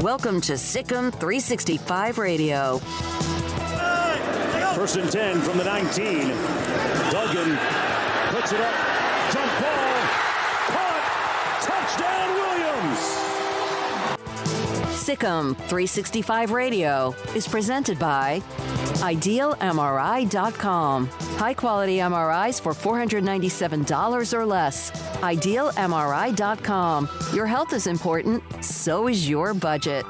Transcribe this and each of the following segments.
Welcome to Sikkim 365 Radio. First and 10 from the 19. Duggan puts it up. Jump ball. Caught. Touchdown, Williams. Sikkim 365 Radio is presented by IdealMRI.com. High-quality MRIs for $497 or less. IdealMRI.com. Your health is important, so is your budget.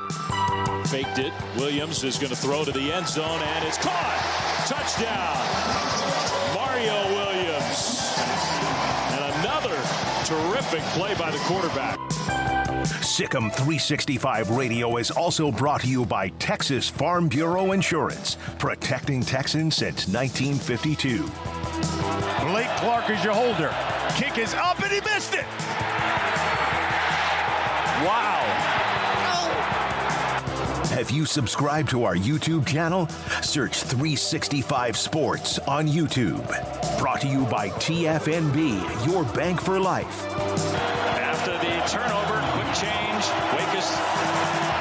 Faked it. Williams is going to throw to the end zone, and it's caught. Touchdown. Mario Williams. And another terrific play by the quarterback. Sikkim 365 Radio is also brought to you by Texas Farm Bureau Insurance, protecting Texans since 1952. Blake Clark is your holder. Kick is up and he missed it. Wow. Have you subscribed to our YouTube channel? Search 365 Sports on YouTube. Brought to you by TFNB, your bank for life. After the turnover, quick change. Wakus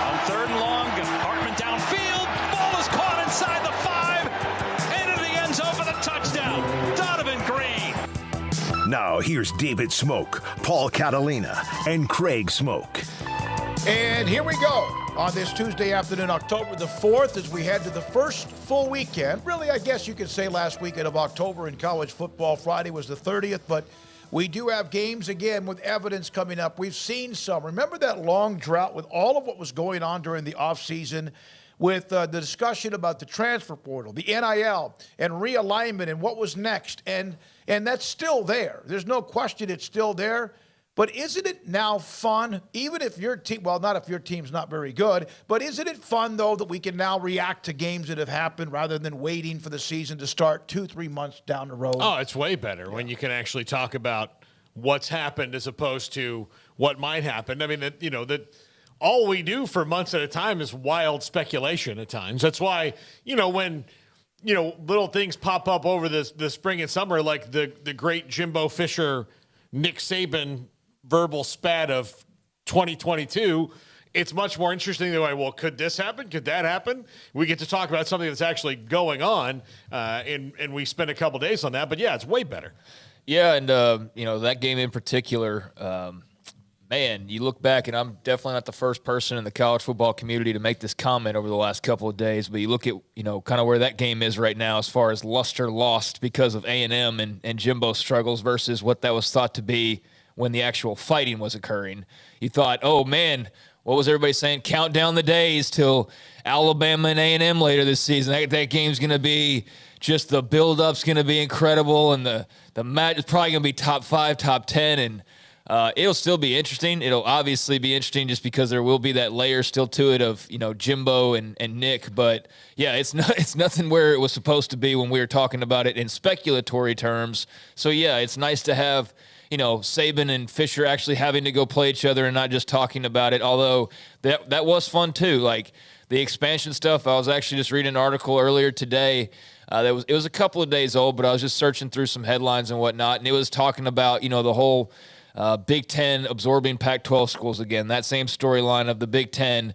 on third and long. Hartman downfield. Ball is caught inside the 5. Into the end zone for the touchdown. Donovan Green. Now here's David Smoak, Paul Catalina, and Craig Smoak. And here we go on this Tuesday afternoon, October the 4th, as we head to the first full weekend. Really, I guess you could say last weekend of October in college football. Friday was the 30th, but we do have games again with evidence coming up. We've seen some. Remember that long drought with all of what was going on during the offseason with the discussion about the transfer portal, the NIL, and realignment and what was next. And that's still there. There's no question it's still there. But isn't it now fun, even if your team, well, not if your team's not very good, but isn't it fun, though, that we can now react to games that have happened rather than waiting for the season to start 2-3 months down the road? Oh, it's way better when you can actually talk about what's happened as opposed to what might happen. I mean, that all we do for months at a time is wild speculation at times. That's why, when little things pop up over the spring and summer, like the great Jimbo Fisher, Nick Saban verbal spat of 2022, it's much more interesting than, well, could this happen? Could that happen? We get to talk about something that's actually going on, and we spend a couple days on that. But, yeah, it's way better. Yeah, and, that game in particular, man, you look back, and I'm definitely not the first person in the college football community to make this comment over the last couple of days, but you look at, kind of where that game is right now as far as luster lost because of A&M and Jimbo struggles versus what that was thought to be when the actual fighting was occurring. You thought, oh, man, what was everybody saying? Count down the days till Alabama and A&M later this season. That game's going to be just the build-up's going to be incredible, and the match is probably going to be top 5, top 10, and it'll still be interesting. It'll obviously be interesting just because there will be that layer still to it of, Jimbo and Nick. But, yeah, it's nothing where it was supposed to be when we were talking about it in speculatory terms. So, yeah, it's nice to have – Saban and Fisher actually having to go play each other and not just talking about it, although that was fun too. Like the expansion stuff, I was actually just reading an article earlier today. It was a couple of days old, but I was just searching through some headlines and whatnot, and it was talking about, the whole Big Ten absorbing Pac-12 schools again, that same storyline of the Big Ten,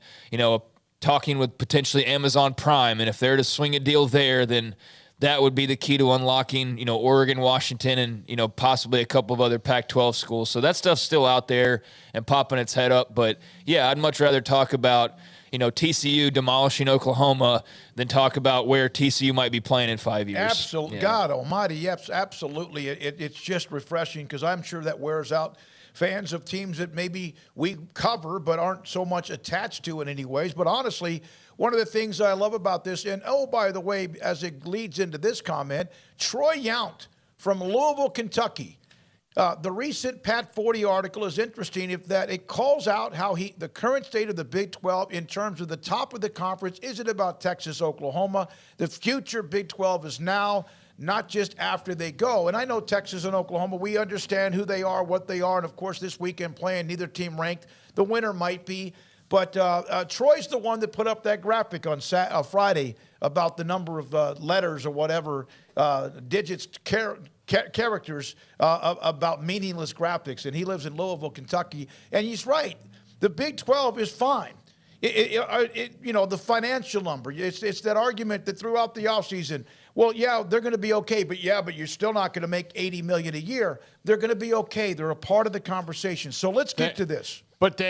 talking with potentially Amazon Prime, and if they're to swing a deal there, then that would be the key to unlocking, Oregon, Washington, and, possibly a couple of other Pac-12 schools. So that stuff's still out there and popping its head up. But, yeah, I'd much rather talk about, TCU demolishing Oklahoma than talk about where TCU might be playing in 5 years. Absolutely. Yeah. God almighty, yes, absolutely. It's just refreshing because I'm sure that wears out fans of teams that maybe we cover but aren't so much attached to in any ways. But honestly, one of the things I love about this, and by the way, as it leads into this comment, Troy Yount from Louisville, Kentucky. The recent Pat 40 article is interesting it calls out how the current state of the Big 12 in terms of the top of the conference isn't about Texas, Oklahoma. The future Big 12 is now, not just after they go. And I know Texas and Oklahoma, we understand who they are, what they are, and of course this weekend playing, neither team ranked. The winner might be. But Troy's the one that put up that graphic on Friday about the number of letters or whatever, digits, characters about meaningless graphics. And he lives in Louisville, Kentucky. And he's right. The Big 12 is fine. The financial number, it's that argument that throughout the offseason, well, yeah, they're going to be okay, but you're still not going to make $80 million a year. They're going to be okay. They're a part of the conversation. So let's get to this. But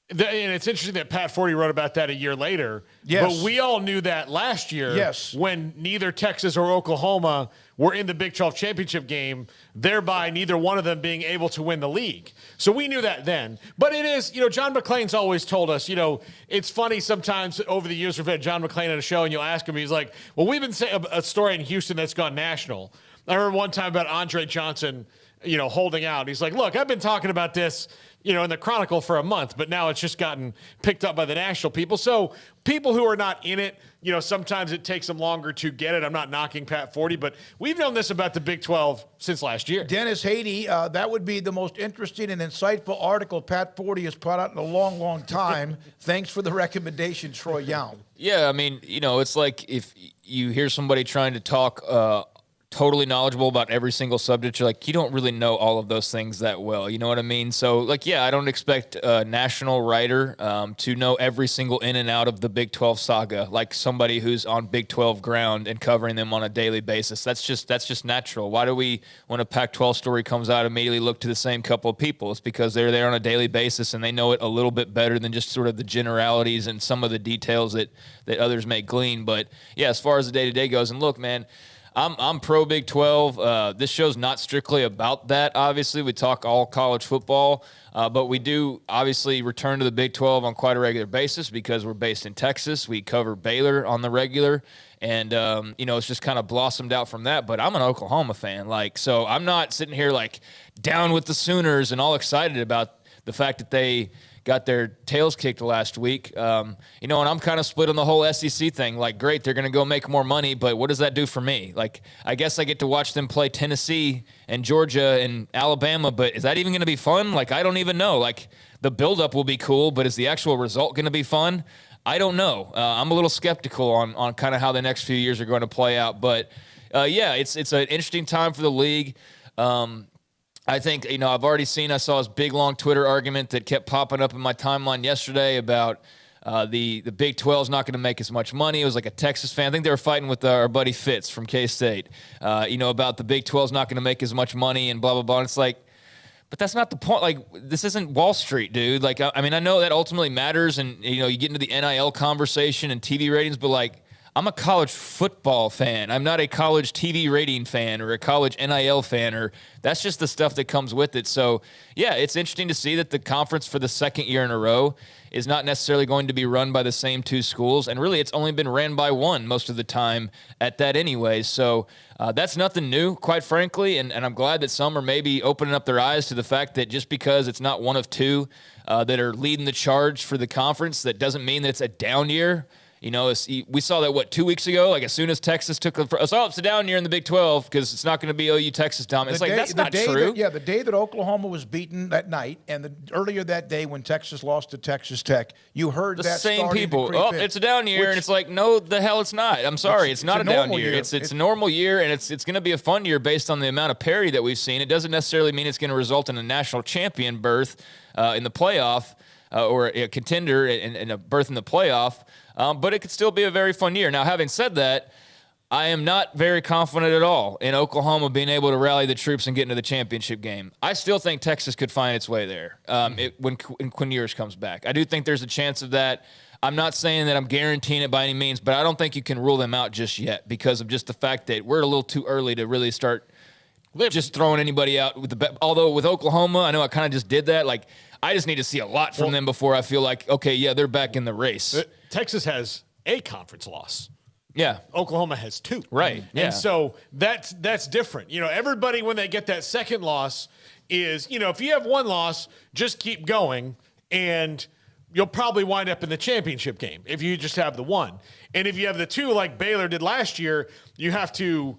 and it's interesting that Pat 40 wrote about that a year later. Yes. But we all knew that last year. Yes. When neither Texas or Oklahoma were in the Big 12 championship game, thereby neither one of them being able to win the league. So we knew that then. But it is, John McClain's always told us, it's funny sometimes over the years we've had John McClain on a show and you'll ask him, he's like, well, we've been saying a story in Houston that's gone national. I remember one time about Andre Johnson, holding out. He's like, look, I've been talking about this, in the Chronicle for a month, but now it's just gotten picked up by the national people. So people who are not in it, sometimes it takes them longer to get it. I'm not knocking Pat 40, but we've known this about the Big 12 since last year. Dennis Haiti, that would be the most interesting and insightful article Pat 40 has put out in a long, long time. Thanks for the recommendation, Troy Yount. Yeah, I mean, it's like if you hear somebody trying to talk totally knowledgeable about every single subject, you're like, you don't really know all of those things that well. You know what I mean? So, I don't expect a national writer to know every single in and out of the Big 12 saga, like somebody who's on Big 12 ground and covering them on a daily basis. That's just natural. Why do we, when a Pac-12 story comes out, immediately look to the same couple of people? It's because they're there on a daily basis and they know it a little bit better than just sort of the generalities and some of the details that others may glean. But, yeah, as far as the day-to-day goes, and look, man, I'm pro Big 12. This show's not strictly about that, obviously. We talk all college football, but we do obviously return to the Big 12 on quite a regular basis because we're based in Texas. We cover Baylor on the regular, and, it's just kind of blossomed out from that. But I'm an Oklahoma fan, so I'm not sitting here, down with the Sooners and all excited about the fact that they got their tails kicked last week. And I'm kind of split on the whole SEC thing. Great, they're going to go make more money, but what does that do for me? I guess I get to watch them play Tennessee and Georgia and Alabama, but is that even going to be fun? I don't even know. The buildup will be cool, but is the actual result going to be fun? I don't know. I'm a little skeptical on kind of how the next few years are going to play out. But, it's an interesting time for the league. I think, I've already I saw this big, long Twitter argument that kept popping up in my timeline yesterday about the Big 12 is not going to make as much money. It was like a Texas fan. I think they were fighting with our buddy Fitz from K-State, about the Big 12 is not going to make as much money and blah, blah, blah. And it's but that's not the point. This isn't Wall Street, dude. I know that ultimately matters and, you get into the NIL conversation and TV ratings, but I'm a college football fan. I'm not a college TV rating fan or a college NIL fan, or that's just the stuff that comes with it. So, yeah, it's interesting to see that the conference for the second year in a row is not necessarily going to be run by the same two schools. And really, it's only been ran by one most of the time at that anyway. So that's nothing new, quite frankly. And I'm glad that some are maybe opening up their eyes to the fact that just because it's not one of two that are leading the charge for the conference, that doesn't mean that it's a down year. We saw that, 2 weeks ago? As soon as Texas took it's a down year in the Big 12 because it's not going to be OU Texas dominant. That's not true. The day that Oklahoma was beaten that night and earlier that day when Texas lost to Texas Tech, you heard the that same people. It's a down year, and it's no, the hell it's not. I'm sorry, it's not a down year. It's a normal year, and it's going to be a fun year based on the amount of parity that we've seen. It doesn't necessarily mean it's going to result in a national champion berth in the playoff or a contender and a berth in the playoff. But it could still be a very fun year. Now, having said that, I am not very confident at all in Oklahoma being able to rally the troops and get into the championship game. I still think Texas could find its way there when Quinn Ewers comes back. I do think there's a chance of that. I'm not saying that I'm guaranteeing it by any means, but I don't think you can rule them out just yet because of just the fact that we're a little too early to really start just throwing anybody out with the. Although with Oklahoma, I know I kind of just did that. Like I just need to see a lot from them before I feel like, okay, yeah, they're back in the race. Texas has a conference loss. Yeah. Oklahoma has 2. Right. Yeah. And so that's different. Everybody, when they get that second loss is, if you have one loss, just keep going and you'll probably wind up in the championship game if you just have the one. And if you have the 2 like Baylor did last year, you have to,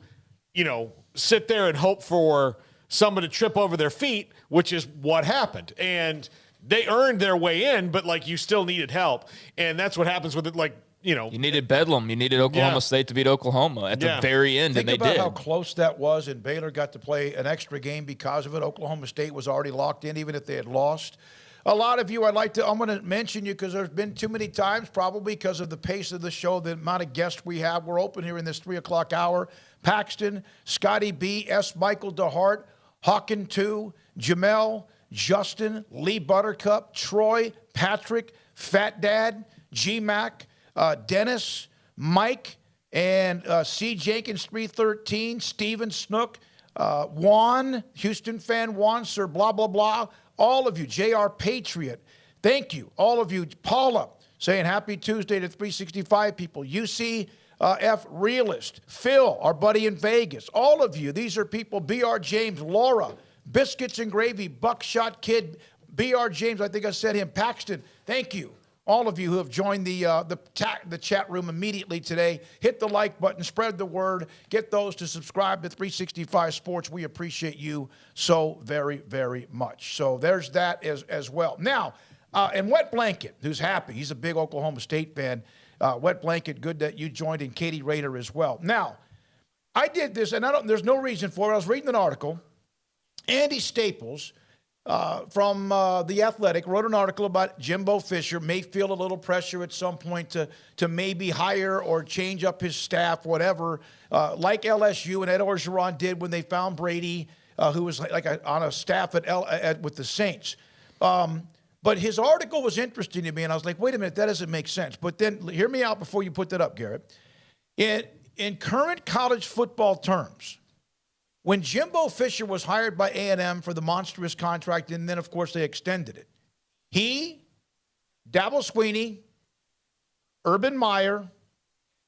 sit there and hope for someone to trip over their feet, which is what happened. And they earned their way in, but you still needed help. And that's what happens with it. You needed Bedlam. You needed Oklahoma State to beat Oklahoma at the very end, and they did. Think about how close that was, and Baylor got to play an extra game because of it. Oklahoma State was already locked in, even if they had lost. A lot of you, I'm going to mention you because there's been too many times, probably because of the pace of the show, the amount of guests we have. We're open here in this 3 o'clock hour. Paxton, Scotty B, S. Michael DeHart, Hawkin 2, Jamel, Justin, Lee Buttercup, Troy, Patrick, Fat Dad, G-Mac, Dennis, Mike, and C. Jenkins 313, Steven Snook, Juan, Houston fan Juan, Sir blah, blah, blah. All of you, J.R. Patriot, thank you. All of you, Paula, saying happy Tuesday to 365 people. UC F. Realist, Phil, our buddy in Vegas. All of you, these are people, B.R. James, Laura, Biscuits and Gravy, Buckshot Kid, B.R. James, I think I said him, Paxton, thank you. All of you who have joined the chat room immediately today, hit the like button, spread the word, get those to subscribe to 365 Sports. We appreciate you so very, very much. So there's that as well. Now, and Wet Blanket, who's happy. He's a big Oklahoma State fan. Wet Blanket, good that you joined, and Katie Rader as well. Now, I did this, and there's no reason for it. I was reading an article. Andy Staples, from The Athletic, wrote an article about Jimbo Fisher may feel a little pressure at some point to maybe hire or change up his staff, whatever, like LSU and Ed Orgeron did when they found Brady, who was on a staff with the Saints. But his article was interesting to me, and I was like, wait a minute, that doesn't make sense. But then hear me out before you put that up, Garrett. In current college football terms, when Jimbo Fisher was hired by A&M for the monstrous contract, and then, of course, they extended it, he, Dabo Swinney, Urban Meyer,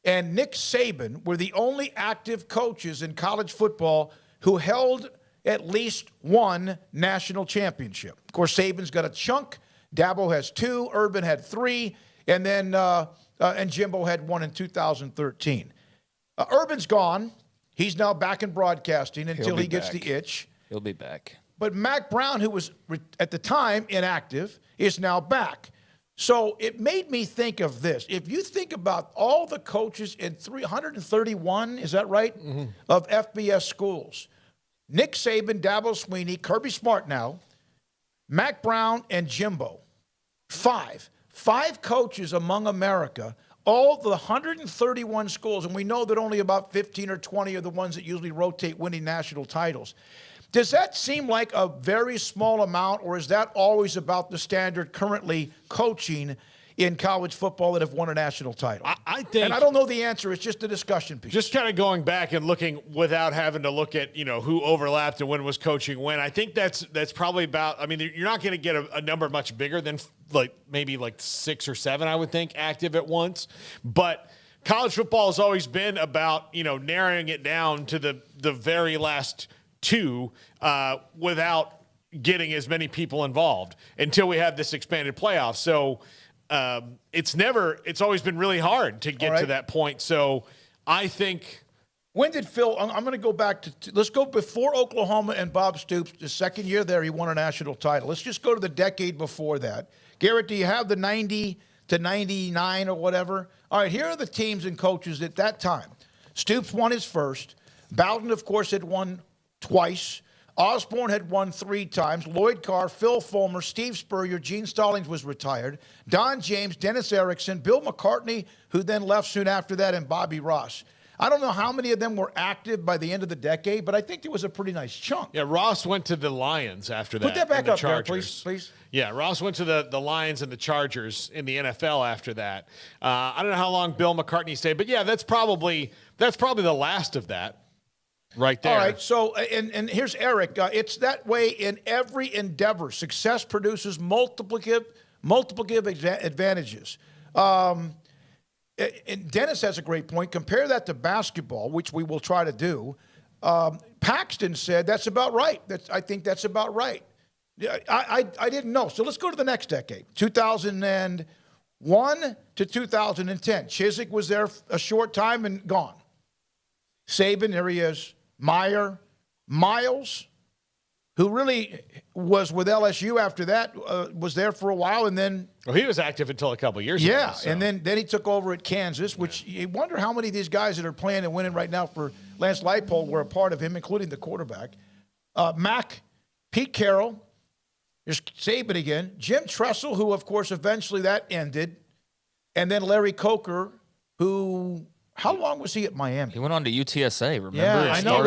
and Nick Saban were the only active coaches in college football who held at least one national championship. Of course, Saban's got a chunk. Dabo has 2. Urban had 3. And then and Jimbo had 1 in 2013. Urban's gone. He's now back in broadcasting until he gets the itch. He'll be back. But Mac Brown, who was at the time inactive, is now back. So it made me think of this. If you think about all the coaches in 331, is that right, of FBS schools, Nick Saban, Dabo Swinney, Kirby Smart now, Mac Brown, and Jimbo, 5 coaches among America. All the 131 schools, and we know that only about 15 or 20 are the ones that usually rotate winning national titles. Does that seem like a very small amount, or is that always about the standard currently coaching in college football that have won a national title? I think, and I don't know the answer. It's just a discussion piece. Just kind of going back and looking without having to look at who overlapped and when was coaching when. I think that's probably about. I mean, you're not going to get a number much bigger than maybe 6 or 7. I would think active at once, but college football has always been about narrowing it down to the very last 2 without getting as many people involved until we have this expanded playoff. So. It's always been really hard to get to that point. So I think. When did Phil, I'm going to go back to, let's go before Oklahoma and Bob Stoops, the second year there, he won a national title. Let's just go to the decade before that. Garrett, do you have the 90 to 99 or whatever? All right, here are the teams and coaches at that time. Stoops won his first. Bowden, of course, had won twice. Osborne had won 3 times. Lloyd Carr, Phil Fulmer, Steve Spurrier, Gene Stallings was retired. Don James, Dennis Erickson, Bill McCartney, who then left soon after that, and Bobby Ross. I don't know how many of them were active by the end of the decade, but I think there was a pretty nice chunk. Yeah, Ross went to the Lions after that. Put that back the up there, Chargers. please. Yeah, Ross went to the Lions and the Chargers in the NFL after that. I don't know how long Bill McCartney stayed, but yeah, that's probably the last of that. Right there. All right, so, and here's Eric. It's that way in every endeavor. Success produces multiplicative advantages. And Dennis has a great point. Compare that to basketball, which we will try to do. Paxton said that's about right. I think that's about right. I didn't know. So let's go to the next decade, 2001 to 2010. Chizik was there a short time and gone. Saban, there he is. Meyer, Miles, who really was with LSU after that, was there for a while, and then he was active until a couple years ago. Yeah, so. And then he took over at Kansas, which you wonder how many of these guys that are playing and winning right now for Lance Leipold were a part of him, including the quarterback. Mack, Pete Carroll, there's Saban again, Jim Tressel, who of course eventually that ended, and then Larry Coker, who. How long was he at Miami? He went on to UTSA, remember? Yeah, I know.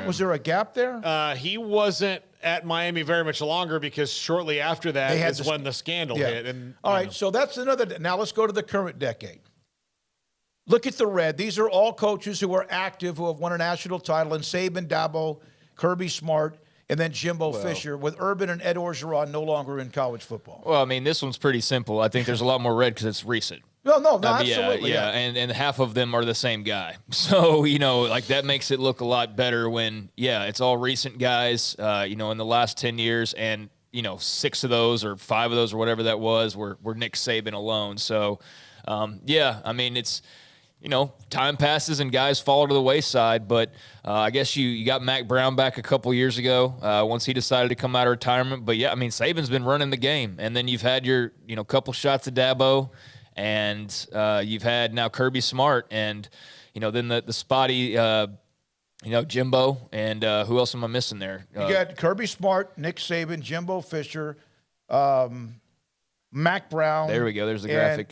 Was there a gap there? He wasn't at Miami very much longer because shortly after that is when the scandal hit. And all right, so that's another. Now let's go to the current decade. Look at the red. These are all coaches who are active, who have won a national title, and Saban, Dabo, Kirby Smart, and then Jimbo Fisher, with Urban and Ed Orgeron no longer in college football. Well, I mean, this one's pretty simple. I think there's a lot more red because it's recent. No, absolutely. Yeah. And half of them are the same guy. So, like that makes it look a lot better when, it's all recent guys, in the last 10 years. And, 6 of those or 5 of those or whatever that was were Nick Saban alone. So, I mean, it's, time passes and guys fall to the wayside. But I guess you got Mac Brown back a couple years ago once he decided to come out of retirement. But, I mean, Saban's been running the game. And then you've had your, couple shots at Dabo. And you've had now Kirby Smart and, then the spotty, Jimbo. And who else am I missing there? You got Kirby Smart, Nick Saban, Jimbo Fisher, Mac Brown. There we go. There's the graphic.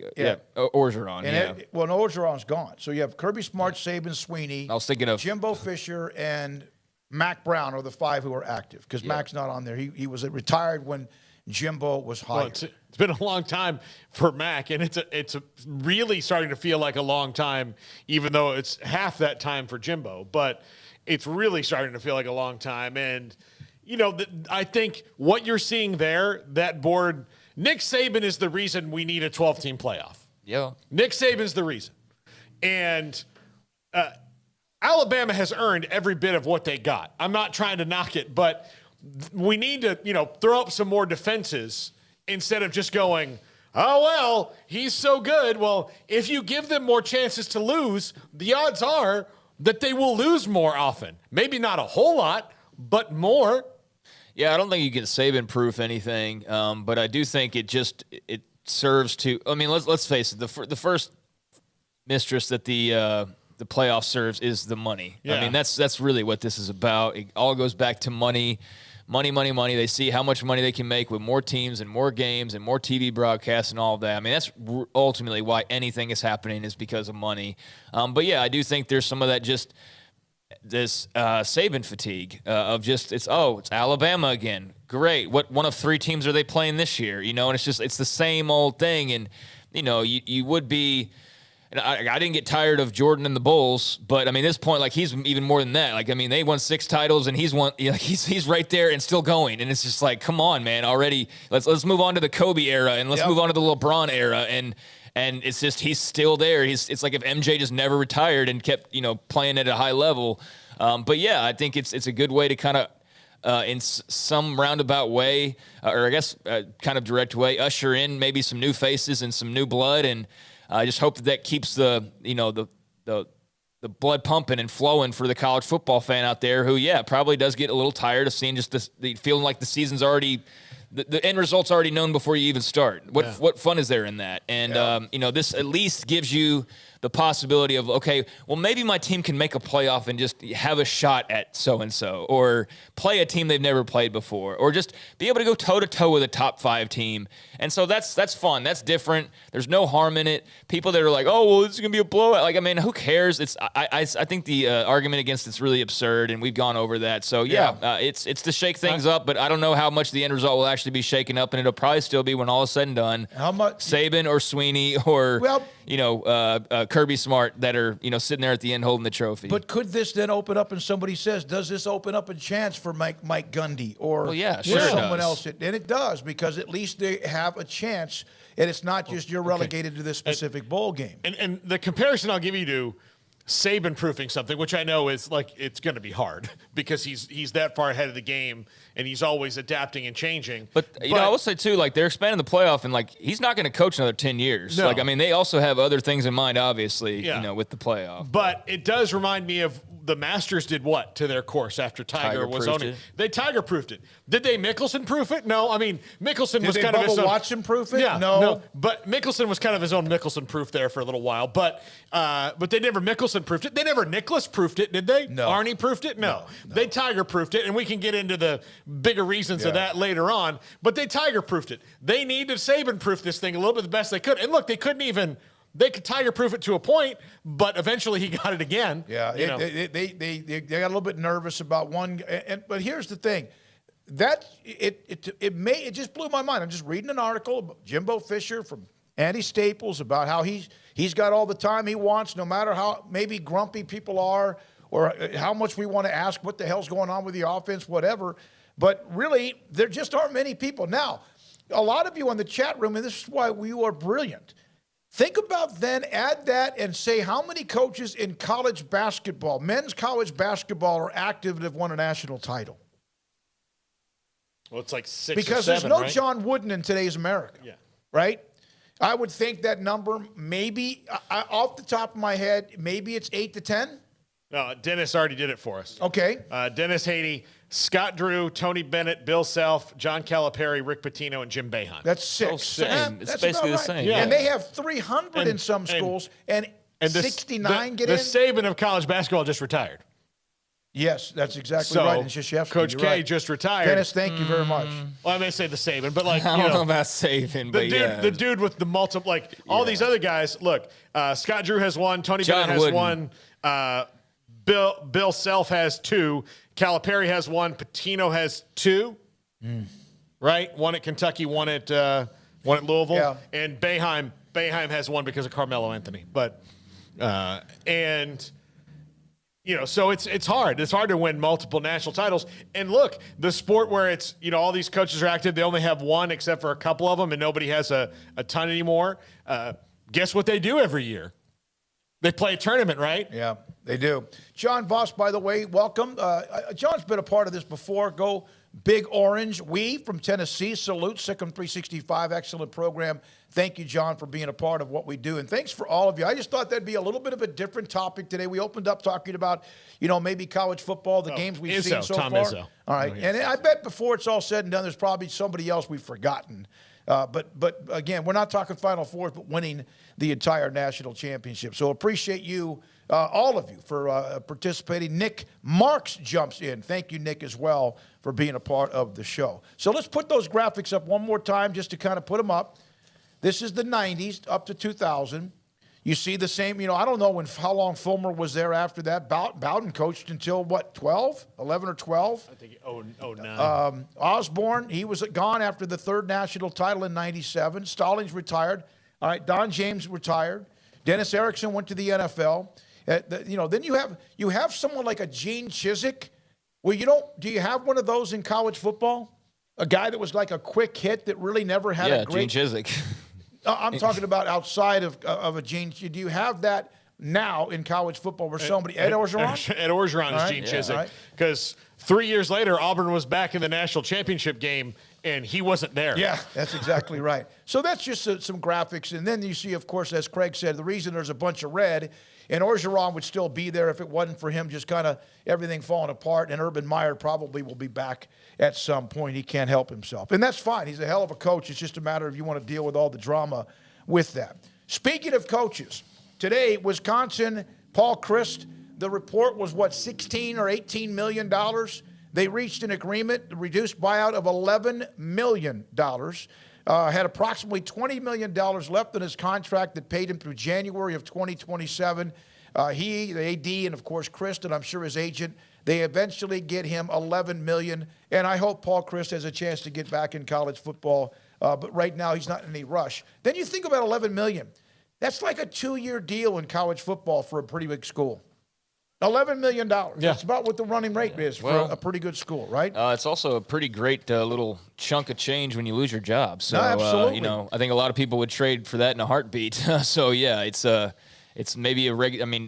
Orgeron, Orgeron's gone. So you have Kirby Smart, Saban, Sweeney. I was thinking of Jimbo Fisher and Mac Brown are the 5 who are active because Mac's not on there. He was retired when Jimbo was hired. Well, it's been a long time for Mac, and it's really starting to feel like a long time, even though it's half that time for Jimbo. But it's really starting to feel like a long time. And, I think what you're seeing there, that board, Nick Saban is the reason we need a 12-team playoff. Yeah. Nick Saban's the reason. And Alabama has earned every bit of what they got. I'm not trying to knock it, but we need to, throw up some more defenses instead of just going, oh, well, he's so good. Well, if you give them more chances to lose, the odds are that they will lose more often. Maybe not a whole lot, but more. Yeah, I don't think you can Saban-proof anything, but I do think it serves to. I mean, let's face it. The first mistress that the playoff serves is the money. Yeah. I mean, that's really what this is about. It all goes back to money. Money. They see how much money they can make with more teams and more games and more TV broadcasts and all of that. I mean, that's ultimately why anything is happening is because of money. But yeah, I do think there's some of that just this Saban fatigue of just it's Alabama again. Great. What one of 3 teams are they playing this year? And it's the same old thing. And you would be. And I didn't get tired of Jordan and the Bulls, but I mean, at this point, like he's even more than that. Like, I mean, they won 6 titles, and he's right there and still going. And it's just like, come on, man, already. Let's move on to the Kobe era, and let's move on to the LeBron era, and it's just he's still there. It's like if MJ just never retired and kept playing at a high level. But yeah, I think it's a good way to kind of. In some roundabout way, or I guess kind of direct way, usher in maybe some new faces and some new blood, and I just hope that keeps the blood pumping and flowing for the college football fan out there who, probably does get a little tired of seeing just the feeling like the season's already the end result's already known before you even start. What fun is there in that? And this at least gives you the possibility of, okay, well, maybe my team can make a playoff and just have a shot at so-and-so, or play a team they've never played before, or just be able to go toe-to-toe with a top 5 team. And so that's fun. That's different. There's no harm in it. People that are like, oh, well, it's going to be a blowout. Like, I mean, who cares? I think the argument against it's really absurd, and we've gone over that. So, it's to shake things up, but I don't know how much the end result will actually be shaken up, and it'll probably still be, when all is said and done, how much Saban or Sweeney or Kirby Smart that are sitting there at the end holding the trophy. But could this then open up, and somebody says, does this open up a chance for Mike Gundy or someone else? And it does, because at least they have a chance, and it's not just you're relegated to this specific bowl game. And the comparison I'll give you to Saban proofing something, which I know is like it's going to be hard because he's that far ahead of the game and he's always adapting and changing. But I will say too, like, they're expanding the playoff, and like, he's not going to coach another 10 years. No. Like, I mean, they also have other things in mind, obviously, with the playoff. But it does remind me of the Masters did what to their course after Tiger was owning it? They Tiger-proofed it. Did they Mickelson-proof it? No. I mean, Mickelson was kind of his own. Did they Watson-proof it? Yeah, no. But Mickelson was kind of his own Mickelson-proof there for a little while. But they never Mickelson-proofed it. They never Nicklaus-proofed it, did they? No. Arnie-proofed it? No. They Tiger-proofed it, and we can get into the bigger reasons of that later on. But they Tiger-proofed it. They needed Saban-proof this thing a little bit the best they could. And look, they couldn't even. They could Tiger-proof it to a point, but eventually he got it again. Yeah, they got a little bit nervous about one. But here's the thing, that it just blew my mind. I'm just reading an article about Jimbo Fisher from Andy Staples about how he's got all the time he wants, no matter how maybe grumpy people are or how much we want to ask what the hell's going on with the offense, whatever. But really, there just aren't many people. Now, a lot of you on the chat room, and this is why you are brilliant. Think about then, add that, and say how many coaches in college basketball, men's college basketball, are active and have won a national title. Well, it's like 6 because or 7, there's no right? John Wooden in today's America. Yeah. Right? I would think that number maybe, off the top of my head, maybe it's 8 to 10. No, Dennis already did it for us. Okay. Dennis Haiti, Scott Drew, Tony Bennett, Bill Self, John Calipari, Rick Pitino, and Jim Boeheim. That's 6. It's basically the same. Yeah. And they have 300 in some schools, and 69 get in. The Saban of college basketball just retired. Yes, that's exactly right. And Krzyzewski, Coach K right. just retired. Dennis, thank you very much. Well, I may say the Saban, but like, I don't know about Saban, but the dude with the multiple, like all these other guys. Look, Scott Drew has 1, Tony Bennett has 1, Bill Self has 2, Calipari has 1, Pitino has 2, right? 1 at Kentucky, 1 at Louisville, and Boeheim has 1 because of Carmelo Anthony. But so it's hard. It's hard to win multiple national titles. And look, the sport where it's all these coaches are active, they only have 1 except for a couple of them, and nobody has a ton anymore. Guess what they do every year? They play a tournament, right? Yeah, they do. John Voss, by the way, welcome. John's been a part of this before. Go Big Orange. We from Tennessee salute Sikkim 365. Excellent program. Thank you, John, for being a part of what we do. And thanks for all of you. I just thought that'd be a little bit of a different topic today. We opened up talking about, maybe college football, the games we've seen so Tom far. Izzo. All right. And I bet before it's all said and done, there's probably somebody else we've forgotten. But again, we're not talking Final Fours, but winning the entire national championship. So appreciate you, all of you, for participating. Nick Marks jumps in. Thank you, Nick, as well, for being a part of the show. So let's put those graphics up one more time just to kind of put them up. This is the 90s up to 2000. You see the same, I don't know how long Fulmer was there after that. Bowden coached until, 11 or 12? I think 09. Osborne, he was gone after the 3rd national title in 97. Stallings retired. All right, Don James retired. Dennis Erickson went to the NFL. Then you have someone like a Gene Chizik. Well, do you have one of those in college football? A guy that was like a quick hit that really never had a great... Gene Chizik. I'm talking about outside of a Gene. Do you have that now in college football where somebody, Ed Orgeron? Ed Orgeron is Gene Chizik. Because 3 years later, Auburn was back in the national championship game, and he wasn't there. Yeah, that's exactly right. So that's just some graphics. And then you see, of course, as Craig said, the reason there's a bunch of red, and Orgeron would still be there if it wasn't for him just kind of everything falling apart, and Urban Meyer probably will be back at some point. He can't help himself. And that's fine. He's a hell of a coach. It's just a matter of you want to deal with all the drama with that. Speaking of coaches, Today, Wisconsin, Paul Chryst, the report was, $16 or $18 million? They reached an agreement, a reduced buyout of $11 million. Had approximately $20 million left in his contract that paid him through January of 2027. He, the AD, and of course Chryst, and I'm sure his agent, they eventually get him $11 million. And I hope Paul Chryst has a chance to get back in college football. But right now he's not in any rush. Then you think about $11 million. That's like a 2-year deal in college football for a pretty big school. $11 million. Yeah. That's about what the running rate is for a pretty good school, right? It's also a pretty great little chunk of change when you lose your job. So, no, absolutely. I think a lot of people would trade for that in a heartbeat. So, yeah, it's maybe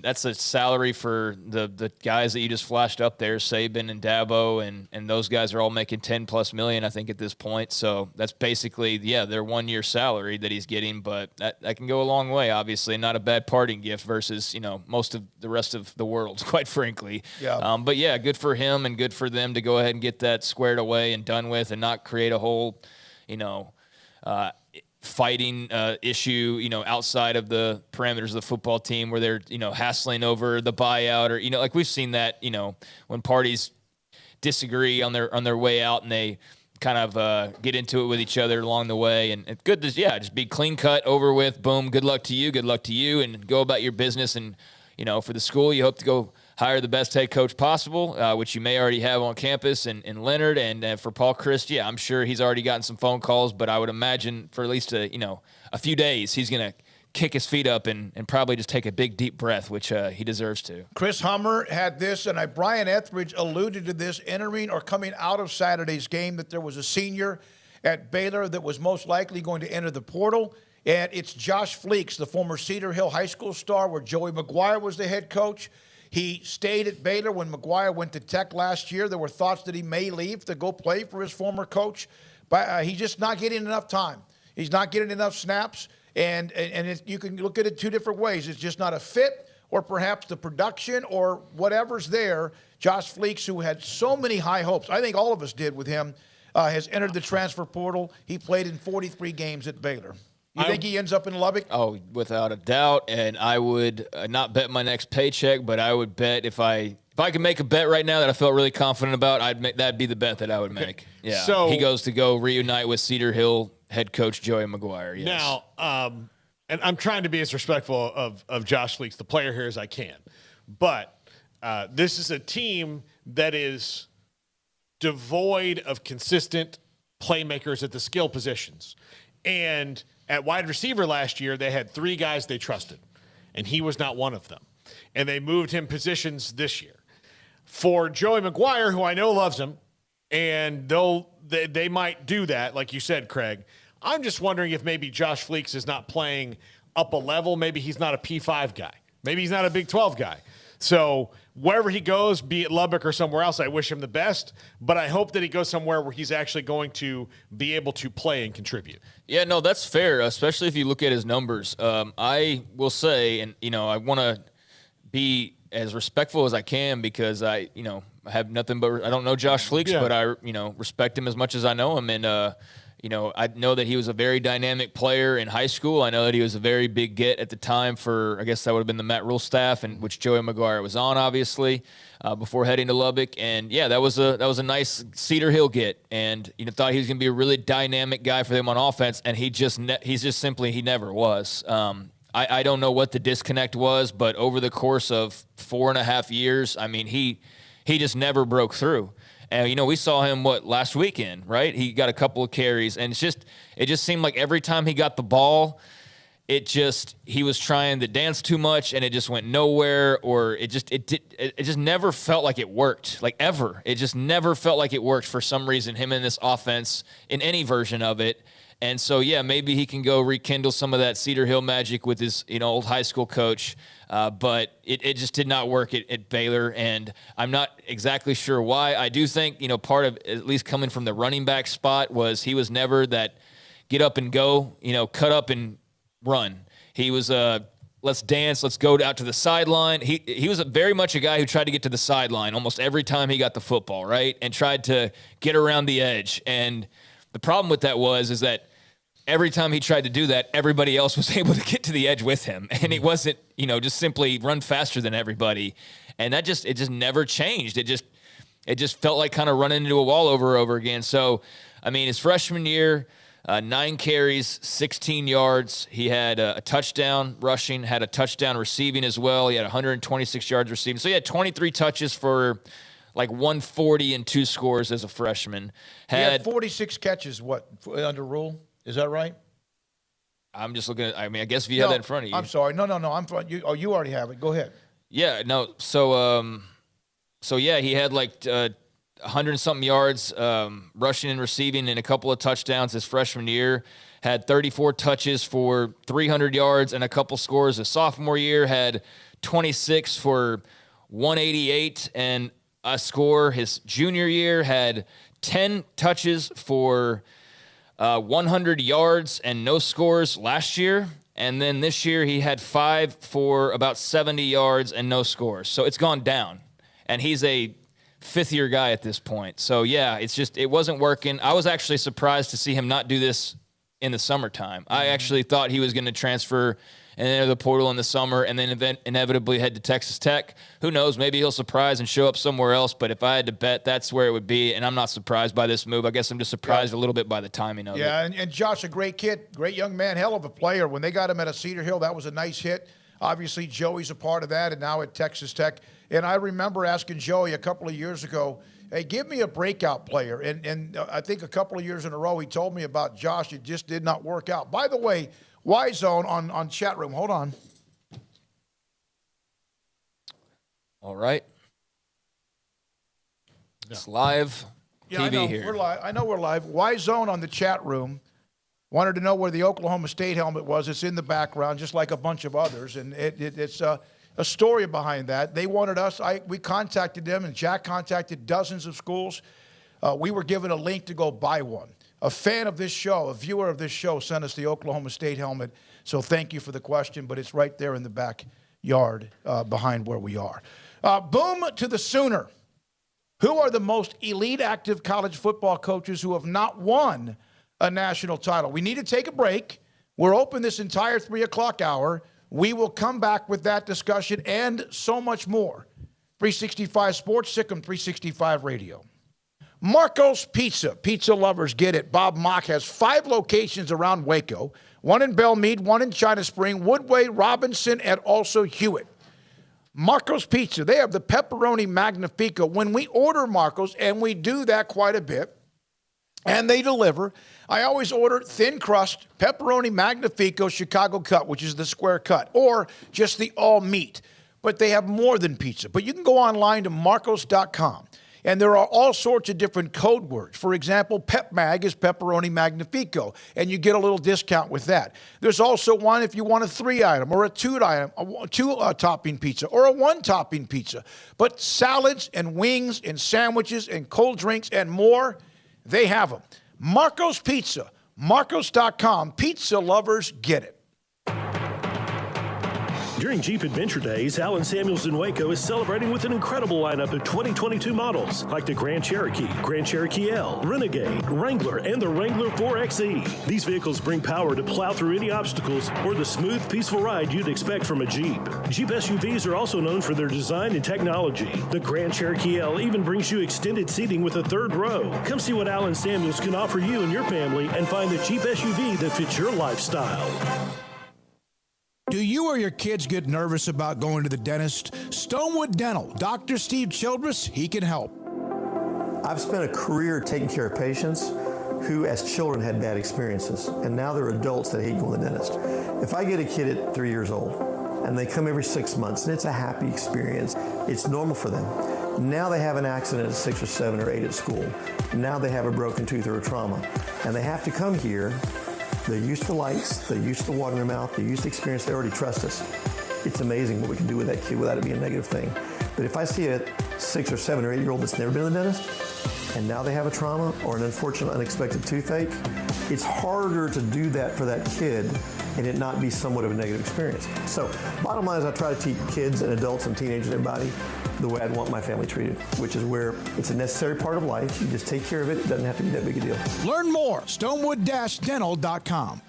that's a salary for the guys that you just flashed up there, Saban and Dabo, and those guys are all making $10+ million, I think, at this point. So that's basically, their 1-year salary that he's getting, but that can go a long way, obviously. Not a bad parting gift versus, most of the rest of the world, quite frankly. Yeah. But yeah, good for him and good for them to go ahead and get that squared away and done with and not create a whole, fighting issue, outside of the parameters of the football team where they're, hassling over the buyout or, like we've seen that, when parties disagree on their way out and they kind of get into it with each other along the way. And it's good to, just be clean cut, over with, boom, good luck to you, and go about your business. And, for the school, you hope to go hire the best head coach possible, which you may already have on campus in Leonard. And for Paul Chryst, I'm sure he's already gotten some phone calls, but I would imagine for at least a few days, he's going to kick his feet up and probably just take a big, deep breath, which he deserves to. Chris Hummer had this, and Brian Etheridge alluded to this entering or coming out of Saturday's game, that there was a senior at Baylor that was most likely going to enter the portal. And it's Josh Fleeks, the former Cedar Hill High School star where Joey McGuire was the head coach. He stayed at Baylor when McGuire went to Tech last year. There were thoughts that he may leave to go play for his former coach, but he's just not getting enough time. He's not getting enough snaps, and you can look at it two different ways. It's just not a fit, or perhaps the production or whatever's there. Josh Fleeks, who had so many high hopes, I think all of us did with him, has entered the transfer portal. He played in 43 games at Baylor. You think he ends up in Lubbock? Oh, without a doubt. And I would not bet my next paycheck, but I would bet if I could make a bet right now that I felt really confident about, that'd be the bet that I would make. Okay. Yeah. So he goes to go reunite with Cedar Hill head coach Joey McGuire. Yes. Now, and I'm trying to be as respectful of Josh Fleeks, the player here, as I can. But this is a team that is devoid of consistent playmakers at the skill positions. And at wide receiver last year, they had 3 guys they trusted, and he was not one of them. And they moved him positions this year. For Joey McGuire, who I know loves him, and they might do that, like you said, Craig, I'm just wondering if maybe Josh Fleeks is not playing up a level. Maybe he's not a P5 guy. Maybe he's not a Big 12 guy. So wherever he goes, be it Lubbock or somewhere else, I wish him the best. But I hope that he goes somewhere where he's actually going to be able to play and contribute. Yeah, no, that's fair, especially if you look at his numbers. I will say, and, I want to be as respectful as I can because I have nothing but – I don't know Josh Fleeks, but I, respect him as much as I know him. And, I know that he was a very dynamic player in high school. I know that he was a very big get at the time for, I guess that would have been the Matt Rule staff, and which Joey McGuire was on, obviously, before heading to Lubbock. And yeah, that was a nice Cedar Hill get, and thought he was going to be a really dynamic guy for them on offense, and he never was. I don't know what the disconnect was, but over the course of 4.5 years, I mean, he just never broke through. And, we saw him, last weekend, right? He got a couple of carries, and it just seemed like every time he got the ball, he was trying to dance too much, and it just went nowhere, or it just never felt like it worked, like ever. It just never felt like it worked for some reason, him in this offense, in any version of it. And so, yeah, maybe he can go rekindle some of that Cedar Hill magic with his, old high school coach. But it just did not work at Baylor, and I'm not exactly sure why. I do think, part of at least coming from the running back spot was he was never that get up and go, cut up and run. He was let's dance, let's go out to the sideline. He was very much a guy who tried to get to the sideline almost every time he got the football, right, and tried to get around the edge. And the problem with that is that every time he tried to do that, everybody else was able to get to the edge with him. And it wasn't, just simply run faster than everybody. And it just never changed. It just felt like kind of running into a wall over and over again. So, his freshman year, 9 carries, 16 yards. He had a touchdown rushing, had a touchdown receiving as well. He had 126 yards receiving. So he had 23 touches for like 140 and 2 scores as a freshman. He had 46 catches, under rule? Is that right? I'm just looking at, I guess if you have that in front of you. I'm sorry. No. I'm front. You already have it. Go ahead. Yeah, no. So he had like 100-something yards rushing and receiving and a couple of touchdowns his freshman year. Had 34 touches for 300 yards and a couple scores his sophomore year. Had 26 for 188 and a score his junior year. Had 10 touches for 100 yards and no scores last year. And then this year he had 5 for about 70 yards and no scores. So it's gone down. And he's a fifth-year guy at this point. So, yeah, it wasn't working. I was actually surprised to see him not do this in the summertime. I actually thought he was going to transfer and enter the portal in the summer and then inevitably head to Texas Tech. Who knows? Maybe he'll surprise and show up somewhere else. But if I had to bet, that's where it would be. And I'm not surprised by this move. I guess I'm just surprised a little bit by the timing of it. Yeah, and Josh, a great kid, great young man, hell of a player. When they got him at a Cedar Hill, that was a nice hit. Obviously, Joey's a part of that, and now at Texas Tech. And I remember asking Joey a couple of years ago, hey, give me a breakout player. And I think a couple of years in a row he told me about Josh. It just did not work out. By the way, Y-Zone on chat room. Hold on. All right. It's live TV here. We're live. I know we're live. Y-Zone on the chat room wanted to know where the Oklahoma State helmet was. It's in the background, just like a bunch of others. And it's a story behind that. They wanted us. We contacted them, and Jack contacted dozens of schools. We were given a link to go buy one. A fan of this show, a viewer of this show, sent us the Oklahoma State helmet. So thank you for the question, but it's right there in the backyard behind where we are. Boom to the Sooner. Who are the most elite active college football coaches who have not won a national title? We need to take a break. We're open this entire 3 o'clock hour. We will come back with that discussion and so much more. 365 Sports, Sikkim 365 Radio. Marco's Pizza. Pizza lovers get it. Bob Mock has 5 locations around Waco. 1 in Belmead, 1 in China Spring, Woodway, Robinson, and also Hewitt. Marco's Pizza. They have the pepperoni magnifico. When we order Marco's, and we do that quite a bit, and they deliver, I always order thin crust, pepperoni magnifico, Chicago cut, which is the square cut, or just the all meat. But they have more than pizza. But you can go online to marcos.com, and there are all sorts of different code words. For example, Pep Mag is pepperoni magnifico, and you get a little discount with that. There's also one if you want a 3-item or a 2-item, a 2-topping pizza or a 1-topping pizza. But salads and wings and sandwiches and cold drinks and more, they have them. Marco's Pizza, marcos.com. Pizza lovers get it. During Jeep Adventure Days, Allen Samuels in Waco is celebrating with an incredible lineup of 2022 models like the Grand Cherokee L, Renegade, Wrangler, and the Wrangler 4xe. These vehicles bring power to plow through any obstacles or the smooth, peaceful ride you'd expect from a Jeep. Jeep SUVs are also known for their design and technology. The Grand Cherokee L even brings you extended seating with a 3rd row. Come see what Allen Samuels can offer you and your family and find the Jeep SUV that fits your lifestyle. Do you or your kids get nervous about going to the dentist? Stonewood Dental, Dr. Steve Childress, he can help. I've spent a career taking care of patients who as children had bad experiences, and now they're adults that hate going to the dentist. If I get a kid at 3 years old and they come every 6 months and it's a happy experience, it's normal for them. Now they have an accident at 6 or 7 or 8 at school. Now they have a broken tooth or a trauma, and they have to come here. They're used to lights, they're used to water in their mouth, they're used to experience, they already trust us. It's amazing what we can do with that kid without it being a negative thing. But if I see a 6 or 7 or 8-year-old that's never been to the dentist, and now they have a trauma or an unfortunate unexpected toothache, it's harder to do that for that kid and it not be somewhat of a negative experience. So bottom line is I try to teach kids and adults and teenagers and everybody, the way I'd want my family treated, which is where it's a necessary part of life. You just take care of it. It doesn't have to be that big a deal. Learn more, stonewood-dental.com.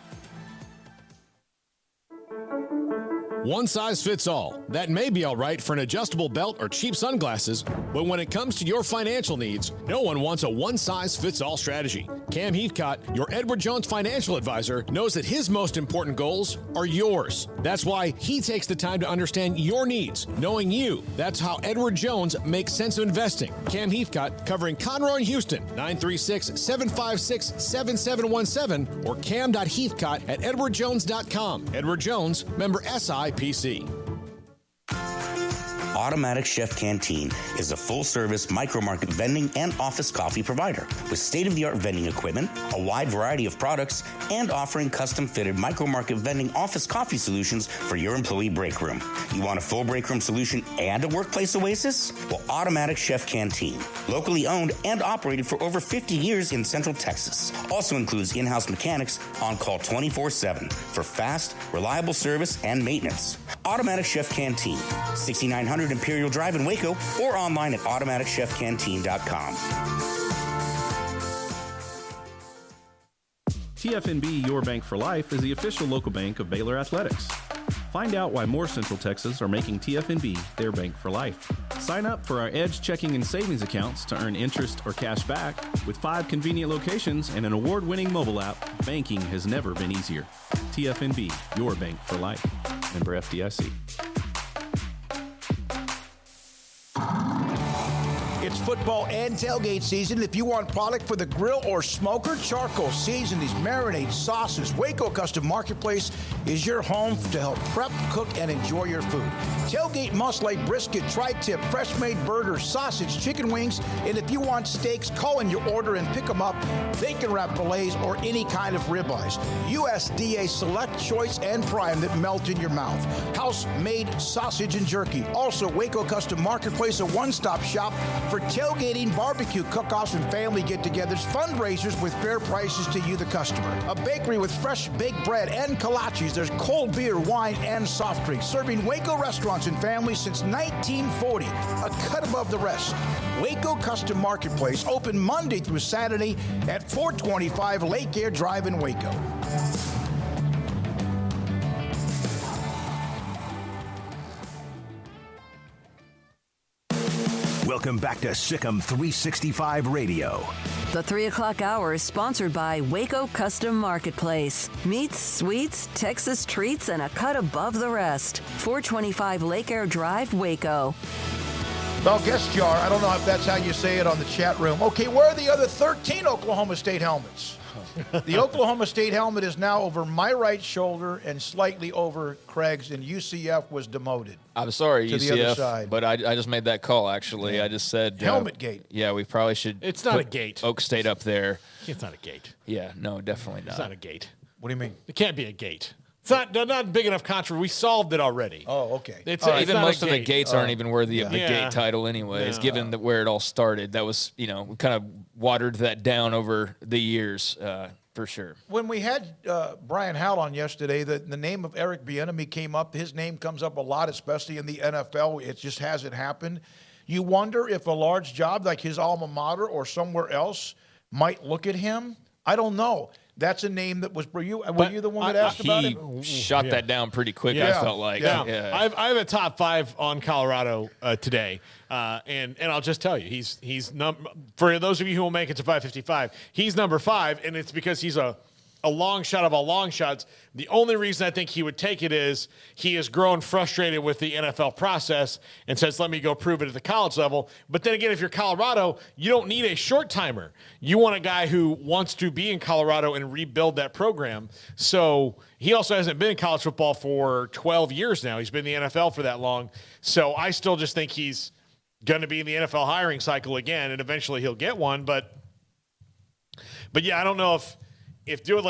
One size fits all. That may be all right for an adjustable belt or cheap sunglasses, but when it comes to your financial needs, no one wants a one-size-fits-all strategy. Cam Heathcott, your Edward Jones financial advisor, knows that his most important goals are yours. That's why he takes the time to understand your needs, knowing you. That's how Edward Jones makes sense of investing. Cam Heathcott, covering Conroe and Houston, 936-756-7717 or cam.heathcott@edwardjones.com. Edward Jones, member SIPC. Automatic Chef Canteen is a full-service micro-market vending and office coffee provider with state-of-the-art vending equipment, a wide variety of products, and offering custom-fitted micro-market vending office coffee solutions for your employee break room. You want a full break room solution and a workplace oasis? Well, Automatic Chef Canteen, locally owned and operated for over 50 years in Central Texas, also includes in-house mechanics on call 24/7 for fast, reliable service and maintenance. Automatic Chef Canteen, 6900 Imperial Drive in Waco, or online at automaticchefcanteen.com. TFNB Your Bank for Life is the official local bank of Baylor Athletics. Find out why more Central Texas are making TFNB their bank for life. Sign up for our Edge checking and savings accounts to earn interest or cash back. With 5 convenient locations and an award-winning mobile app, banking has never been easier. TFNB, your bank for life. Member FDIC. It's football and tailgate season. If you want product for the grill or smoker, charcoal, seasonings, marinades, sauces, Waco Custom Marketplace is your home to help prep, cook, and enjoy your food. Tailgate must-like brisket, tri-tip, fresh-made burgers, sausage, chicken wings, and if you want steaks, call in your order and pick them up. Bacon wrap fillets or any kind of ribeyes. USDA Select, Choice, and Prime that melt in your mouth. House-made sausage and jerky. Also, Waco Custom Marketplace, a one-stop shop for tailgating, barbecue cook-offs, and family get-togethers, fundraisers with fair prices to you, the customer. A bakery with fresh baked bread and kolaches. There's cold beer, wine, and soft drinks. Serving Waco restaurants and families since 1940. A cut above the rest. Waco Custom Marketplace, open Monday through Saturday at 425 Lake Air Drive in Waco. Welcome back to Sikkim 365 Radio. The 3 o'clock hour is sponsored by Waco Custom Marketplace. Meats, sweets, Texas treats, and a cut above the rest. 425 Lake Air Drive, Waco. Well, guest jar, I don't know if that's how you say it on the chat room. Okay, where are the other 13 Oklahoma State helmets? The Oklahoma State helmet is now over my right shoulder and slightly over Craig's, and UCF was demoted. I'm sorry, to UCF, the other side. but I just made that call, actually. Yeah. I just said... Helmet gate. Yeah, we probably should... It's not a gate. Oak State up there. It's not a gate. Yeah, no, definitely not. It's not a gate. What do you mean? It can't be a gate. It's not big enough controversy. We solved it already. Oh, okay. Even most of the gates aren't even worthy of the Yeah. gate title anyways, given where it all started. That was, we kind of watered that down over the years, for sure. When we had Brian Howell on yesterday, the name of Eric Bieniemy came up. His name comes up a lot, especially in the NFL. It just hasn't happened. You wonder if a large job like his alma mater or somewhere else might look at him. I don't know. That's a name that was. Were you the one that asked about him? He shot that down pretty quick. I felt like. Yeah. I have a top 5 on Colorado today, and I'll just tell you, he's for those of you who will make it to 555, he's number 5, and it's because he's a long shot of all long shots. The only reason I think he would take it is he has grown frustrated with the NFL process and says, let me go prove it at the college level. But then again, if you're Colorado, you don't need a short timer. You want a guy who wants to be in Colorado and rebuild that program. So he also hasn't been in college football for 12 years now. He's been in the NFL for that long. So I still just think he's going to be in the NFL hiring cycle again, and eventually he'll get one. But yeah, I don't know if doing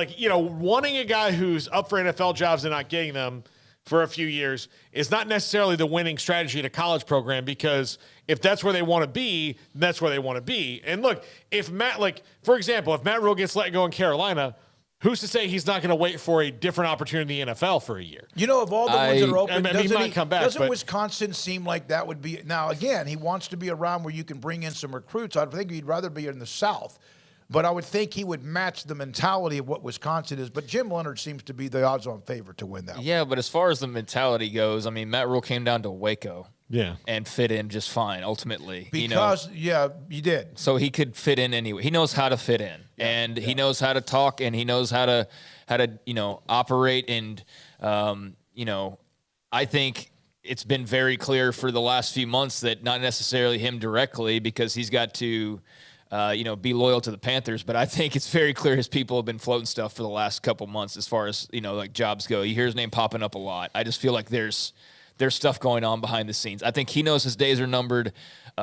wanting a guy who's up for NFL jobs and not getting them for a few years is not necessarily the winning strategy in a college program, because if that's where they want to be, that's where they want to be. And look, for example, if Matt Rule gets let go in Carolina, who's to say he's not going to wait for a different opportunity in the NFL for a year? You know, of all the ones that are open, he might come back. Doesn't Wisconsin seem like that would be? Now, again, he wants to be around where you can bring in some recruits. I think he'd rather be in the South. But I would think he would match the mentality of what Wisconsin is. But Jim Leonhard seems to be the odds-on favorite to win that one. Yeah, but as far as the mentality goes, I mean, Matt Rule came down to Waco. Yeah. And fit in just fine, ultimately. Because, you did. So he could fit in anyway. He knows how to fit in. Yeah. And he knows how to talk, and he knows how to operate. And, I think it's been very clear for the last few months that not necessarily him directly, because he's got to – be loyal to the Panthers, but I think it's very clear his people have been floating stuff for the last couple months as far as, jobs go. You hear his name popping up a lot. I just feel like there's stuff going on behind the scenes. I think he knows his days are numbered.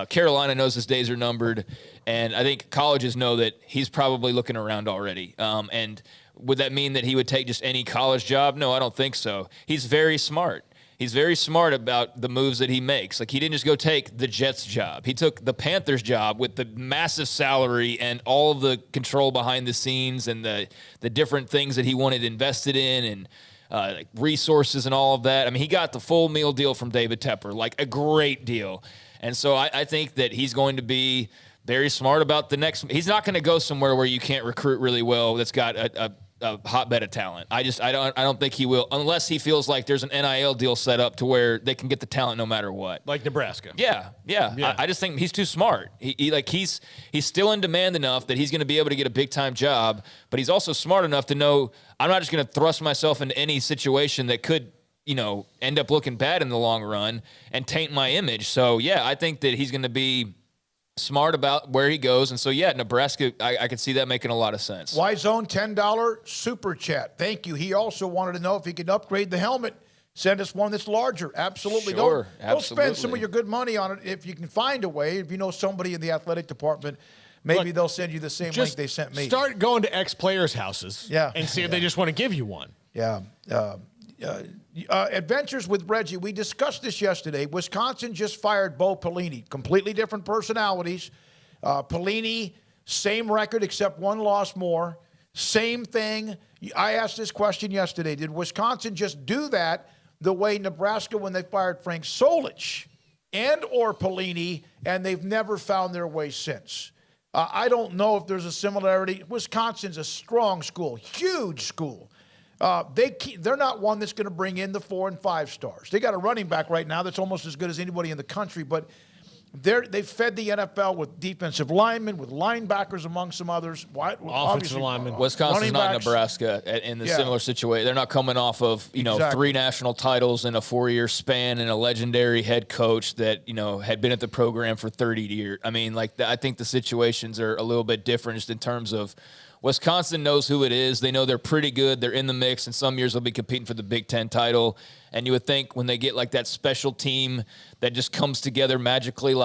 Carolina knows his days are numbered. And I think colleges know that he's probably looking around already. And would that mean that he would take just any college job? No, I don't think so. He's very smart. He's very smart about the moves that he makes. Like, he didn't just go take the Jets job. He took the Panthers job with the massive salary and all of the control behind the scenes and the different things that he wanted invested in and resources and all of that. I mean, he got the full meal deal from David Tepper, like a great deal. And so I think that he's going to be very smart about the next. He's not going to go somewhere where you can't recruit really well that's got a hotbed of talent. I don't think he will, unless he feels like there's an NIL deal set up to where they can get the talent no matter what. Like Nebraska. Yeah. I just think he's too smart. He's still in demand enough that he's going to be able to get a big time job, but he's also smart enough to know I'm not just going to thrust myself into any situation that could, end up looking bad in the long run and taint my image. So yeah, I think that he's going to be smart about where he goes. And so, Nebraska, I could see that making a lot of sense. Y-Zone, $10 super chat. Thank you. He also wanted to know if he could upgrade the helmet. Send us one that's larger. Absolutely. Sure, don't spend some of your good money on it if you can find a way. If you know somebody in the athletic department, maybe they'll send you the same link they sent me. Start going to ex-players' houses and see if they just want to give you one. Yeah. Adventures with Reggie. We discussed this yesterday. Wisconsin just fired Bo Pelini. Completely different personalities. Pelini, same record except one loss more. Same thing. I asked this question yesterday. Did Wisconsin just do that the way Nebraska when they fired Frank Solich and or Pelini, and they've never found their way since? I don't know if there's a similarity. Wisconsin's a strong school, huge school. They're not one that's going to bring in the 4 and 5 stars. They got a running back right now that's almost as good as anybody in the country, but they've fed the NFL with defensive linemen, with linebackers, among some others. Offensive linemen. Wisconsin's not Nebraska in the similar situation. They're not coming off of 3 national titles in a 4-year span and a legendary head coach that had been at the program for 30 years. I mean, I think the situations are a little bit different just in terms of Wisconsin knows who it is. They know they're pretty good. They're in the mix, and some years they'll be competing for the Big Ten title. And you would think when they get like that special team that just comes together magically,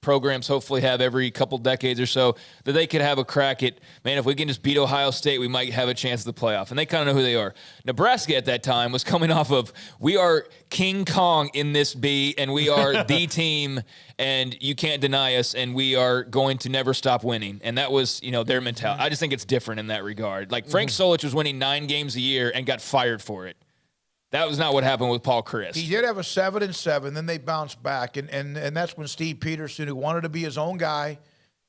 programs hopefully have every couple decades or so, that they could have a crack at, man, if we can just beat Ohio State, we might have a chance at the playoff. And they kind of know who they are. Nebraska at that time was coming off of, we are King Kong in this B, and we are the team, and you can't deny us, and we are going to never stop winning. And that was, their mentality. I just think it's different in that regard. Like Frank Solich was winning 9 games a year and got fired for it. That was not what happened with Paul Chryst. He did have a 7-7, then they bounced back, and that's when Steve Peterson, who wanted to be his own guy,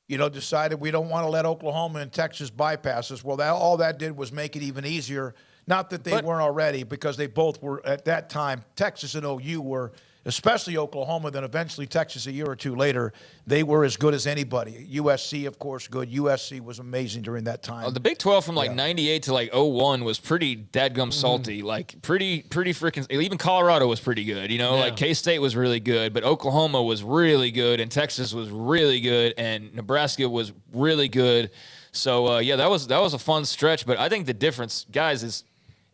decided we don't want to let Oklahoma and Texas bypass us. Well, all that did was make it even easier. Not that they weren't already, because they both were at that time. Texas and OU were, especially Oklahoma, then eventually Texas a year or two later, they were as good as anybody. USC, of course, good. USC was amazing during that time. The Big 12 from 98 to 01 was pretty dadgum salty. Pretty freaking. Even Colorado was pretty good. K-State was really good, but Oklahoma was really good, and Texas was really good, and Nebraska was really good. So that was a fun stretch. But I think the difference, guys, is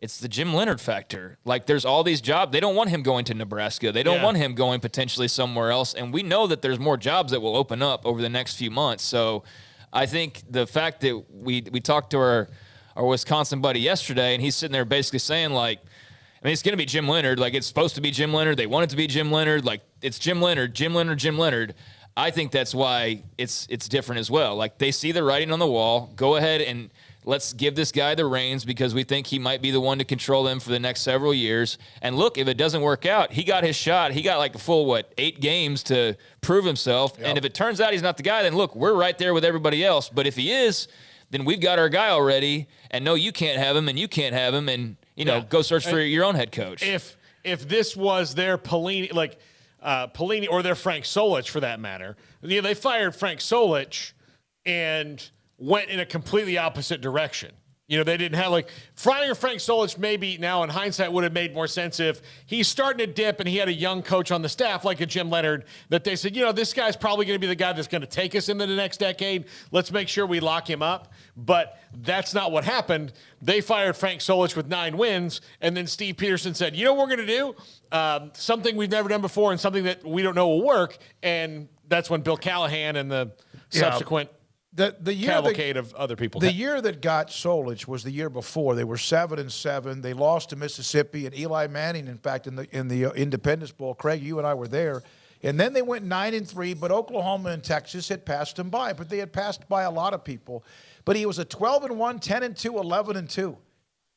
it's the Jim Leonhard factor. There's all these jobs. They don't want him going to Nebraska. They don't want him going potentially somewhere else. And we know that there's more jobs that will open up over the next few months. So I think the fact that we talked to our Wisconsin buddy yesterday, and he's sitting there basically saying, it's going to be Jim Leonhard. It's supposed to be Jim Leonhard. They want it to be Jim Leonhard. It's Jim Leonhard, Jim Leonhard, Jim Leonhard. I think that's why it's different as well. They see the writing on the wall. Go ahead and let's give this guy the reins because we think he might be the one to control them for the next several years. And look, if it doesn't work out, he got his shot. He got like a full, 8 games to prove himself. Yep. And if it turns out he's not the guy, then look, we're right there with everybody else. But if he is, then we've got our guy already. And no, you can't have him and you can't have him. And, go search for your own head coach. If this was their Pelini, Pelini or their Frank Solich for that matter, they fired Frank Solich and went in a completely opposite direction. They didn't have firing Frank Solich maybe now in hindsight would have made more sense if he's starting to dip and he had a young coach on the staff like a Jim Leonard that they said, this guy's probably going to be the guy that's going to take us into the next decade. Let's make sure we lock him up. But that's not what happened. They fired Frank Solich with 9 wins. And then Steve Peterson said, what we're going to do? Something we've never done before and something that we don't know will work. And that's when Bill Callahan and the subsequent the year cavalcade of other people. The year that got Solich was the year before. They were 7-7. They lost to Mississippi and Eli Manning. In fact, in the Independence Bowl, Craig, you and I were there. And then they went 9-3. But Oklahoma and Texas had passed them by. But they had passed by a lot of people. But he was a 12-1, 10-2,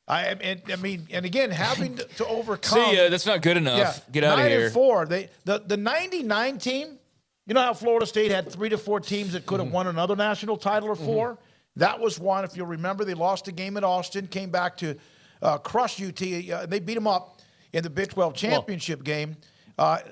11-2. And again, having to overcome. See, that's not good enough. Yeah, get out of here. 9-4. The 99 team. You know how Florida State had 3 to 4 teams that could have won another national title or 4? Mm-hmm. That was one. If you'll remember, they lost a game at Austin, came back to crush UT. They beat them up in the Big 12 championship game. But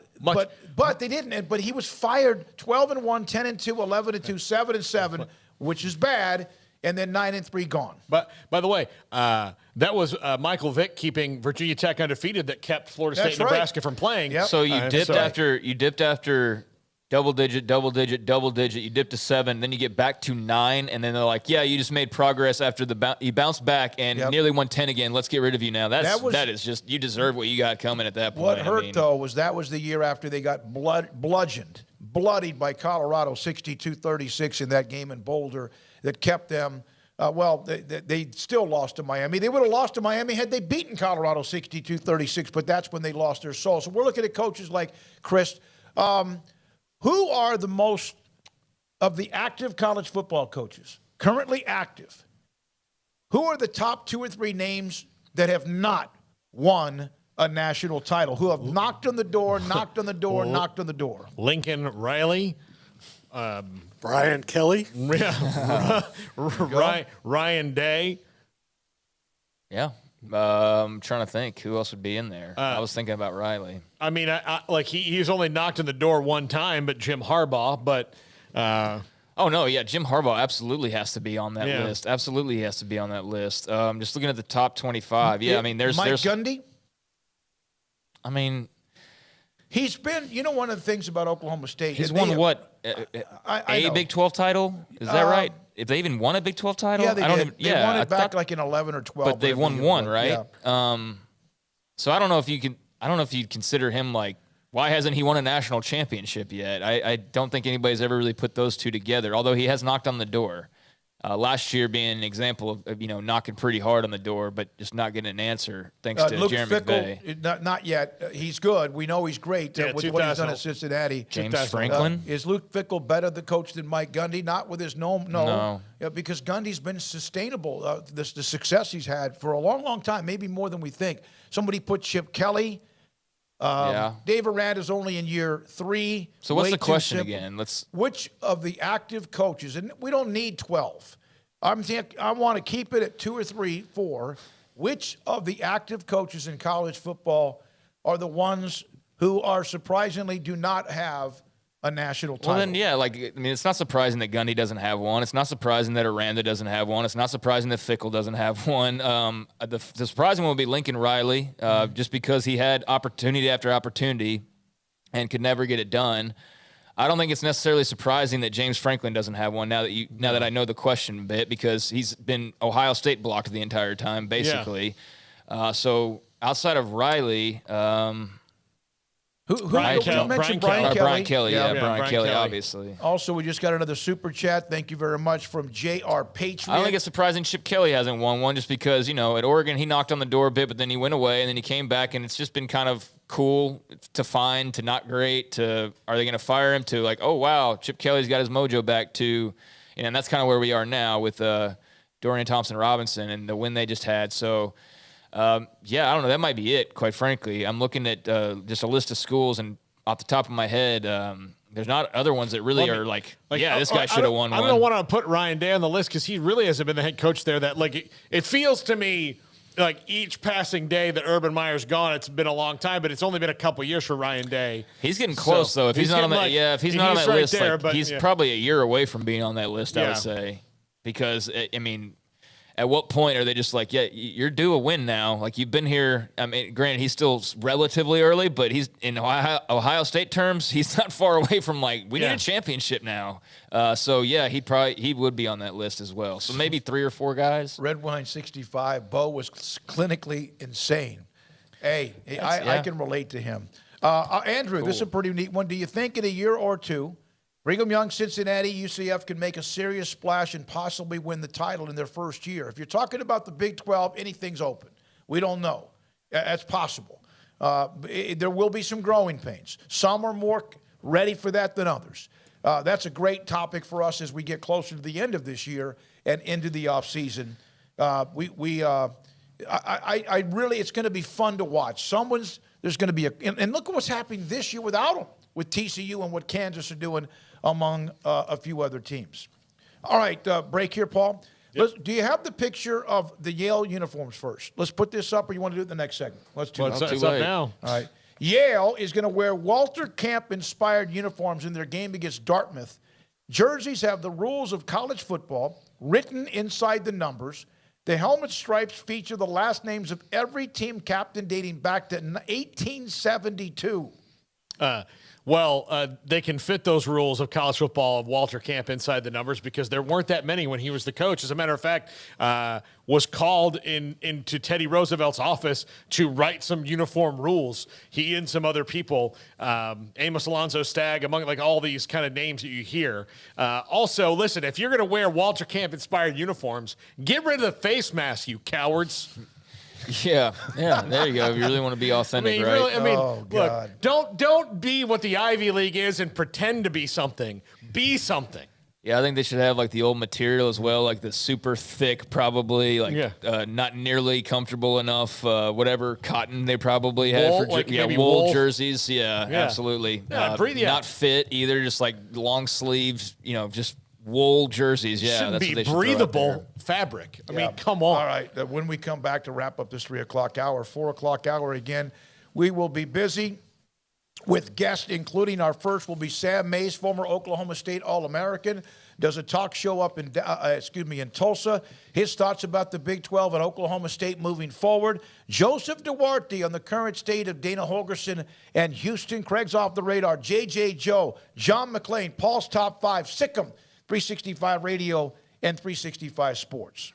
they didn't. But he was fired 12-1, 10-2, 11-2, 7-7, which is bad. And then 9-3 gone. But by the way, that was Michael Vick keeping Virginia Tech undefeated that kept Florida State and Nebraska from playing. Yep. So you dipped after double digit. You dip to 7, then you get back to 9, and then they're like, "Yeah, you just made progress after you bounced back and nearly won 10 again. Let's get rid of you now." That is just you deserve what you got coming at that point. What hurt though was that was the year after they got bloodied by Colorado 62-36 in that game in Boulder that kept them. They still lost to Miami. They would have lost to Miami had they beaten Colorado 62-36, but that's when they lost their soul. So we're looking at coaches like Chryst. Who are the most of the active college football coaches, currently active? Who are the top 2 or 3 names that have not won a national title, who have knocked on the door, knocked on the door, knocked on the door? Lincoln Riley. Brian Kelly. Ryan Day. Yeah. I'm trying to think who else would be in there. I was thinking about Riley. I mean, he's only knocked on the door one time, but Jim Harbaugh. But oh no, yeah, Jim Harbaugh absolutely has to be on that list. Absolutely has to be on that list. Just looking at the top 25. Yeah, I mean, there's Gundy. I mean, he's been. One of the things about Oklahoma State. He's won what? A Big 12 title? Is that right? If they even won a Big 12 title? Yeah, they did. They won it back like in 11 or 12. But they've won one, right? Yeah. So I don't know if you'd consider him why hasn't he won a national championship yet? I don't think anybody's ever really put those two together, although he has knocked on the door. Last year being an example of knocking pretty hard on the door, but just not getting an answer thanks to Luke Jeremy Fickell, McVay. Not yet. He's good. We know he's great with what he's done at Cincinnati. James Franklin. Is Luke Fickell better the coach than Mike Gundy? Not with his no. Because Gundy's been sustainable. The success he's had for a long, long time, maybe more than we think. Somebody put Chip Kelly. Dave Aranda's only in year 3. So what's the question again? Which of the active coaches, and we don't need 12. I want to keep it at 2 or 3, 4. Which of the active coaches in college football are the ones who are surprisingly do not have a national title? Well, then, it's not surprising that Gundy doesn't have one. It's not surprising that Aranda doesn't have one. It's not surprising that Fickell doesn't have one. The surprising one would be Lincoln Riley, just because he had opportunity after opportunity and could never get it done. I don't think it's necessarily surprising that James Franklin doesn't have one now that I know the question a bit, because he's been Ohio State blocked the entire time, basically. Yeah. So outside of Riley, Who Brian mentioned Kelly. Brian Kelly, Brian Kelly, obviously. Also, we just got another super chat. Thank you very much from JR Patriot. I don't think it's surprising Chip Kelly hasn't won one, just because, at Oregon he knocked on the door a bit, but then he went away, and then he came back, and it's just been kind of cool to fine to not great to are they going to fire him to oh, wow, Chip Kelly's got his mojo back to, and that's kind of where we are now with Dorian Thompson-Robinson and the win they just had. So, I don't know. That might be it, quite frankly. I'm looking at just a list of schools, and off the top of my head, there's not other ones that really are like this guy should have won one. I don't want to put Ryan Day on the list because he really hasn't been the head coach there. That it feels to me like each passing day that Urban Meyer's gone, it's been a long time, but it's only been a couple years for Ryan Day. He's getting close though. If he's not on that, if he's not on that list, he's probably a year away from being on that list. I would say, because I mean, at what point are they just like, you're due a win now? Like, you've been here. I mean, granted, he's still relatively early, but he's in Ohio State terms, he's not far away from we need a championship now. He would be on that list as well. So maybe 3 or 4 guys. Red Wine 65. Bo was clinically insane. Hey, I can relate to him. Andrew, This is a pretty neat one. Do you think in a year or two, Brigham Young, Cincinnati, UCF can make a serious splash and possibly win the title in their first year? If you're talking about the Big 12, anything's open. We don't know. That's possible. There will be some growing pains. Some are more ready for that than others. That's a great topic for us as we get closer to the end of this year and into the offseason. It's going to be fun to watch. There's going to be and look at what's happening this year without them, with TCU and what Kansas are doing among a few other teams. All right, break here, Paul. Yep. Do you have the picture of the Yale uniforms first? Let's put this up, or you want to do it in the next segment? Let's do it. It's up now. All right. Yale is going to wear Walter Camp-inspired uniforms in their game against Dartmouth. Jerseys have the rules of college football written inside the numbers. The helmet stripes feature the last names of every team captain dating back to 1872. They can fit those rules of college football of Walter Camp inside the numbers because there weren't that many when he was the coach. As a matter of fact, was called into Teddy Roosevelt's office to write some uniform rules. He and some other people, Amos Alonzo Stagg, among all these kind of names that you hear. Also, listen, if you're going to wear Walter Camp-inspired uniforms, get rid of the face mask, you cowards. Yeah, there you go. If you really want to be authentic, right? Look, don't be what the Ivy League is and pretend to be something. Be something. Yeah, I think they should have the old material as well, the super thick, probably not nearly comfortable enough. Whatever cotton they probably had for wool jerseys. Yeah, absolutely. Not fit either. Just long sleeves. Just wool jerseys. Yeah, shouldn't that's be what they should breathable fabric. I mean, come on. All right. When we come back to wrap up this 3 o'clock hour, 4 o'clock hour again, we will be busy with guests, including our first will be Sam Mays, former Oklahoma State All-American, does a talk show up in Tulsa. His thoughts about the Big 12 and Oklahoma State moving forward. Joseph Duarte on the current state of Dana Holgorsen and Houston. Craig's off the radar. JJ Joe, John McClain, Paul's Top 5, Sikkim, 365 Radio, and 365 Sports.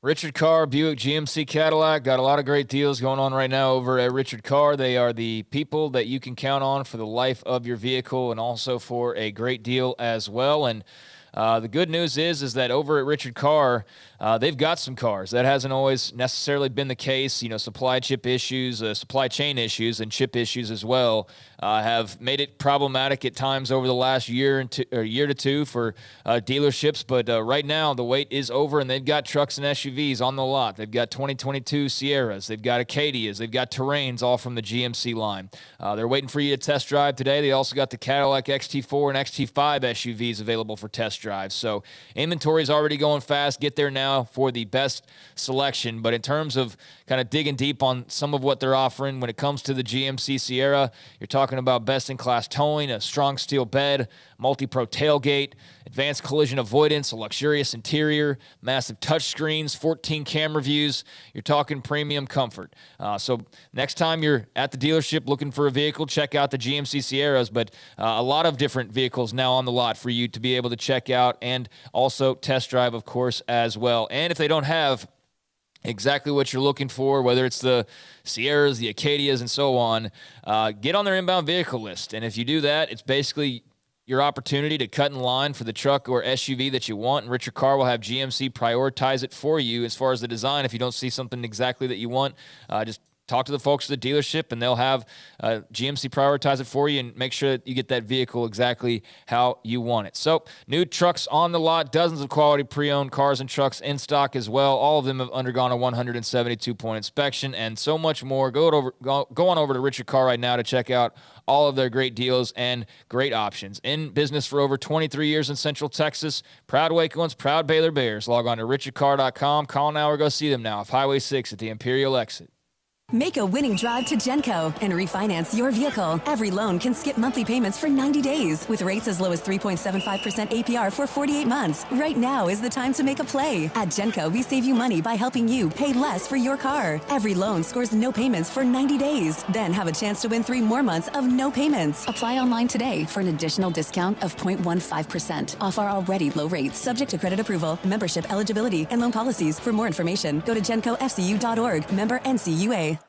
Richard Carr, Buick GMC Cadillac, got a lot of great deals going on right now over at Richard Carr. They are the people that you can count on for the life of your vehicle and also for a great deal as well. And the good news is that over at Richard Carr, they've got some cars. That hasn't always necessarily been the case. Supply chain issues, and chip issues as well have made it problematic at times over the last year to two for dealerships. But right now, the wait is over, and they've got trucks and SUVs on the lot. They've got 2022 Sierras. They've got Acadias. They've got Terrains, all from the GMC line. They're waiting for you to test drive today. They also got the Cadillac XT4 and XT5 SUVs available for test drive. So inventory is already going fast. Get there now for the best selection. But in terms of kind of digging deep on some of what they're offering when it comes to the GMC Sierra, you're talking about best-in-class towing, a strong steel bed, multi-pro tailgate, advanced collision avoidance, a luxurious interior, massive touchscreens, 14 camera views. You're talking premium comfort. So next time you're at the dealership looking for a vehicle, check out the GMC Sierras. But a lot of different vehicles now on the lot for you to be able to check out and also test drive, of course, as well. And if they don't have exactly what you're looking for, whether it's the Sierras, the Acadias, and so on, get on their inbound vehicle list. And if you do that, it's basically your opportunity to cut in line for the truck or SUV that you want, and Richard Carr will have GMC prioritize it for you as far as the design. If you don't see something exactly that you want, just talk to the folks at the dealership, and they'll have GMC prioritize it for you and make sure that you get that vehicle exactly how you want it. So, new trucks on the lot, dozens of quality pre-owned cars and trucks in stock as well. All of them have undergone a 172-point inspection and so much more. Go on over to Richard Car right now to check out all of their great deals and great options. In business for over 23 years in Central Texas, proud Wacoans, proud Baylor Bears. Log on to richardcar.com. Call now or go see them now off Highway 6 at the Imperial exit. Make a winning drive to Genco and refinance your vehicle. Every loan can skip monthly payments for 90 days with rates as low as 3.75% APR for 48 months. Right now is the time to make a play. At Genco, we save you money by helping you pay less for your car. Every loan scores no payments for 90 days. Then have a chance to win 3 more months of no payments. Apply online today for an additional discount of 0.15% off our already low rates, subject to credit approval, membership eligibility, and loan policies. For more information, go to GencoFCU.org. Member NCUA.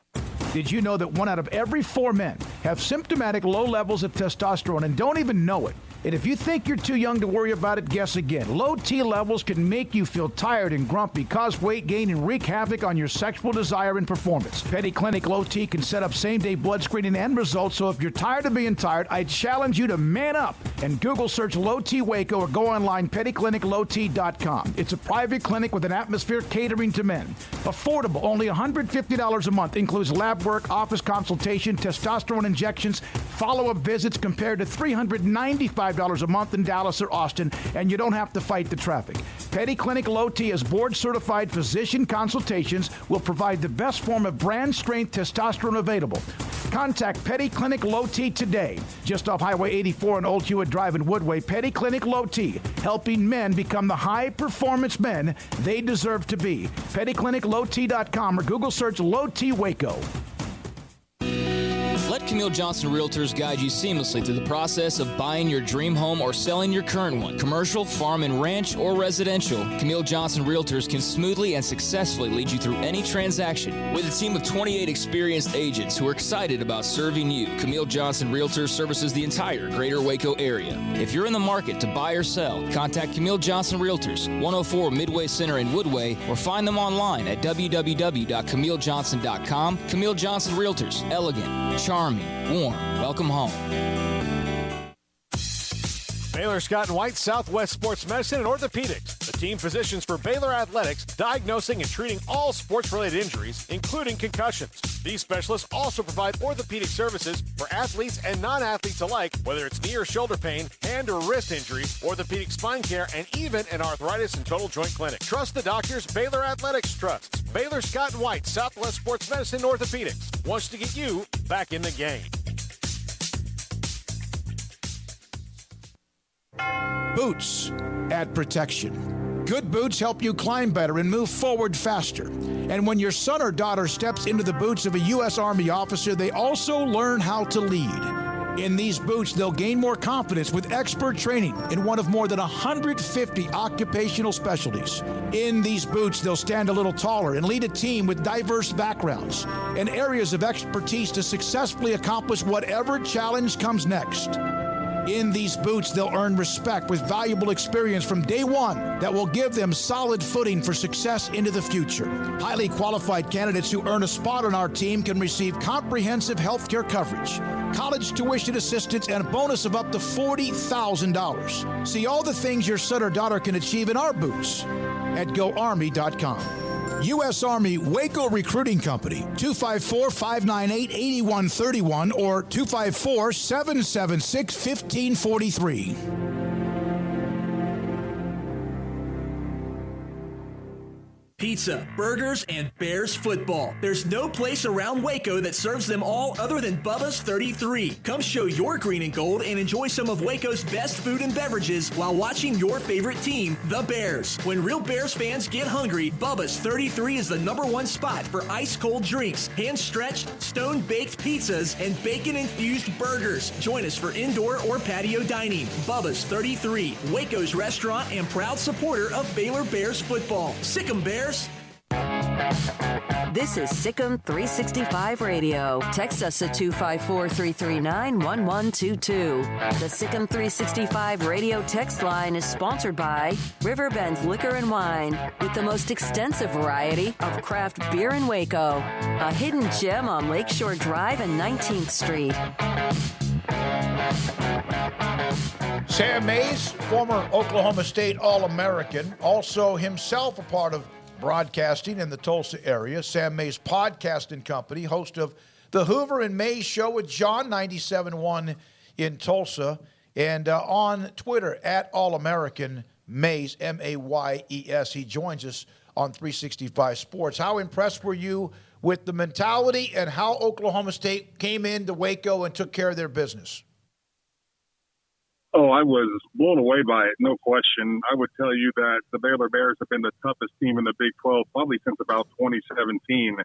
Did you know that 1 out of every 4 men have symptomatic low levels of testosterone and don't even know it? And if you think you're too young to worry about it, guess again. Low T levels can make you feel tired and grumpy, cause weight gain, and wreak havoc on your sexual desire and performance. Petty Clinic Low T can set up same-day blood screening and results, so if you're tired of being tired, I challenge you to man up and Google search Low T Waco or go online pettycliniclowt.com. It's a private clinic with an atmosphere catering to men. Affordable, only $150 a month, includes lab work, office consultation, testosterone injections, follow-up visits compared to $395 a month in Dallas or Austin, and you don't have to fight the traffic. Petty Clinic Low T is board-certified physician consultations, will provide the best form of brand-strength testosterone available. Contact Petty Clinic Low T today, just off Highway 84 and Old Hewitt Drive in Woodway. Petty Clinic Low T, helping men become the high-performance men they deserve to be. PettyClinicLowT.com or Google search Low T Waco. Let Camille Johnson Realtors guide you seamlessly through the process of buying your dream home or selling your current one. Commercial, farm and ranch, or residential, Camille Johnson Realtors can smoothly and successfully lead you through any transaction. With a team of 28 experienced agents who are excited about serving you, Camille Johnson Realtors services the entire greater Waco area. If you're in the market to buy or sell, contact Camille Johnson Realtors, 104 Midway Center in Woodway, or find them online at www.camillejohnson.com. Camille Johnson Realtors, elegant, charming, warm. Welcome home. Baylor Scott & White Southwest Sports Medicine and Orthopedics, the team physicians for Baylor Athletics, diagnosing and treating all sports-related injuries, including concussions. These specialists also provide orthopedic services for athletes and non-athletes alike, whether it's knee or shoulder pain, hand or wrist injuries, orthopedic spine care, and even an arthritis and total joint clinic. Trust the doctors Baylor Athletics trusts. Baylor Scott & White Southwest Sports Medicine and Orthopedics wants to get you back in the game. Boots add protection. Good boots help you climb better and move forward faster. And when your son or daughter steps into the boots of a U.S. Army officer, they also learn how to lead. In these boots, they'll gain more confidence with expert training in one of more than 150 occupational specialties. In these boots, they'll stand a little taller and lead a team with diverse backgrounds and areas of expertise to successfully accomplish whatever challenge comes next. In these boots, they'll earn respect with valuable experience from day one that will give them solid footing for success into the future. Highly qualified candidates who earn a spot on our team can receive comprehensive health care coverage, college tuition assistance, and a bonus of up to $40,000. See all the things your son or daughter can achieve in our boots at GoArmy.com. U.S. Army Waco Recruiting Company, 254-598-8131 or 254-776-1543. Pizza, burgers, and Bears football. There's no place around Waco that serves them all other than Bubba's 33. Come show your green and gold and enjoy some of Waco's best food and beverages while watching your favorite team, the Bears. When real Bears fans get hungry, Bubba's 33 is the #1 spot for ice-cold drinks, hand-stretched, stone-baked pizzas, and bacon-infused burgers. Join us for indoor or patio dining. Bubba's 33, Waco's restaurant and proud supporter of Baylor Bears football. Sick 'em, Bears! This is Sikkim 365 Radio. Text us at 254-339-1122. The Sikkim 365 Radio text line is sponsored by Riverbend Liquor and Wine, with the most extensive variety of craft beer in Waco. A hidden gem on Lakeshore Drive and 19th Street. Sam Mays, former Oklahoma State All-American, also himself a part of broadcasting in the Tulsa area. Sam Mays Podcasting Company, host of the Hoover and Mays Show with John 97.1 in Tulsa, and on Twitter at All-American Mays, M-A-Y-E-S. He joins us on 365 Sports. How impressed were you with the mentality and how Oklahoma State came into Waco and took care of their business? Oh, I was blown away by it, no question. I would tell you that the Baylor Bears have been the toughest team in the Big 12 probably since about 2017.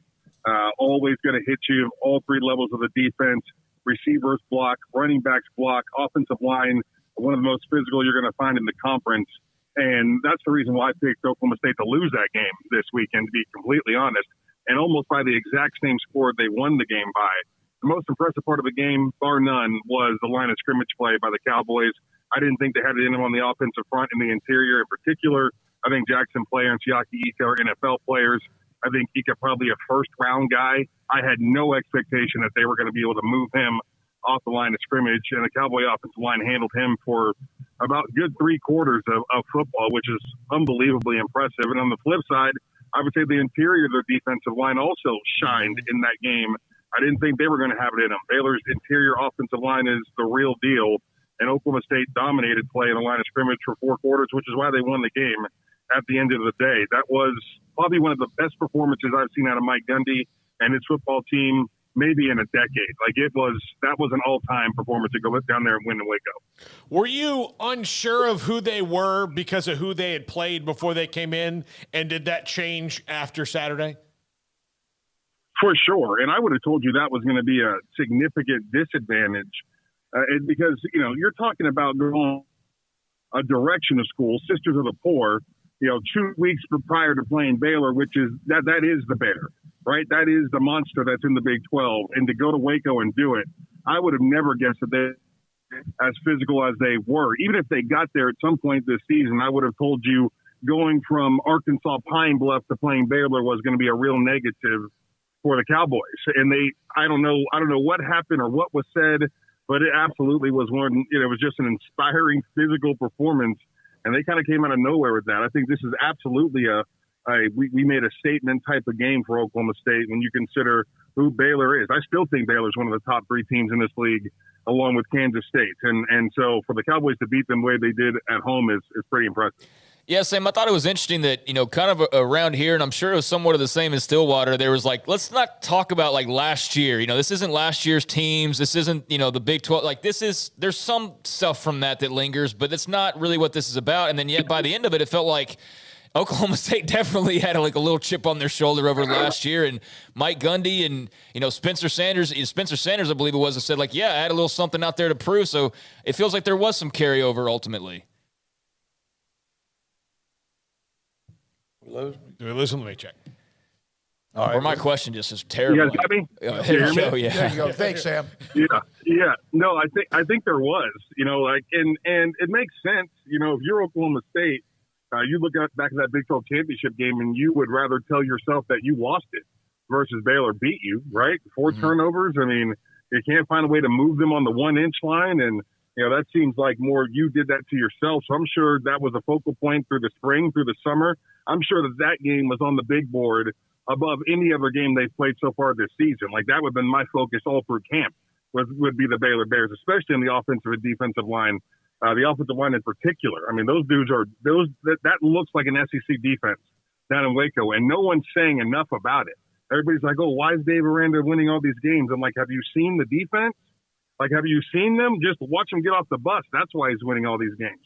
Always going to hit you all three levels of the defense, receivers block, running backs block, offensive line, one of the most physical you're going to find in the conference. And that's the reason why I picked Oklahoma State to lose that game this weekend, to be completely honest, and almost by the exact same score they won the game by. The most impressive part of the game, bar none, was the line of scrimmage play by the Cowboys. I didn't think they had it in them on the offensive front and the interior in particular. I think Jackson Player and Siaki Ika are NFL players. I think Ika probably a first-round guy. I had no expectation that they were going to be able to move him off the line of scrimmage, and the Cowboy offensive line handled him for about good 3/4 of football, which is unbelievably impressive. And on the flip side, I would say the interior of their defensive line also shined in that game. I didn't think they were going to have it in them. Baylor's interior offensive line is the real deal, and Oklahoma State dominated play in the line of scrimmage for 4 quarters, which is why they won the game at the end of the day. That was probably one of the best performances I've seen out of Mike Gundy and his football team maybe in a decade. That was an all-time performance to go down there and win in Waco. Were you unsure of who they were because of who they had played before they came in, and did that change after Saturday? For sure. And I would have told you that was going to be a significant disadvantage because, you're talking about going a direction of school, Sisters of the Poor, 2 weeks prior to playing Baylor, which is that is the Bear, right? That is the monster that's in the Big 12. And to go to Waco and do it, I would have never guessed that they as physical as they were. Even if they got there at some point this season, I would have told you going from Arkansas Pine Bluff to playing Baylor was going to be a real negative for the Cowboys. And I don't know what happened or what was said, but it absolutely was one, it was just an inspiring physical performance. And they kind of came out of nowhere with that. I think this is absolutely we made a statement type of game for Oklahoma State when you consider who Baylor is. I still think Baylor's one of the top 3 teams in this league, along with Kansas State. And so for the Cowboys to beat them the way they did at home is pretty impressive. Yeah, Sam, I thought it was interesting that, kind of around here, and I'm sure it was somewhat of the same in Stillwater, there was let's not talk about last year. This isn't last year's teams. This isn't, the Big 12. There's some stuff from that lingers, but it's not really what this is about. And then yet by the end of it, it felt like Oklahoma State definitely had a little chip on their shoulder over last year. And Mike Gundy and, Spencer Sanders, I believe it was, said I had a little something out there to prove. So it feels like there was some carryover ultimately. Did we lose him? Let me check. All right. Or my question just is terrible. You guys got me? Yeah. There you go. Thanks, Sam. Yeah. No, I think there was, and it makes sense. If you're Oklahoma State, you look back at that Big 12 championship game and you would rather tell yourself that you lost it versus Baylor beat you, right? 4 turnovers. I mean, you can't find a way to move them on the 1-inch line. And, that seems like more you did that to yourself. So I'm sure that was a focal point through the spring, through the summer. I'm sure that game was on the big board above any other game they've played so far this season. That would have been my focus all through camp would be the Baylor Bears, especially in the offensive and defensive line. The offensive line in particular. I mean, those dudes that looks like an SEC defense down in Waco, and no one's saying enough about it. Everybody's like, oh, why is Dave Aranda winning all these games? I'm like, have you seen the defense? Have you seen them? Just watch them get off the bus. That's why he's winning all these games.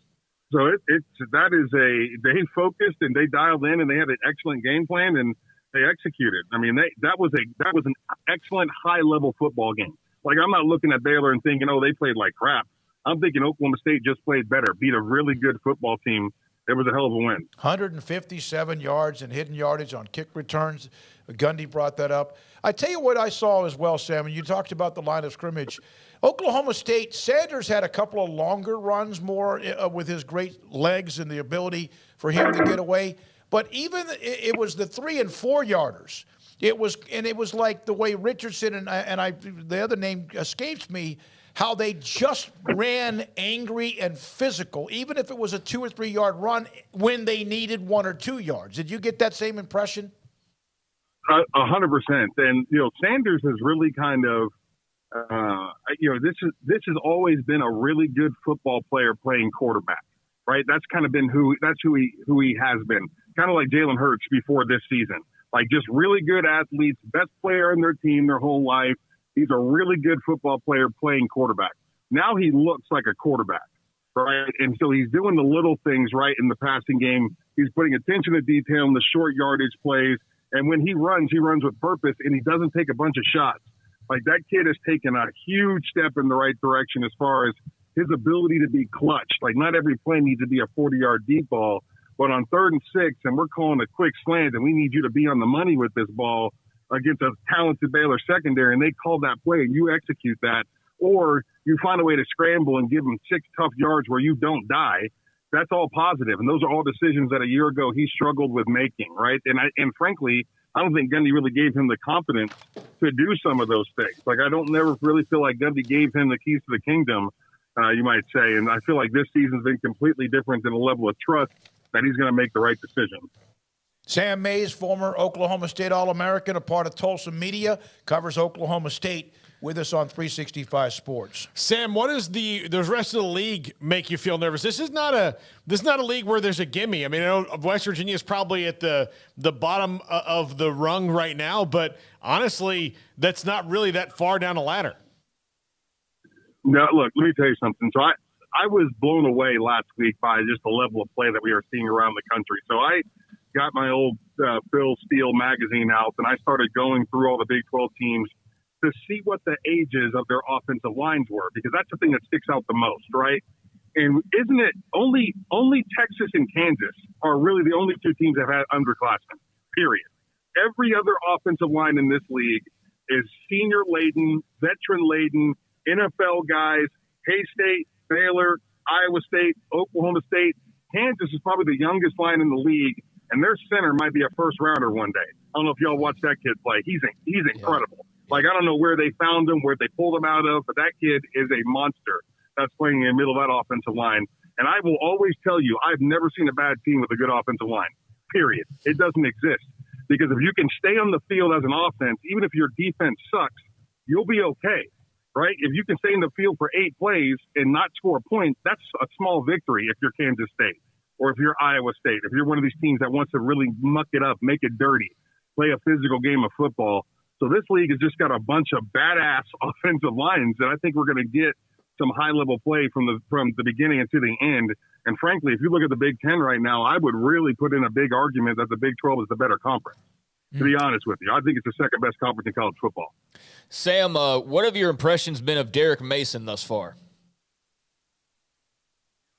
So they focused and they dialed in and they had an excellent game plan and they executed. I mean, that was an excellent high level football game. I'm not looking at Baylor and thinking, oh, they played like crap. I'm thinking Oklahoma State just played better, beat a really good football team it was a hell of a win. 157 yards and hidden yardage on kick returns. Gundy brought that up. I tell you what I saw as well, Sam, and you talked about the line of scrimmage. Oklahoma State, Sanders had a couple of longer runs more with his great legs and the ability for him to get away. But even it was the 3 and 4 yarders. It was like the way Richardson and the other name escapes me, how they just ran angry and physical, even if it was a 2 or 3 yard run when they needed 1 or 2 yards. Did you get that same impression? 100%. And, Sanders has really kind of, this has always been a really good football player playing quarterback, right? That's kind of been who he has been. Kind of like Jalen Hurts before this season. Like just really good athletes, best player in their team their whole life. He's a really good football player playing quarterback. Now he looks like a quarterback, right? And so he's doing the little things right in the passing game. He's putting attention to detail in the short yardage plays. And when he runs with purpose, and he doesn't take a bunch of shots. Like that kid has taken a huge step in the right direction as far as his ability to be clutch. Like not every play needs to be a 40-yard deep ball, but on 3rd and 6, and we're calling a quick slant, and we need you to be on the money with this ball against a talented Baylor secondary, and they call that play, and you execute that, or you find a way to scramble and give them 6 tough yards where you don't die. That's all positive, and those are all decisions that a year ago he struggled with making, right? And frankly, I don't think Gundy really gave him the confidence to do some of those things. Like I don't never really feel like Gundy gave him the keys to the kingdom, you might say, and I feel like this season's been completely different in the level of trust that he's going to make the right decision. Sam Mays, former Oklahoma State All-American, a part of Tulsa Media, covers Oklahoma State with us on 365 Sports. Sam, what does the rest of the league make you feel nervous? This is not a league where there's a gimme. I mean, I know West Virginia is probably at the bottom of the rung right now, but honestly, that's not really that far down the ladder. No, look, let me tell you something. So I was blown away last week by just the level of play that we are seeing around the country. So I got my old Phil Steele magazine out, and I started going through all the Big 12 teams to see what the ages of their offensive lines were, because that's the thing that sticks out the most, right? And isn't it only Texas and Kansas are really the only 2 teams that have had underclassmen, period. Every other offensive line in this league is senior-laden, veteran-laden, NFL guys, K-State, Baylor, Iowa State, Oklahoma State. Kansas is probably the youngest line in the league, and their center might be a first-rounder one day. I don't know if y'all watch that kid play. He's incredible. Like, I don't know where they found him, where they pulled him out of, but that kid is a monster that's playing in the middle of that offensive line. And I will always tell you, I've never seen a bad team with a good offensive line, period. It doesn't exist. Because if you can stay on the field as an offense, even if your defense sucks, you'll be okay, right? If you can stay in the field for 8 plays and not score a point, that's a small victory if you're Kansas State or if you're Iowa State, if you're one of these teams that wants to really muck it up, make it dirty, play a physical game of football. So this league has just got a bunch of badass offensive lines that I think we're going to get some high-level play from the beginning and to the end. And frankly, if you look at the Big Ten right now, I would really put in a big argument that the Big 12 is the better conference, to be honest with you. I think it's the second best conference in college football. Sam, what have your impressions been of Derek Mason thus far?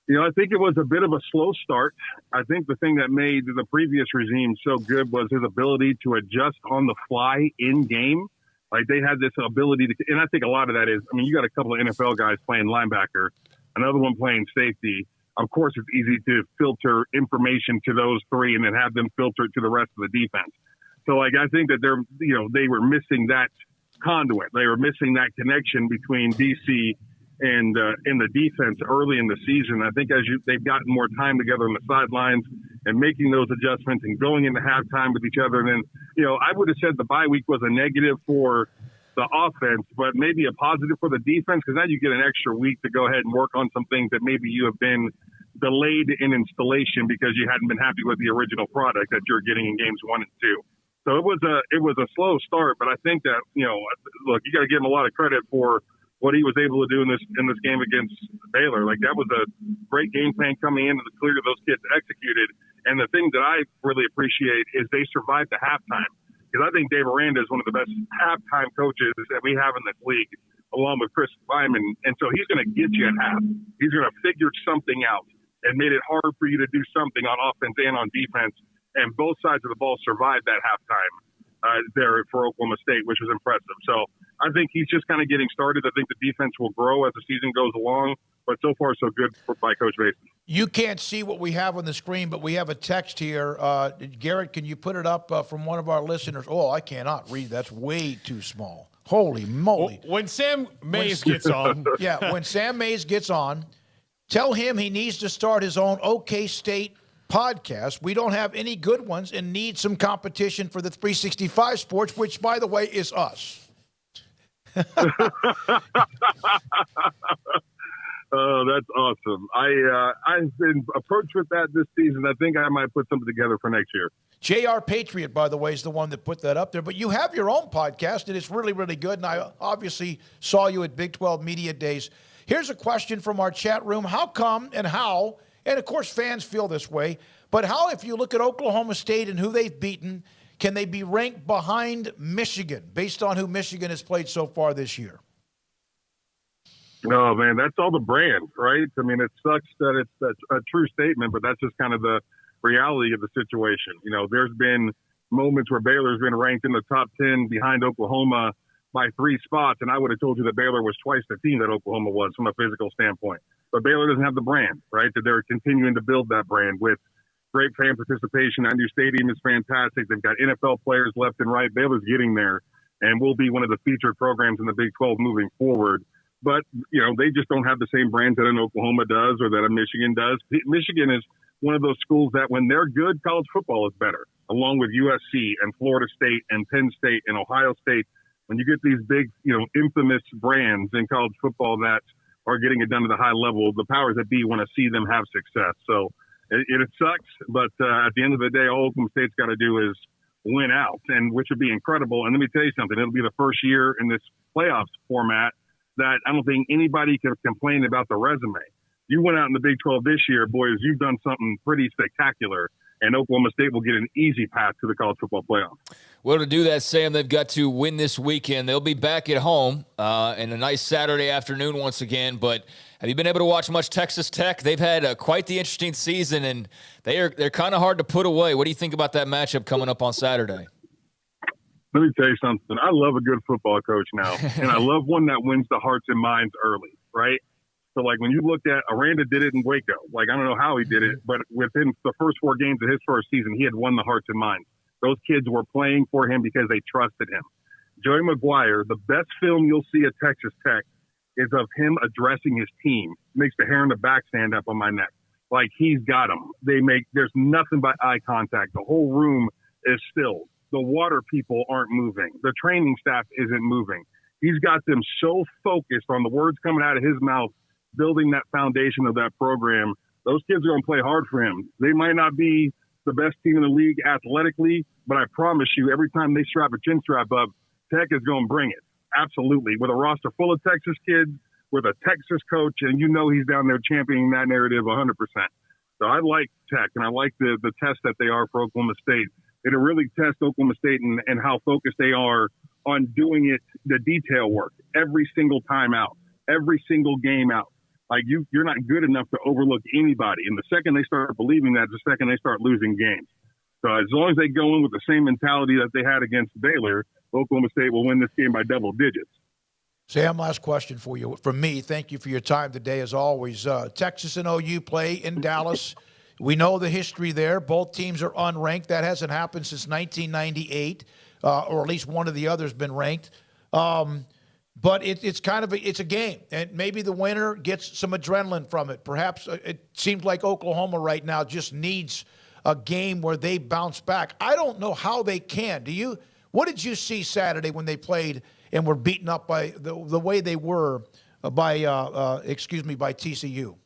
I think it was a bit of a slow start. I think the thing that made the previous regime so good was his ability to adjust on the fly in game. Like they had this ability to, and I think a lot of that is, I mean, you got a couple of NFL guys playing linebacker, another one playing safety. Of course, it's easy to filter information to those 3 and then have them filter it to the rest of the defense. So, like, I think that they were missing that conduit. They were missing that connection between DC and the defense early in the season. I think they've gotten more time together on the sidelines and making those adjustments and going into halftime with each other. And then, I would have said the bye week was a negative for the offense, but maybe a positive for the defense, because now you get an extra week to go ahead and work on some things that maybe you have been delayed in installation because you hadn't been happy with the original product that you're getting in games 1 and 2. So it was a slow start, but I think that, look, you got to give him a lot of credit for what he was able to do in this game against Baylor. Like, that was a great game plan coming in, and clearly those kids executed. And the thing that I really appreciate is they survived the halftime, because I think Dave Aranda is one of the best halftime coaches that we have in this league, along with Chris Wyman. And so he's going to get you at half. He's going to figure something out. and made it hard for you to do something on offense and on defense. And both sides of the ball survived that halftime there for Oklahoma State, which was impressive. So I think he's just kind of getting started. I think the defense will grow as the season goes along, but so far so good by Coach Mason. You can't see what we have on the screen, but we have a text here. Garrett, can you put it up from one of our listeners? Oh, I cannot read. That's way too small. Holy moly. When Sam Mays gets on. Yeah, when Sam Mays gets on, tell him he needs to start his own OK State podcast. We don't have any good ones and need some competition for the 365 Sports, which, by the way, is us. Oh, that's awesome. I've been approached with that this season. I think I might put something together for next year. JR Patriot, by the way, is the one that put that up there. But you have your own podcast, and it's really, really good. And I obviously saw you at Big 12 Media Days. Here's a question from our chat room. How come and how, and of course fans feel this way, but how, if you look at Oklahoma State and who they've beaten, can they be ranked behind Michigan based on who Michigan has played so far this year? Oh, man, that's all the brand, right? I mean, it sucks that it's a true statement, but that's just kind of the reality of the situation. You know, there's been moments where Baylor's been ranked in the top 10 behind Oklahoma by 3 spots, and I would have told you that Baylor was twice the team that Oklahoma was from a physical standpoint. But Baylor doesn't have the brand, right? That they're continuing to build that brand with great fan participation. That new stadium is fantastic. They've got NFL players left and right. Baylor's getting there and will be one of the featured programs in the Big 12 moving forward. But, you know, they just don't have the same brand that an Oklahoma does or that a Michigan does. Michigan is one of those schools that when they're good, college football is better, along with USC and Florida State and Penn State and Ohio State. When you get these big, you know, infamous brands in college football that are getting it done at a high level, the powers that be want to see them have success. So it sucks, but at the end of the day, all Oklahoma State's got to do is win out, and which would be incredible. And let me tell you something. It'll be the first year in this playoffs format that I don't think anybody can complain about the resume. You went out in the Big 12 this year, boys, you've done something pretty spectacular, and Oklahoma State will get an easy path to the college football playoff. Well, to do that, Sam, they've got to win this weekend. They'll be back at home in a nice Saturday afternoon once again. But have you been able to watch much Texas Tech? They've had quite the interesting season, and they're kind of hard to put away. What do you think about that matchup coming up on Saturday? Let me tell you something. I love a good football coach now, and I love one that wins the hearts and minds early, right? So, like, when you looked at Aranda did it in Waco. Like, I don't know how he did it, but within the first 4 games of his first season, he had won the hearts and minds. Those kids were playing for him because they trusted him. Joey McGuire, the best film you'll see at Texas Tech is of him addressing his team. Makes the hair on the back stand up on my neck. Like, he's got them. There's nothing but eye contact. The whole room is still. The water people aren't moving. The training staff isn't moving. He's got them so focused on the words coming out of his mouth, building that foundation of that program. Those kids are going to play hard for him. They might not be the best team in the league athletically, but I promise you, every time they strap a chin strap up, Tech is going to bring it. Absolutely. With a roster full of Texas kids, with a Texas coach, and you know he's down there championing that narrative 100%. So I like Tech, and I like the test that they are for Oklahoma State. It'll really test Oklahoma State and how focused they are on doing it, the detail work, every single time out, every single game out. Like, you're not good enough to overlook anybody. And the second they start believing that, the second they start losing games. So as long as they go in with the same mentality that they had against Baylor, Oklahoma State will win this game by double digits. Sam, last question for you. From me, thank you for your time today, as always. Texas and OU play in Dallas. We know the history there. Both teams are unranked. That hasn't happened since 1998, or at least one of the others been ranked. But it's kind of it's a game, and maybe the winner gets some adrenaline from it. Perhaps it seems like Oklahoma right now just needs a game where they bounce back. I don't know how they can. What did you see Saturday when they played and were beaten up by the way they were by TCU?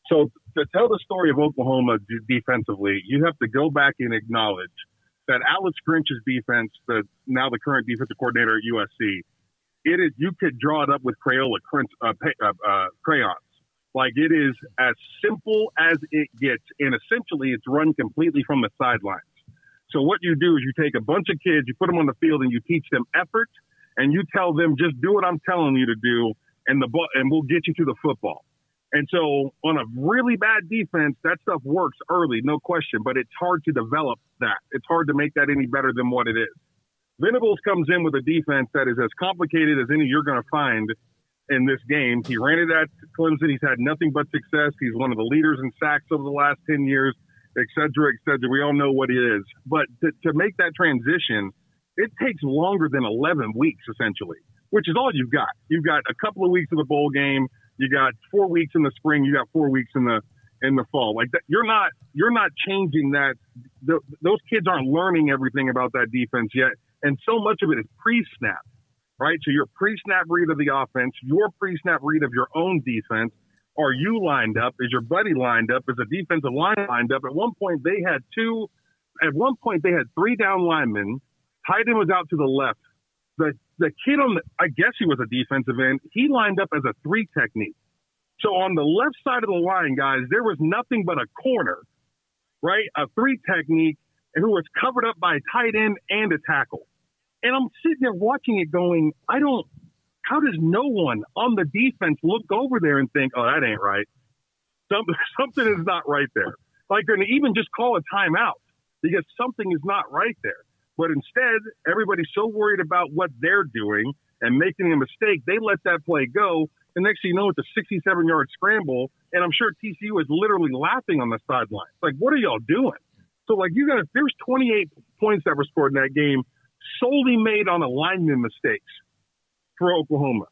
So to tell the story of Oklahoma defensively, you have to go back and acknowledge that Alex Grinch's defense, now the current defensive coordinator at USC, you could draw it up with Crayola crayons. Like, it is as simple as it gets, and essentially it's run completely from the sidelines. So what you do is you take a bunch of kids, you put them on the field, and you teach them effort, and you tell them, just do what I'm telling you to do, and we'll get you to the football. And so on a really bad defense, that stuff works early, no question, but it's hard to develop that. It's hard to make that any better than what it is. Venables comes in with a defense that is as complicated as any you're going to find in this game. He ran it at Clemson. He's had nothing but success. He's one of the leaders in sacks over the last 10 years, et cetera, et cetera. We all know what he is. But to make that transition, it takes longer than 11 weeks, essentially, which is all you've got. You've got a couple of weeks of the bowl game. You got 4 weeks in the spring. You got 4 weeks in the fall. Like that, you're not changing that. Those kids aren't learning everything about that defense yet, and so much of it is pre-snap, right? So your pre-snap read of the offense, your pre-snap read of your own defense. Are you lined up? Is your buddy lined up? Is the defensive line lined up? At one point they had 3 down linemen. Tight end was out to the left. The kid I guess he was a defensive end. He lined up as a 3 technique. So on the left side of the line, guys, there was nothing but a corner, right? A 3 technique, and who was covered up by a tight end and a tackle. And I'm sitting there watching it going, how does no one on the defense look over there and think, oh, that ain't right? Something is not right there. Like, they're going to even just call a timeout because something is not right there. But instead, everybody's so worried about what they're doing and making a mistake, they let that play go. And next thing you know, it's a 67-yard scramble. And I'm sure TCU is literally laughing on the sideline. Like, what are y'all doing? So, like, there's 28 points that were scored in that game solely made on alignment mistakes for Oklahoma.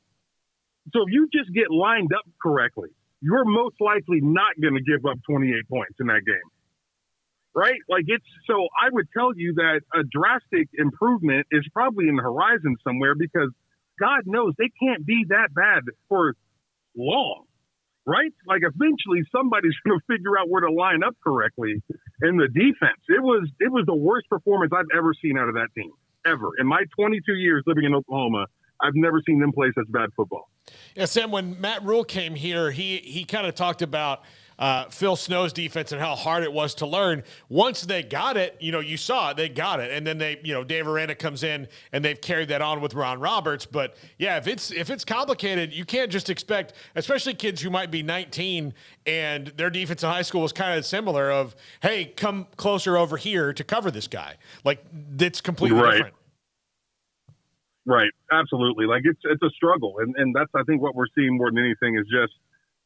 So if you just get lined up correctly, you're most likely not going to give up 28 points in that game. Right? Like, so I would tell you that a drastic improvement is probably in the horizon somewhere because God knows they can't be that bad for long. Right? Like, eventually somebody's going to figure out where to line up correctly in the defense. It was the worst performance I've ever seen out of that team, ever. In my 22 years living in Oklahoma, I've never seen them play such bad football. Yeah, Sam, when Matt Rule came here, he kind of talked about Phil Snow's defense and how hard it was to learn. Once they got it, you saw it, they got it. And then Dave Aranda comes in and they've carried that on with Ron Roberts. But yeah, if it's complicated, you can't just expect, especially kids who might be 19 and their defense in high school was kind of similar of, hey, come closer over here to cover this guy. Like, it's completely different. Right. Absolutely. Like, it's a struggle. And that's, I think, what we're seeing more than anything is just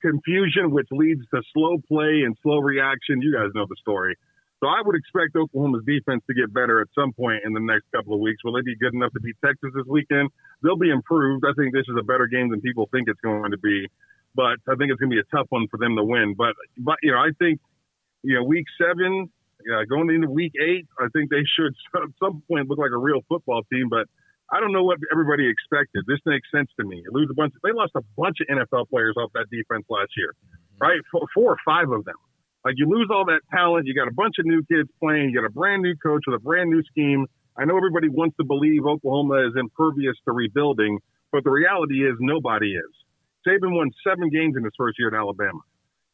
confusion, which leads to slow play and slow reaction. You guys know the story. So I would expect Oklahoma's defense to get better at some point in the next couple of weeks. Will they be good enough to beat Texas this weekend? They'll be improved. I think this is a better game than people think it's going to be. But I think it's going to be a tough one for them to win. But I think, week 7, going into week 8, I think they should at some point look like a real football team. But I don't know what everybody expected. This makes sense to me. They lost a bunch of NFL players off that defense last year, right? 4 or 5 of them. Like, you lose all that talent. You got a bunch of new kids playing. You got a brand new coach with a brand new scheme. I know everybody wants to believe Oklahoma is impervious to rebuilding, but the reality is nobody is. Saban won 7 games in his first year at Alabama,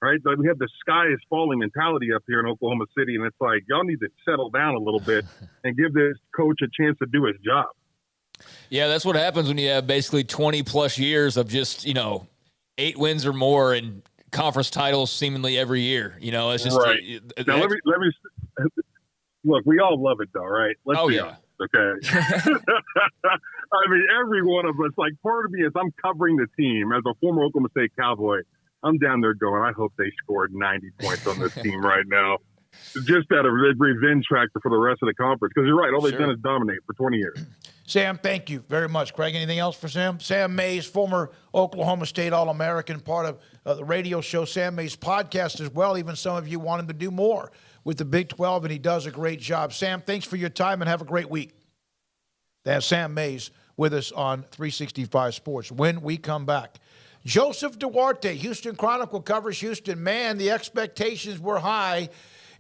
right? But we have the sky is falling mentality up here in Oklahoma City, and it's like, y'all need to settle down a little bit and give this coach a chance to do his job. Yeah, that's what happens when you have basically 20-plus years of just, 8 wins or more and conference titles seemingly every year. It's just right. Now, let me look. We all love it, though, right? Let's be honest, okay? I mean, every one of us. Like, part of me is I'm covering the team as a former Oklahoma State Cowboy. I'm down there going, I hope they scored 90 points on this team right now. Just out of revenge factor for the rest of the conference. Because you're right, all they've done is dominate for 20 years. Sam, thank you very much. Craig, anything else for Sam? Sam Mays, former Oklahoma State All-American, part of the radio show Sam Mays podcast as well. Even some of you want him to do more with the Big 12, and he does a great job. Sam, thanks for your time, and have a great week. That's Sam Mays with us on 365 Sports. When we come back, Joseph Duarte, Houston Chronicle, covers Houston. Man, the expectations were high.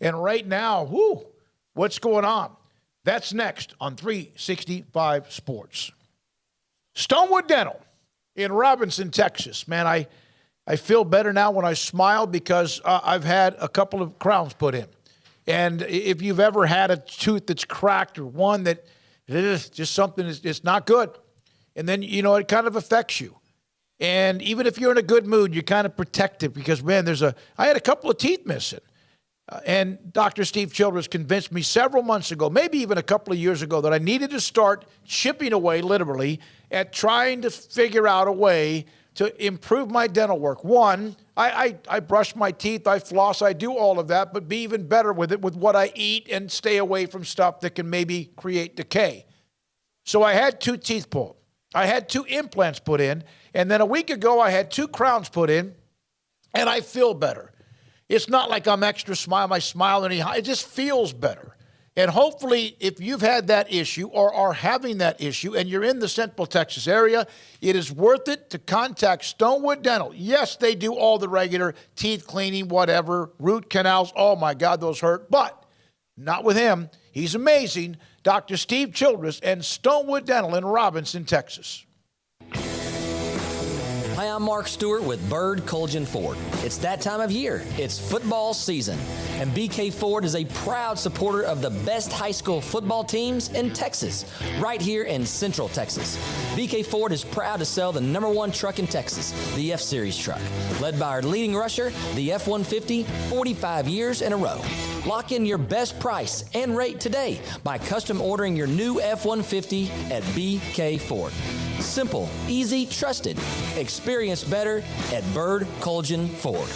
And right now, what's going on? That's next on 365 Sports. Stonewood Dental in Robinson, Texas. Man, I feel better now when I smile because I've had a couple of crowns put in. And if you've ever had a tooth that's cracked or one that is just something that's not good, and then, it kind of affects you. And even if you're in a good mood, you're kind of protective because, man, I had a couple of teeth missing. And Dr. Steve Childress convinced me several months ago, maybe even a couple of years ago, that I needed to start chipping away, literally, at trying to figure out a way to improve my dental work. One, I brush my teeth, I floss, I do all of that, but be even better with it, with what I eat, and stay away from stuff that can maybe create decay. So I had 2 teeth pulled. I had 2 implants put in, and then a week ago I had 2 crowns put in, and I feel better. It's not like I'm extra smile, my smile, it just feels better. And hopefully, if you've had that issue or are having that issue and you're in the Central Texas area, it is worth it to contact Stonewood Dental. Yes, they do all the regular teeth cleaning, whatever, root canals. Oh, my God, those hurt. But not with him. He's amazing. Dr. Steve Childress and Stonewood Dental in Robinson, Texas. Hi, I'm Mark Stewart with Bird Colgan Ford. It's that time of year. It's football season. And BK Ford is a proud supporter of the best high school football teams in Texas, right here in Central Texas. BK Ford is proud to sell the #1 truck in Texas, the F-Series truck, led by our leading rusher, the F-150, 45 years in a row. Lock in your best price and rate today by custom ordering your new F-150 at BK Ford. Simple, easy, trusted. Experience better at Bird Colgan Ford.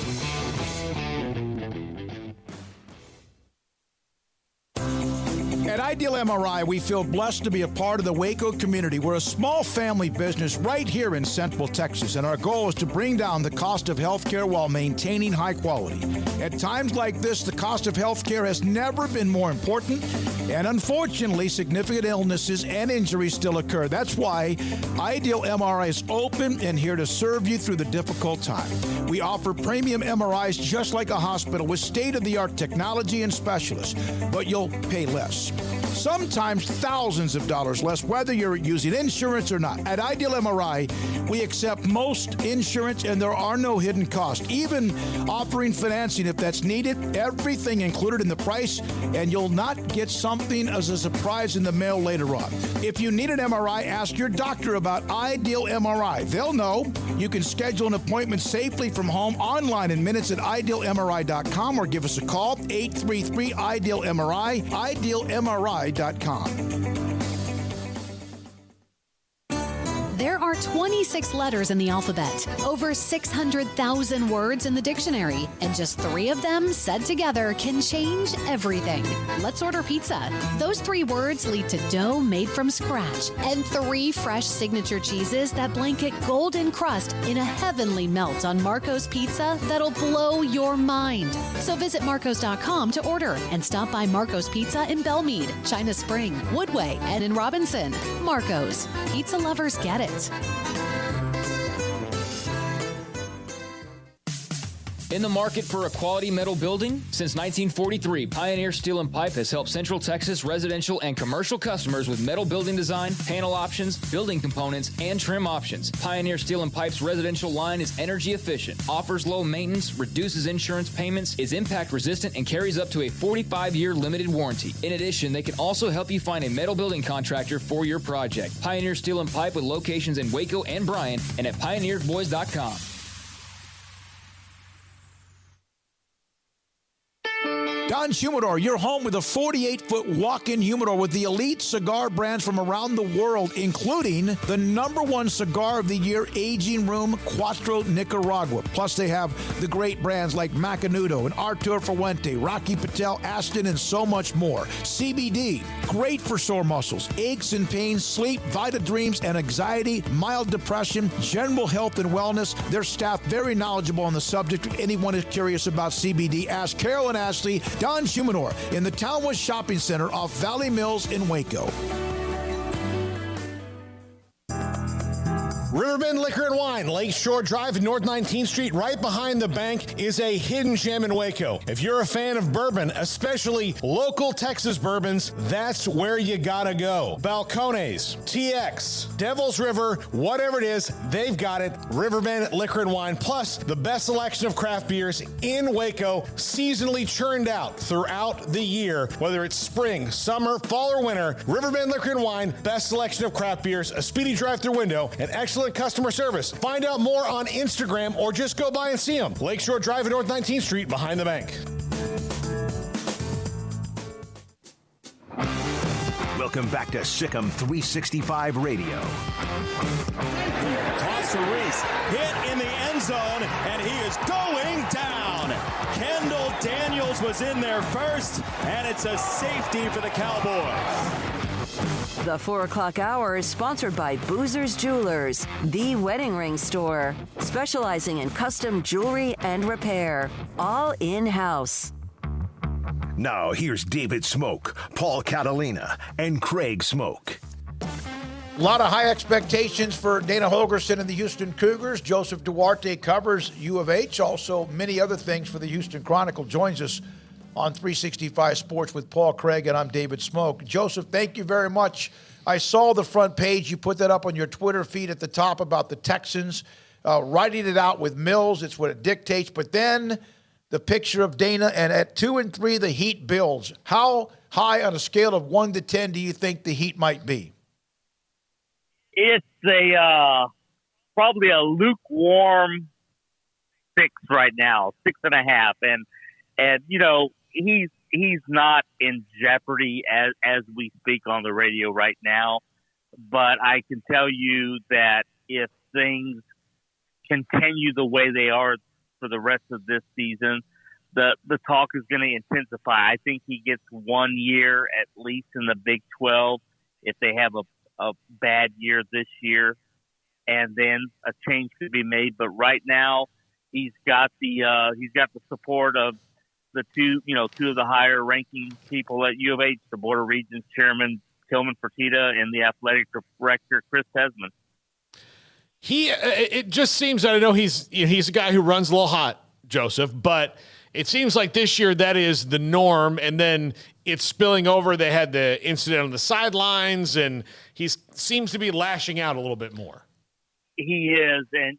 At Ideal MRI, we feel blessed to be a part of the Waco community. We're a small family business right here in Central Texas, and our goal is to bring down the cost of healthcare while maintaining high quality. At times like this, the cost of healthcare has never been more important, and unfortunately, significant illnesses and injuries still occur. That's why Ideal MRI is open and here to serve you through the difficult time. We offer premium MRIs just like a hospital with state-of-the-art technology and specialists, but you'll pay less. Sometimes thousands of dollars less, whether you're using insurance or not. At Ideal MRI, we accept most insurance and there are no hidden costs, even offering financing if that's needed. Everything included in the price, and you'll not get something as a surprise in the mail later on. If you need an MRI, ask your doctor about Ideal MRI. They'll know. You can schedule an appointment safely from home online in minutes at idealmri.com or give us a call, 833-IDEAL-MRI, idealmri.com. There are 26 letters in the alphabet, over 600,000 words in the dictionary, and just 3 of them said together can change everything. Let's order pizza. Those 3 words lead to dough made from scratch and 3 fresh signature cheeses that blanket golden crust in a heavenly melt on Marco's Pizza that'll blow your mind. So visit marcos.com to order and stop by Marco's Pizza in Belmead, China Spring, Woodway, and in Robinson. Marco's. Pizza lovers get it. In the market for a quality metal building? Since 1943, Pioneer Steel and Pipe has helped Central Texas residential and commercial customers with metal building design, panel options, building components, and trim options. Pioneer Steel and Pipe's residential line is energy efficient, offers low maintenance, reduces insurance payments, is impact resistant, and carries up to a 45-year limited warranty. In addition, they can also help you find a metal building contractor for your project. Pioneer Steel and Pipe with locations in Waco and Bryan and at pioneerboys.com. Don Humidor, your home with a 48-foot walk-in humidor with the elite cigar brands from around the world, including the #1 cigar of the year, Aging Room Cuatro Nicaragua. Plus, they have the great brands like Macanudo and Artur Fuente, Rocky Patel, Aston, and so much more. CBD, great for sore muscles, aches and pains, sleep, Vita Dreams, and anxiety, mild depression, general health and wellness. Their staff very knowledgeable on the subject. If anyone is curious about CBD, ask Carol and Ashley. Don Humidor in the Townwest Shopping Center off Valley Mills in Waco. Riverbend Liquor and Wine, Lakeshore Drive, North 19th Street, right behind the bank, is a hidden gem in Waco. If you're a fan of bourbon, especially local Texas bourbons, that's where you gotta go. Balcones, TX, Devil's River, whatever it is, they've got it. Riverbend Liquor and Wine, plus the best selection of craft beers in Waco, seasonally churned out throughout the year. Whether it's spring, summer, fall, or winter, Riverbend Liquor and Wine, best selection of craft beers, a speedy drive-through window, and excellent excellent customer service. Find out more on Instagram or just go by and see them. Lakeshore Drive at North 19th Street behind the bank. Welcome back to Sikkim 365 Radio. Toss to Reese, hit in the end zone, and he is going down. Kendall Daniels was in there first, and it's a safety for the Cowboys. The 4 o'clock hour is sponsored by Boozer's Jewelers, the wedding ring store, specializing in custom jewelry and repair, all in-house. Now here's David Smoak, Paul Catalina, and Craig Smoak. A lot of high expectations for Dana Holgorsen and the Houston Cougars. Joseph Duarte covers U of H. Also, many other things for the Houston Chronicle. Joins us on 365 Sports with Paul Craig, and I'm David Smoak. Joseph, thank you very much. I saw the front page. You put that up on your Twitter feed at the top about the Texans writing it out with Mills. It's what it dictates. But then the picture of Dana, and at 2 and 3, the Heat builds. How high on a scale of 1 to 10 do you think the Heat might be? It's probably a lukewarm 6 right now, 6.5, and you know he's not in jeopardy as we speak on the radio right now. But I can tell you that if things continue the way they are for the rest of this season, the talk is going to intensify. I think he gets 1 year at least in the Big 12 if they have a bad year this year, and then a change could be made. But right now, he's got the support of the two of the higher ranking people at U of H, the Board of Regents Chairman Tillman Fertitta and the athletic director Chris Tesman. It just seems that I know he's a guy who runs a little hot, Joseph, but it seems like this year that is the norm, and then it's spilling over. They had the incident on the sidelines, and he seems to be lashing out a little bit more. He is, and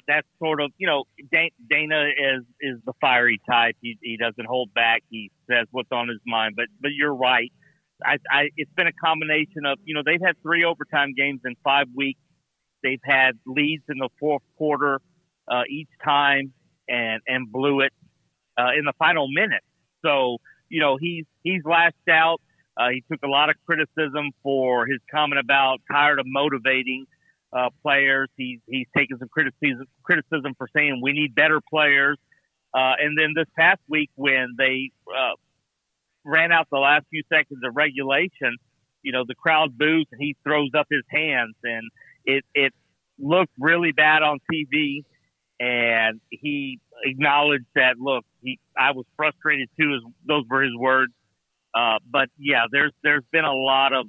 that's sort of Dana is the fiery type. He doesn't hold back. He says what's on his mind. But you're right. It's been a combination of they've had 3 overtime games in 5 weeks. They've had leads in the fourth quarter each time and blew it in the final minute. So he's lashed out. He took a lot of criticism for his comment about tired of motivating players. He's taken some criticism for saying we need better players. And then this past week when they ran out the last few seconds of regulation, the crowd boos and he throws up his hands, and it looked really bad on TV. And he acknowledged that, look, I was frustrated too. Those were his words. But yeah, there's been a lot of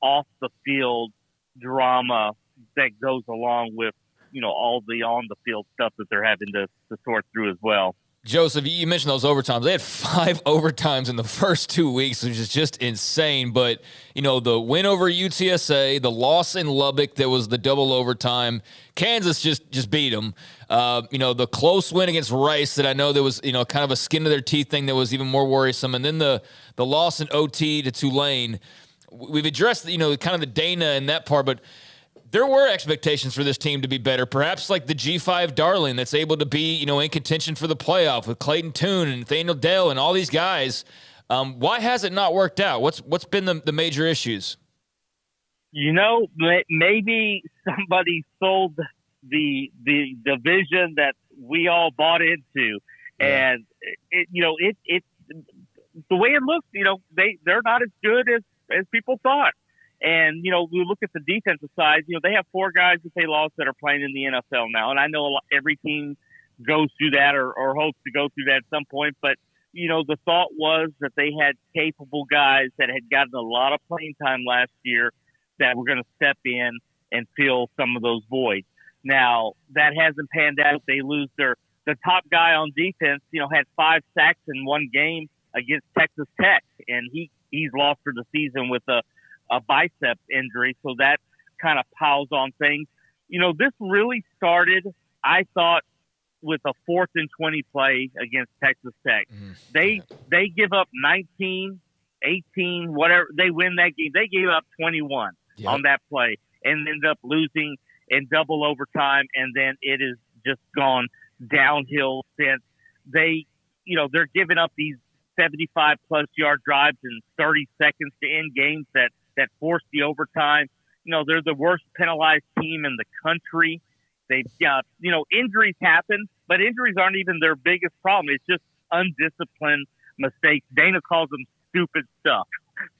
off the field drama that goes along with all the on the field stuff that they're having to sort through as well. Joseph, you mentioned those overtimes. They had 5 overtimes in the first 2 weeks, which is just insane. But, the win over UTSA, the loss in Lubbock that was the double overtime, Kansas just beat them. The close win against Rice that I know there was, kind of a skin to their teeth thing that was even more worrisome. And then the loss in OT to Tulane. We've addressed, kind of the Dana and that part, but there were expectations for this team to be better, perhaps like the G5 darling that's able to be, in contention for the playoff with Clayton Tune and Nathaniel Dell and all these guys. Why has it not worked out? What's been the major issues? Maybe somebody sold the vision that we all bought into, and it the way it looks, they're not as good as people thought. And, we look at the defensive side, they have 4 guys that they lost that are playing in the NFL now. And I know every team goes through that or hopes to go through that at some point. But, the thought was that they had capable guys that had gotten a lot of playing time last year that were going to step in and fill some of those voids. Now, that hasn't panned out. They lose the top guy on defense, had 5 sacks in one game against Texas Tech. And he's lost for the season with a bicep injury, so that kind of piles on things. This really started, I thought, with a 4th and 20 play against Texas Tech. They give up 19, 18, whatever. They win that game. They gave up 21 on that play and ended up losing in double overtime, and then it has just gone downhill since. They're giving up these 75-plus yard drives in 30 seconds to end games that force the overtime. They're the worst penalized team in the country. They've got, injuries happen, but injuries aren't even their biggest problem. It's just undisciplined mistakes. Dana calls them stupid stuff,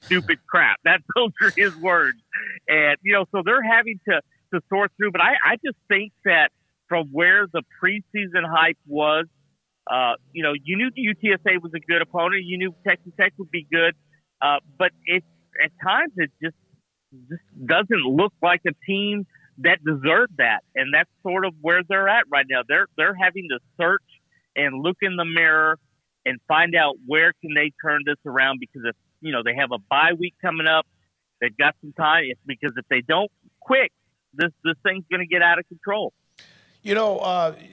stupid crap. Those are his words. And, so they're having to sort through. But I just think that from where the preseason hype was, you knew the UTSA was a good opponent. You knew Texas Tech would be good. But at times it just doesn't look like a team that deserved that. And that's sort of where they're at right now. They're having to search and look in the mirror and find out where can they turn this around, because if, they have a bye week coming up, they've got some time. It's because if they don't quick, this thing's going to get out of control.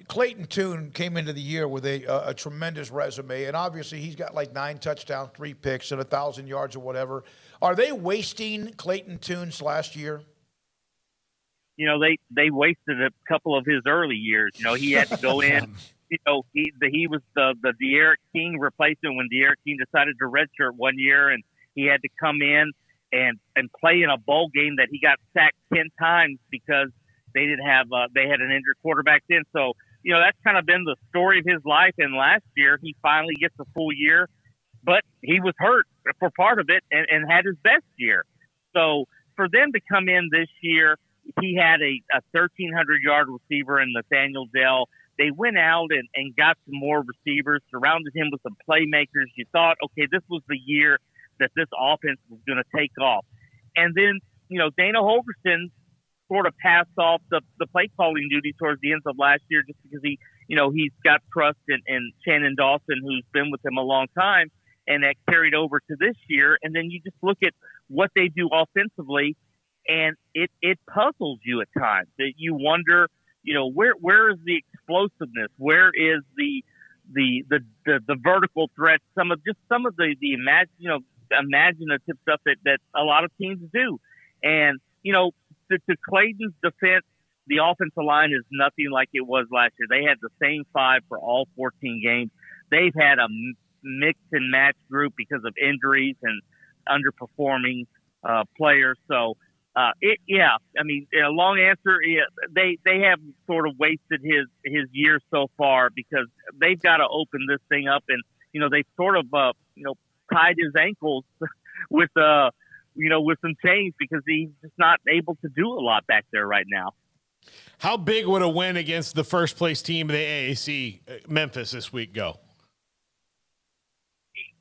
Clayton Tune came into the year with a tremendous resume, and obviously he's got like 9 touchdowns, 3 picks, and 1,000 yards or whatever. Are they wasting Clayton Tune's last year? They wasted a couple of his early years. He had to go in. He was the De'Aaron King replacement when De'Aaron King decided to redshirt one year, and he had to come in and play in a bowl game that he got sacked 10 times because they didn't have they had an injured quarterback then. So that's kind of been the story of his life. And last year he finally gets a full year, but he was hurt for part of it and had his best year. So for them to come in this year, he had a 1,300-yard receiver in Nathaniel Dell. They went out and got some more receivers, surrounded him with some playmakers. You thought, okay, this was the year that this offense was going to take off. And then, Dana Holgorsen sort of passed off the play calling duty towards the end of last year just because he's got trust in Shannon Dawson, who's been with him a long time, and that carried over to this year. And then you just look at what they do offensively, and it puzzles you at times. That you wonder, where is the explosiveness? Where is the vertical threat? Some of the imaginative stuff that a lot of teams do. And to Clayton's defense, the offensive line is nothing like it was last year. They had the same 5 for all 14 games. They've had a mix and match group because of injuries and underperforming players. So, a long answer. They have sort of wasted his year so far because they've got to open this thing up, and they've sort of tied his ankles with some chains because he's just not able to do a lot back there right now. How big would a win against the first place team of the AAC, Memphis, this week go?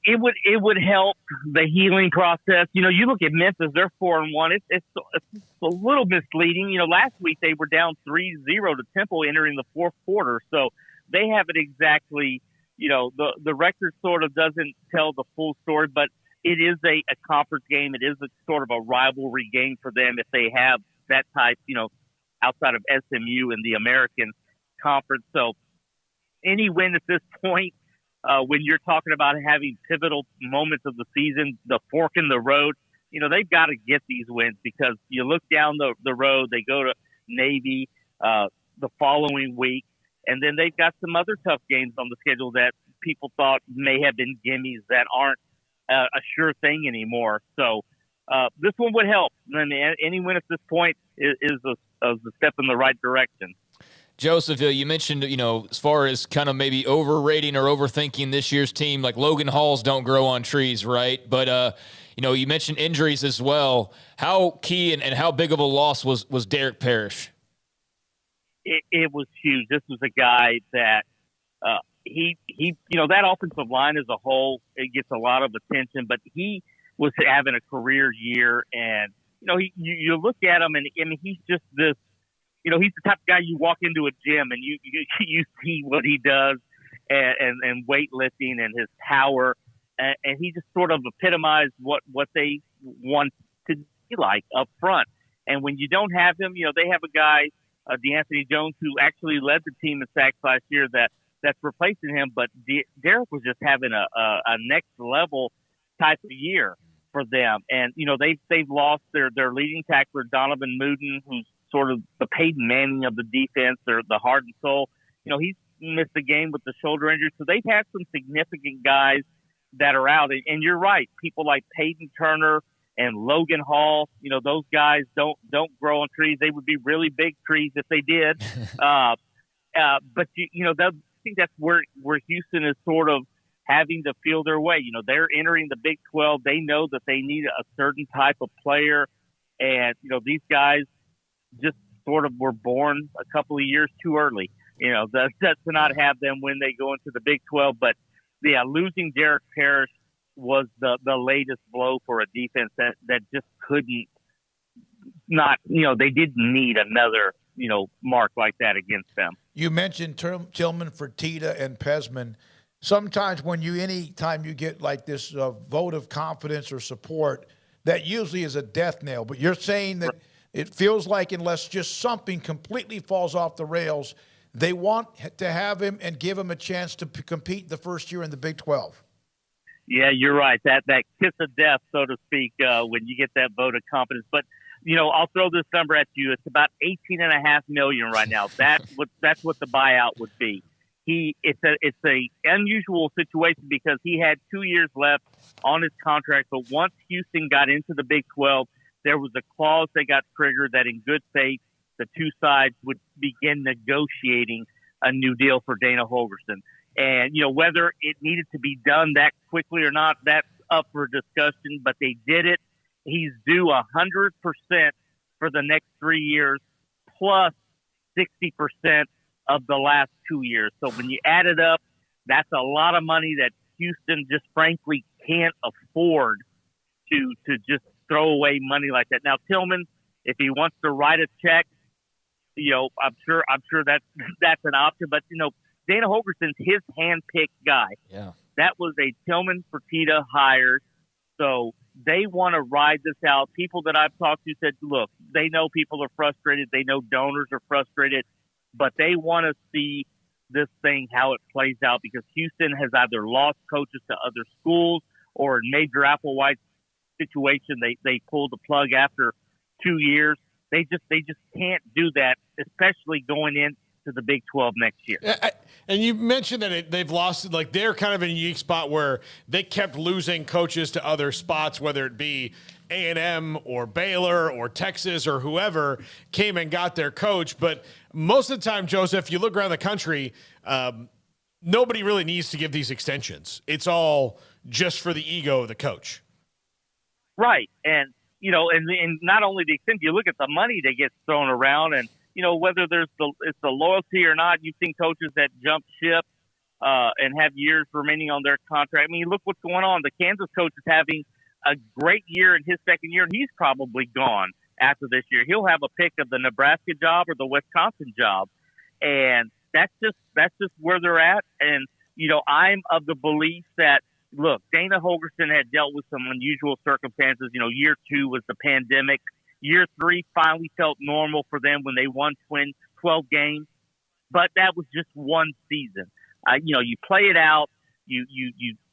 It would help the healing process. You look at Memphis; they're 4-1. It's a little misleading. Last week they were down 3-0 to Temple entering the fourth quarter, so they haven't exactly. The record sort of doesn't tell the full story, but it is a conference game. It is a sort of a rivalry game for them if they have that type. Outside of SMU in the American Conference, so any win at this point. When you're talking about having pivotal moments of the season, the fork in the road, they've got to get these wins because you look down the road, they go to Navy the following week, and then they've got some other tough games on the schedule that people thought may have been gimmies that aren't a sure thing anymore. So this one would help. I mean, any win at this point is a step in the right direction. Joseph, you mentioned, as far as kind of maybe overrating or overthinking this year's team, like Logan Halls don't grow on trees, right? But, you mentioned injuries as well. How key and how big of a loss was Derek Parrish? It was huge. This was a guy that he that offensive line as a whole, it gets a lot of attention, but he was having a career year. And, you look at him and he's just this, he's the type of guy you walk into a gym and you see what he does and weightlifting and his power. And he just sort of epitomized what they want to be like up front. And when you don't have him, they have a guy, DeAnthony Jones, who actually led the team in sacks last year that's replacing him. But Derek was just having a next level type of year for them. And, they've lost their leading tackler, Donovan Mooden, who's sort of the Peyton Manning of the defense, or the heart and soul. He's missed the game with the shoulder injury. So they've had some significant guys that are out. And you're right. People like Peyton Turner and Logan Hall, those guys don't grow on trees. They would be really big trees if they did. But I think that's where Houston is sort of having to feel their way. They're entering the Big 12. They know that they need a certain type of player. And, these guys just sort of were born a couple of years too early, to not have them when they go into the Big 12. But, yeah, losing Derek Parrish was the latest blow for a defense that just couldn't they didn't need another, mark like that against them. You mentioned Tillman, Fertitta, and Pesman. Sometimes anytime you get like this vote of confidence or support, that usually is a death knell. But you're saying that it feels like unless just something completely falls off the rails, they want to have him and give him a chance to compete the first year in the Big 12. Yeah, you're right. That kiss of death, so to speak, when you get that vote of confidence. But, I'll throw this number at you. It's about $18.5 million right now. That's what the buyout would be. It's a unusual situation because he had 2 years left on his contract, but once Houston got into the Big 12, there was a clause that got triggered that in good faith the two sides would begin negotiating a new deal for Dana Holgorsen. And whether it needed to be done that quickly or not, that's up for discussion. But they did it. He's due 100% for the next 3 years, plus 60% of the last 2 years. So when you add it up, that's a lot of money that Houston just frankly can't afford to just throw away money like that. Now, Tillman, if he wants to write a check, I'm sure that's an option. But Dana Holgorsen's his hand-picked guy. Yeah, that was a Tillman Fertitta hire. So they want to ride this out. People that I've talked to said, look, they know people are frustrated. They know donors are frustrated. But they want to see this thing, how it plays out, because Houston has either lost coaches to other schools or in Major Applewhite's situation, they pulled the plug after 2 years. They just can't do that, especially going into the Big 12 next year. And you mentioned that they've lost, like they're kind of in a unique spot where they kept losing coaches to other spots, whether it be A&M or Baylor or Texas or whoever came and got their coach. But most of the time, Joseph, you look around the country, nobody really needs to give these extensions. It's all just for the ego of the coach. Right. And, and not only the extent, you look at the money that gets thrown around and, whether it's the loyalty or not. You've seen coaches that jump ship and have years remaining on their contract. I mean, look what's going on. The Kansas coach is having a great year in his second year, and he's probably gone after this year. He'll have a pick of the Nebraska job or the Wisconsin job, and that's just where they're at. And I'm of the belief that, look, Dana Holgorsen had dealt with some unusual circumstances. Year 2 was the pandemic. Year 3 finally felt normal for them when they won 12 games, but that was just one season. You play it out. You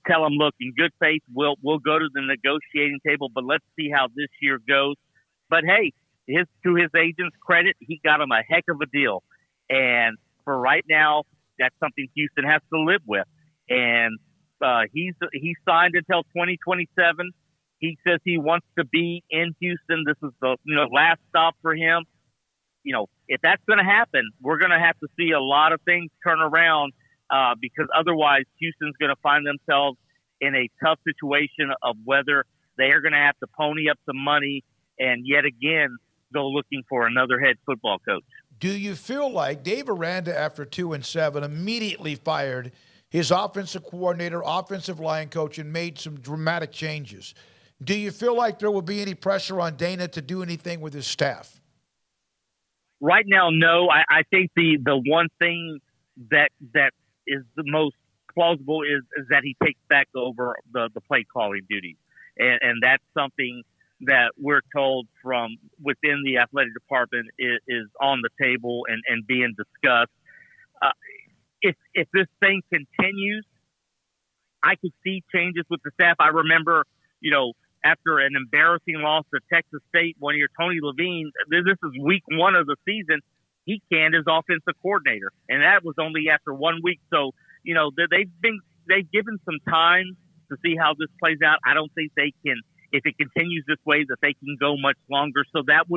tell them, look, in good faith, we'll go to the negotiating table, but let's see how this year goes. But hey, to his agent's credit, he got him a heck of a deal, and for right now, that's something Houston has to live with. And he's signed until 2027. He says he wants to be in Houston. This is the last stop for him. If that's going to happen, we're going to have to see a lot of things turn around because otherwise Houston's going to find themselves in a tough situation of whether they are going to have to pony up some money and yet again go looking for another head football coach. Do you feel like Dave Aranda, after 2-7, immediately fired his offensive coordinator, offensive line coach, and made some dramatic changes? Do you feel like there will be any pressure on Dana to do anything with his staff? Right now, no. I think the one thing that is the most plausible is that he takes back over the play calling duties. And that's something that we're told from within the athletic department is on the table and being discussed. If this thing continues, I could see changes with the staff. I remember, after an embarrassing loss to Texas State, one of your Tony Levine, this is week 1 of the season, he canned his offensive coordinator. And that was only after 1 week. So, they've given some time to see how this plays out. I don't think they can, if it continues this way, that they can go much longer. So that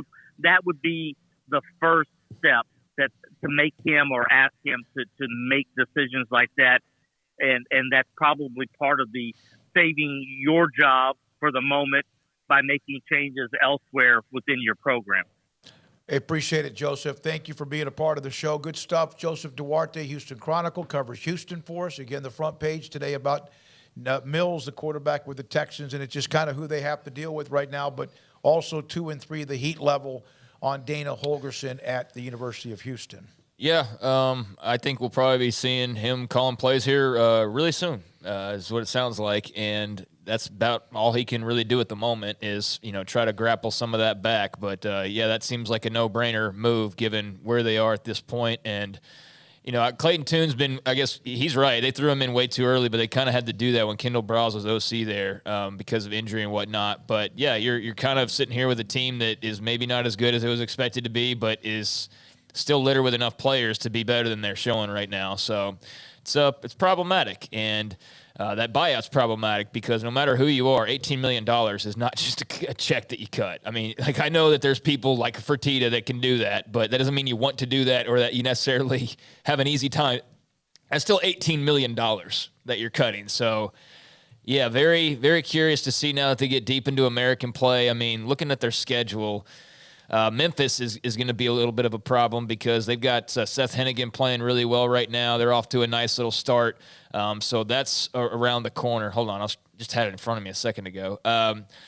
would be the first step to make him or ask him to make decisions like that. And that's probably part of the saving your job for the moment by making changes elsewhere within your program. I appreciate it, Joseph. Thank you for being a part of the show. Good stuff. Joseph Duarte, Houston Chronicle, covers Houston for us. Again, the front page today about Mills, the quarterback with the Texans, and it's just kind of who they have to deal with right now, but also 2 and 3, the heat level on Dana Holgorsen at the University of Houston. Yeah, I think we'll probably be seeing him calling plays here really soon, is what it sounds like. And that's about all he can really do at the moment is, try to grapple some of that back. But, that seems like a no-brainer move given where they are at this point. And, Clayton Toon's been, I guess he's right. They threw him in way too early, but they kind of had to do that when Kendall Browse was OC there because of injury and whatnot. But, yeah, you're kind of sitting here with a team that is maybe not as good as it was expected to be, but is still littered with enough players to be better than they're showing right now. So it's problematic. And that buyout's problematic because no matter who you are, $18 million is not just a check that you cut. I mean, I know that there's people like Fertitta that can do that, but that doesn't mean you want to do that or that you necessarily have an easy time. That's still $18 million that you're cutting. So, yeah, very, very curious to see now that they get deep into American play. I mean, looking at their schedule, Memphis is going to be a little bit of a problem because they've got Seth Hennigan playing really well right now. They're off to a nice little start. So that's around the corner. Hold on. I just had it in front of me a second ago.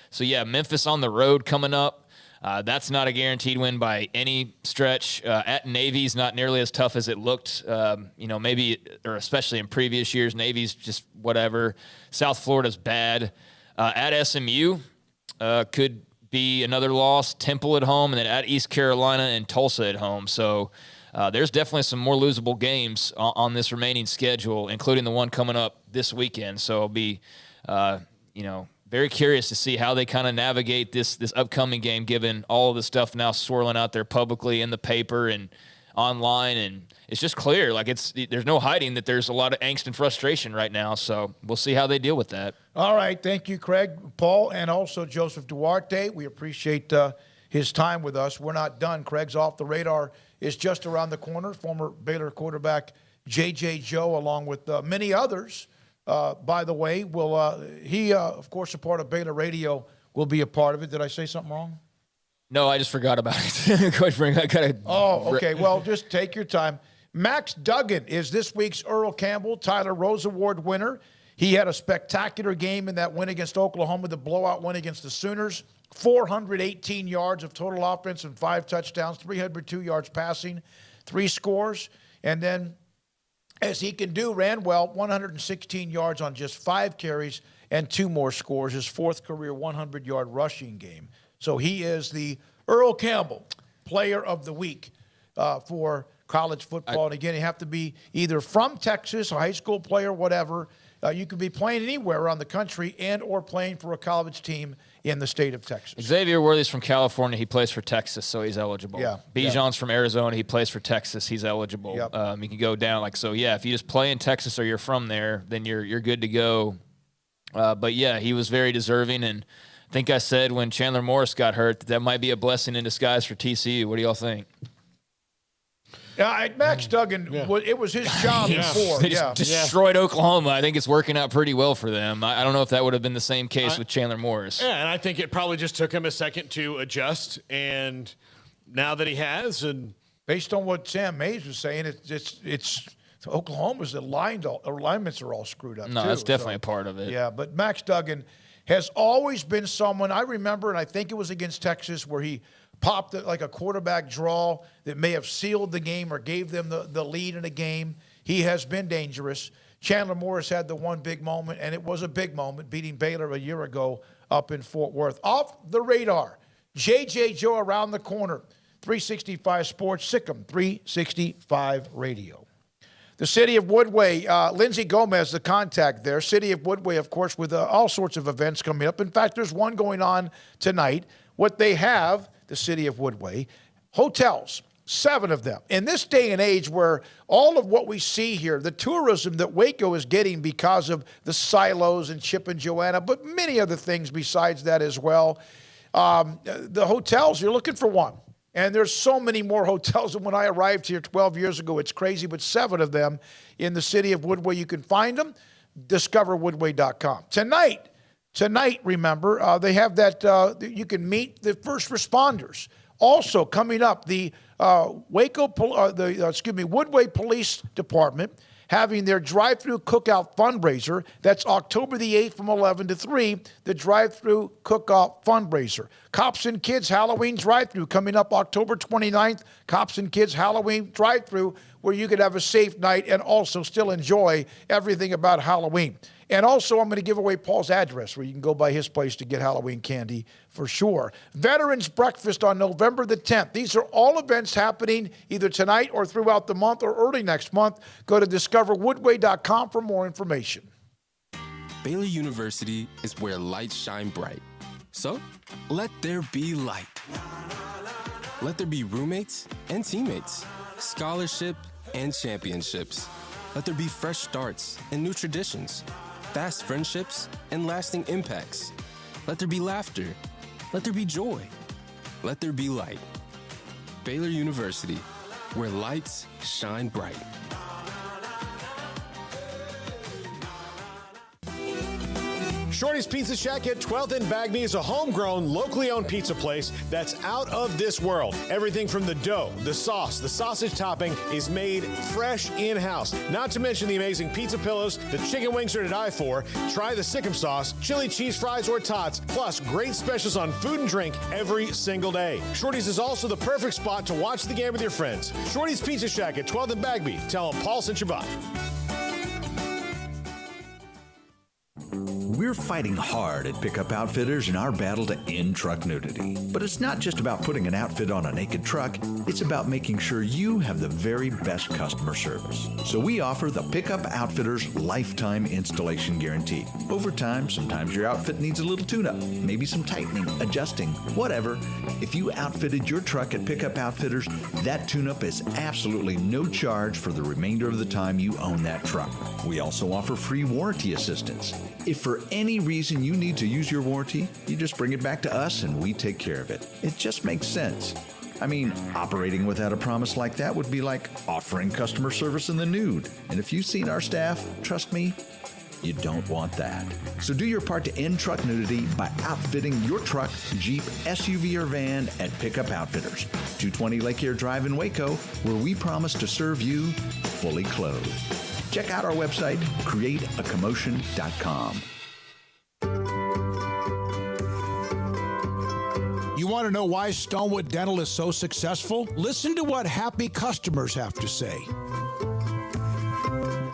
Memphis on the road coming up. That's not a guaranteed win by any stretch. At Navy's not nearly as tough as it looked, maybe, or especially in previous years. Navy's just whatever. South Florida's bad. At SMU, could be another loss. Temple at home, and then at East Carolina and Tulsa at home. So there's definitely some more losable games on this remaining schedule, including the one coming up this weekend. So I'll be, very curious to see how they kind of navigate this upcoming game, given all of the stuff now swirling out there publicly in the paper and online. And it's just clear, there's no hiding that there's a lot of angst and frustration right now. So we'll see how they deal with that. All right. Thank you, Craig, Paul, and also Joseph Duarte. We appreciate his time with us. We're not done. Craig's Off the Radar is just around the corner. Former Baylor quarterback J.J. Joe, along with many others, by the way, will he, of course, a part of Baylor Radio, will be a part of it. Did I say something wrong? No, I just forgot about it. Okay. Well, just take your time. Max Duggan is this week's Earl Campbell Tyler Rose Award winner. He had a spectacular game in that win against Oklahoma, the blowout win against the Sooners. 418 yards of total offense and 5 touchdowns, 302 yards passing, 3 scores. And then, as he can do, ran well, 116 yards on just 5 carries and 2 more scores, his 4th career 100-yard rushing game. So he is the Earl Campbell Player of the Week for college football. And again, you have to be either from Texas, a high school player, whatever. You could be playing anywhere around the country and or playing for a college team in the state of Texas. Xavier Worthy's from California. He plays for Texas, so he's eligible. Yeah. Bijan's from Arizona. He plays for Texas. He's eligible. Yep. You can go down if you just play in Texas or you're from there, then you're good to go. But he was very deserving, and I think I said when Chandler Morris got hurt that might be a blessing in disguise for TCU. What do y'all think? Yeah, Max Duggan, it was his job before. They just destroyed Oklahoma. I think it's working out pretty well for them. I don't know if that would have been the same case with Chandler Morris. Yeah, and I think it probably just took him a second to adjust. And now that he has, and based on what Sam Mays was saying, it's Oklahoma's alignments are all screwed up. No, too, that's definitely a part of it. Yeah, but Max Duggan has always been someone I remember, and I think it was against Texas where he popped like a quarterback draw that may have sealed the game or gave them the lead in a game. He has been dangerous. Chandler Morris had the one big moment, and it was a big moment, beating Baylor a year ago up in Fort Worth. Off the radar, J.J. Joe around the corner, 365 Sports, Sikkim 365 Radio. The City of Woodway, Lindsay Gomez, the contact there. City of Woodway, of course, with all sorts of events coming up. In fact, there's one going on tonight. What they have, the City of Woodway, hotels, 7 of them. In this day and age where all of what we see here, the tourism that Waco is getting because of the silos and Chip and Joanna, but many other things besides that as well. The hotels, you're looking for one. And there's so many more hotels than when I arrived here 12 years ago. It's crazy, but 7 of them in the City of Woodway. You can find them, discoverwoodway.com. Tonight, remember, they have that, you can meet the first responders. Also, coming up, the Woodway Police Department having their drive-through cookout fundraiser. That's October the 8th from 11 to 3, the drive-through cookout fundraiser. Cops and Kids Halloween drive-through coming up October 29th. Cops and Kids Halloween drive-through where you could have a safe night and also still enjoy everything about Halloween. And also, I'm going to give away Paul's address where you can go by his place to get Halloween candy for sure. Veterans Breakfast on November the 10th. These are all events happening either tonight or throughout the month or early next month. Go to discoverwoodway.com for more information. Baylor University is where lights shine bright. So, let there be light. Let there be roommates and teammates, scholarship and championships. Let there be fresh starts and new traditions, fast friendships and lasting impacts. Let there be laughter. Let there be joy. Let there be light. Baylor University, where lights shine bright. Shorty's Pizza Shack at 12th and Bagby is a homegrown, locally owned pizza place that's out of this world. Everything from the dough, the sauce, the sausage topping is made fresh in-house. Not to mention the amazing pizza pillows, the chicken wings are to die for. Try the Sikkim sauce, chili cheese fries or tots, plus great specials on food and drink every single day. Shorty's is also the perfect spot to watch the game with your friends. Shorty's Pizza Shack at 12th and Bagby. Tell them Paul sent you by. We're fighting hard at Pickup Outfitters in our battle to end truck nudity. But it's not just about putting an outfit on a naked truck, it's about making sure you have the very best customer service. So we offer the Pickup Outfitters Lifetime Installation Guarantee. Over time, sometimes your outfit needs a little tune-up, maybe some tightening, adjusting, whatever. If you outfitted your truck at Pickup Outfitters, that tune-up is absolutely no charge for the remainder of the time you own that truck. We also offer free warranty assistance. If for any reason you need to use your warranty, you just bring it back to us and we take care of it. It just makes sense. I mean, operating without a promise like that would be like offering customer service in the nude. And if you've seen our staff, trust me, you don't want that. So do your part to end truck nudity by outfitting your truck, Jeep, SUV, or van at Pickup Outfitters, 220 Lake Air Drive in Waco, where we promise to serve you fully clothed. Check out our website, createacommotion.com. You want to know why Stonewood Dental is so successful? Listen to what happy customers have to say.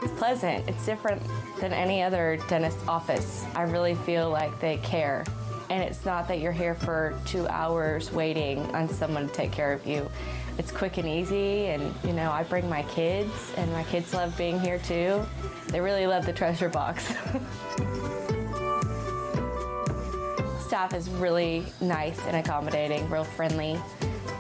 It's pleasant. It's different than any other dentist office. I really feel like they care. And it's not that you're here for 2 hours waiting on someone to take care of you. It's quick and easy, and you know, I bring my kids, and my kids love being here too. They really love the treasure box. Staff is really nice and accommodating, real friendly.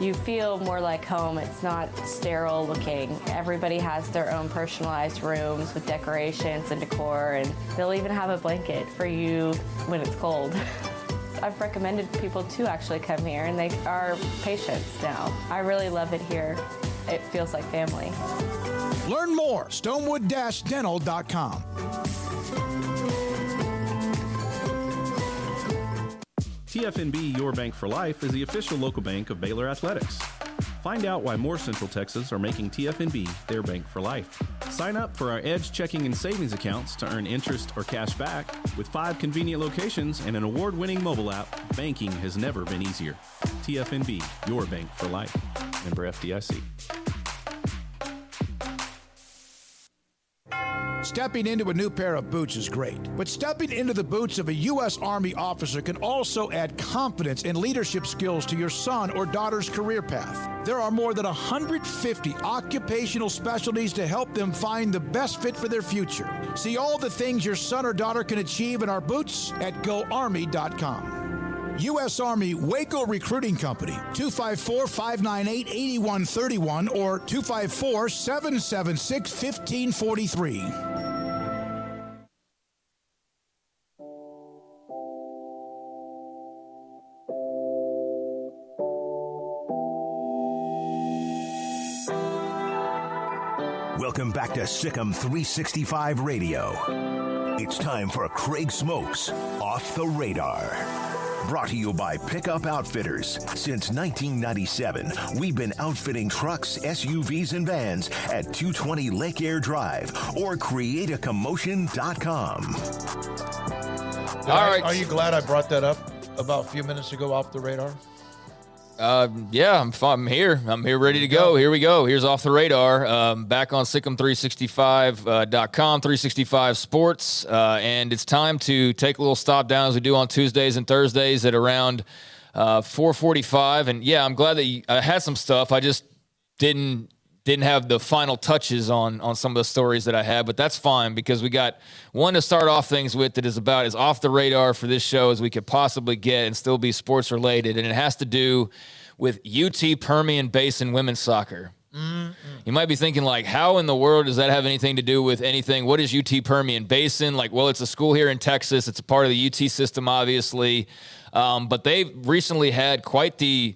You feel more like home. It's not sterile looking. Everybody has their own personalized rooms with decorations and decor, and they'll even have a blanket for you when it's cold. I've recommended people to actually come here, and they are patients now. I really love it here. It feels like family. Learn more, stonewood-dental.com. TFNB Your Bank for Life is the official local bank of Baylor Athletics. Find out why more Central Texas are making TFNB their bank for life. Sign up for our Edge checking and savings accounts to earn interest or cash back. With 5 convenient locations and an award-winning mobile app, banking has never been easier. TFNB, your bank for life. Member FDIC. Stepping into a new pair of boots is great, but stepping into the boots of a U.S. Army officer can also add confidence and leadership skills to your son or daughter's career path. There are more than 150 occupational specialties to help them find the best fit for their future. See all the things your son or daughter can achieve in our boots at GoArmy.com. U.S. Army Waco Recruiting Company, 254-598-8131 or 254-776-1543. Welcome back to Sikkim 365 Radio. It's time for Craig Smoak's Off the Radar. Brought to you by Pickup Outfitters. Since 1997, we've been outfitting trucks, SUVs, and vans at 220 Lake Air Drive or createacommotion.com. All right. Are you glad I brought that up about a few minutes ago, Off the Radar? Yeah, I'm here. I'm here ready to go. Here we go. Here's Off the Radar. Back on Sikkim365.com, 365Sports. And it's time to take a little stop down as we do on Tuesdays and Thursdays at around 4:45. And yeah, I'm glad that I had some stuff. I just didn't have the final touches on some of the stories that I had, but that's fine because we got one to start off things with that is about as off the radar for this show as we could possibly get and still be sports related, and it has to do with UT Permian Basin women's soccer. Mm-hmm. You might be thinking, like, how in the world does that have anything to do with anything? What is UT Permian Basin? Like, well, it's a school here in Texas. It's a part of the UT system, obviously, but they've recently had quite the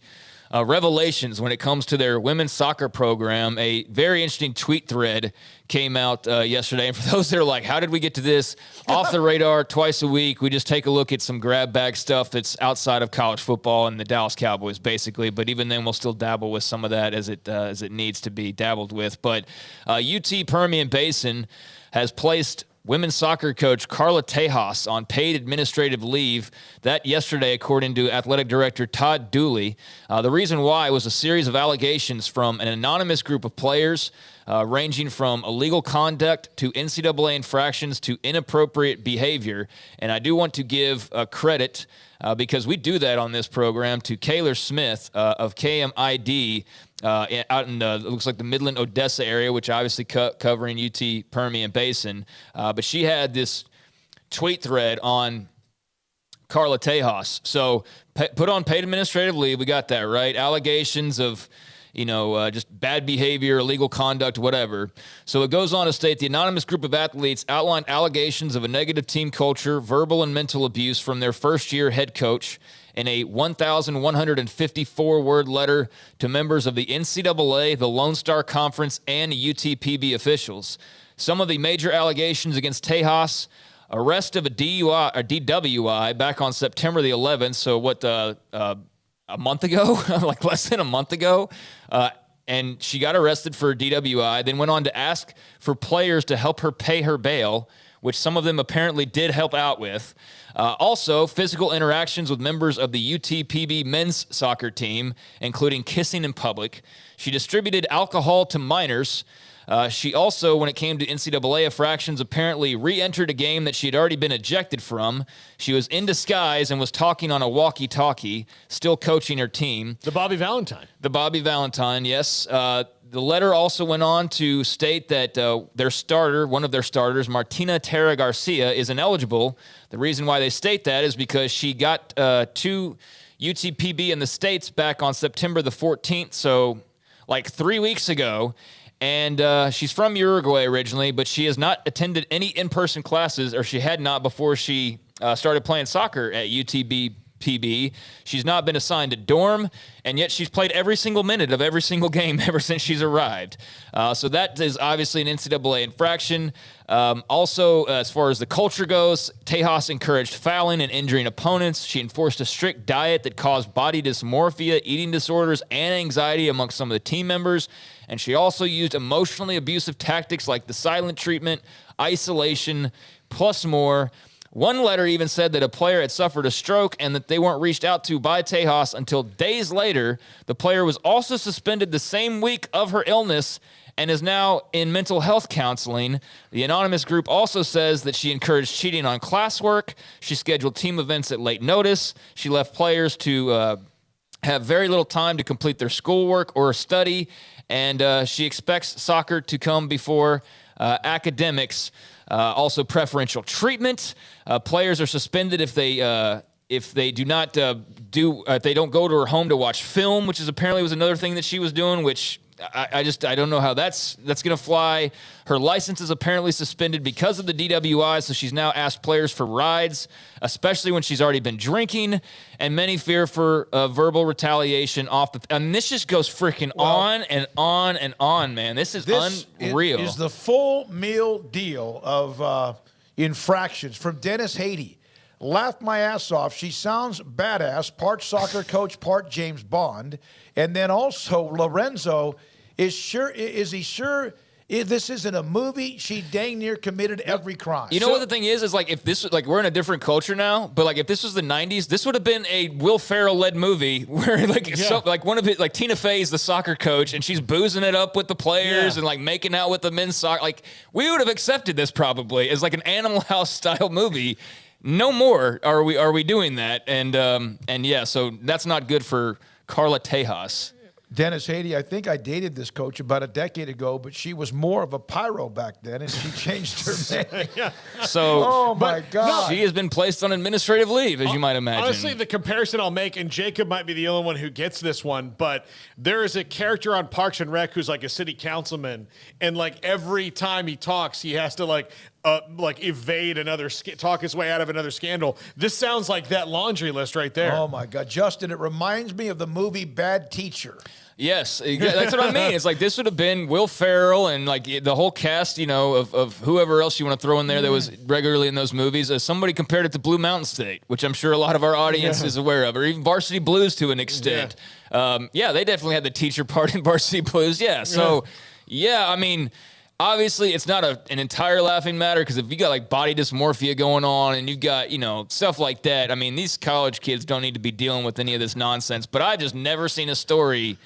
revelations when it comes to their women's soccer program. A very interesting tweet thread came out yesterday. And for those that are like, how did we get to this? Off the Radar, twice a week, we just take a look at some grab bag stuff that's outside of college football and the Dallas Cowboys, basically. But even then, we'll still dabble with some of that as it needs to be dabbled with. But UT Permian Basin has placed women's soccer coach Carla Tejas on paid administrative leave. That yesterday, according to athletic director Todd Dooley. The reason why was a series of allegations from an anonymous group of players ranging from illegal conduct to NCAA infractions to inappropriate behavior. And I do want to give credit, because we do that on this program, to Kaylor Smith of KMID, out in it looks like the Midland, Odessa area, which obviously covering UT Permian Basin. But she had this tweet thread on Carla Tejas. So put on paid administrative leave. We got that, right? Allegations of, just bad behavior, illegal conduct, whatever. So it goes on to state the anonymous group of athletes outlined allegations of a negative team culture, verbal and mental abuse from their first-year head coach in a 1,154-word letter to members of the NCAA, the Lone Star Conference, and UTPB officials. Some of the major allegations against Tejas: arrest of a DUI or DWI back on September the 11th. So a month ago, like less than a month ago. And she got arrested for DWI, then went on to ask for players to help her pay her bail, which some of them apparently did help out with. Also, physical interactions with members of the UTPB men's soccer team, including kissing in public. She distributed alcohol to minors. She also, when it came to NCAA infractions, apparently re-entered a game that she had already been ejected from. She was in disguise and was talking on a walkie-talkie, still coaching her team. The Bobby Valentine. The Bobby Valentine, yes. The letter also went on to state that one of their starters, Martina Terra Garcia, is ineligible. The reason why they state that is because she got to UTPB in the States back on September the 14th, so like 3 weeks ago. And she's from Uruguay originally, but she has not attended any in-person classes, or she had not before she started playing soccer at UTPB. She's not been assigned a dorm, and yet she's played every single minute of every single game ever since she's arrived. So that is obviously an NCAA infraction. Also, as far as the culture goes, Tejas encouraged fouling and injuring opponents. She enforced a strict diet that caused body dysmorphia, eating disorders, and anxiety amongst some of the team members. And she also used emotionally abusive tactics like the silent treatment, isolation, plus more. One letter even said that a player had suffered a stroke and that they weren't reached out to by Tejas until days later. The player was also suspended the same week of her illness and is now in mental health counseling. The anonymous group also says that she encouraged cheating on classwork. She scheduled team events at late notice. She left players to have very little time to complete their schoolwork or study. And she expects soccer to come before academics. Also preferential treatment. Players are suspended if they don't go to her home to watch film, which is apparently was another thing that she was doing, which I don't know how that's going to fly. Her license is apparently suspended because of the DWI, so she's now asked players for rides, especially when she's already been drinking, and many fear for verbal retaliation off the... I mean, this just goes freaking on and on and on, man. This is unreal. This is the full meal deal of infractions from Dennis Haiti. Laughed my ass off. She sounds badass, part soccer coach, part James Bond. And then also Lorenzo is he sure this isn't a movie? She dang near committed every crime. You know what the thing is like if this, like we're in a different culture now, but like if this was the 90s, this would have been a Will Ferrell-led movie where like one of it, like Tina Fey's the soccer coach and she's boozing it up with the players and like making out with the men's soccer. Like we would have accepted this probably as like an Animal House style movie. No more are we doing that, and yeah, so that's not good for Carla Tejas. Dennis Haiti, I think I dated this coach about a decade ago, but she was more of a pyro back then, and she changed her name. So, oh my God, she has been placed on administrative leave, as you might imagine. Honestly, the comparison I'll make, and Jacob might be the only one who gets this one, but there is a character on Parks and Rec who's like a city councilman, and like every time he talks, he has to like evade talk his way out of another scandal. This sounds like that laundry list right there. Oh my God, Justin, it reminds me of the movie Bad Teacher. Yes, that's what I mean. It's like this would have been Will Ferrell and like the whole cast, you know, of whoever else you want to throw in there that was regularly in those movies. Somebody compared it to Blue Mountain State, which I'm sure a lot of our audience is aware of, or even Varsity Blues to an extent. Yeah, they definitely had the teacher part in Varsity Blues. Yeah, so yeah, I mean, obviously, it's not an entire laughing matter because if you got like body dysmorphia going on and you've got, you know, stuff like that, I mean, these college kids don't need to be dealing with any of this nonsense. But I've just never seen a story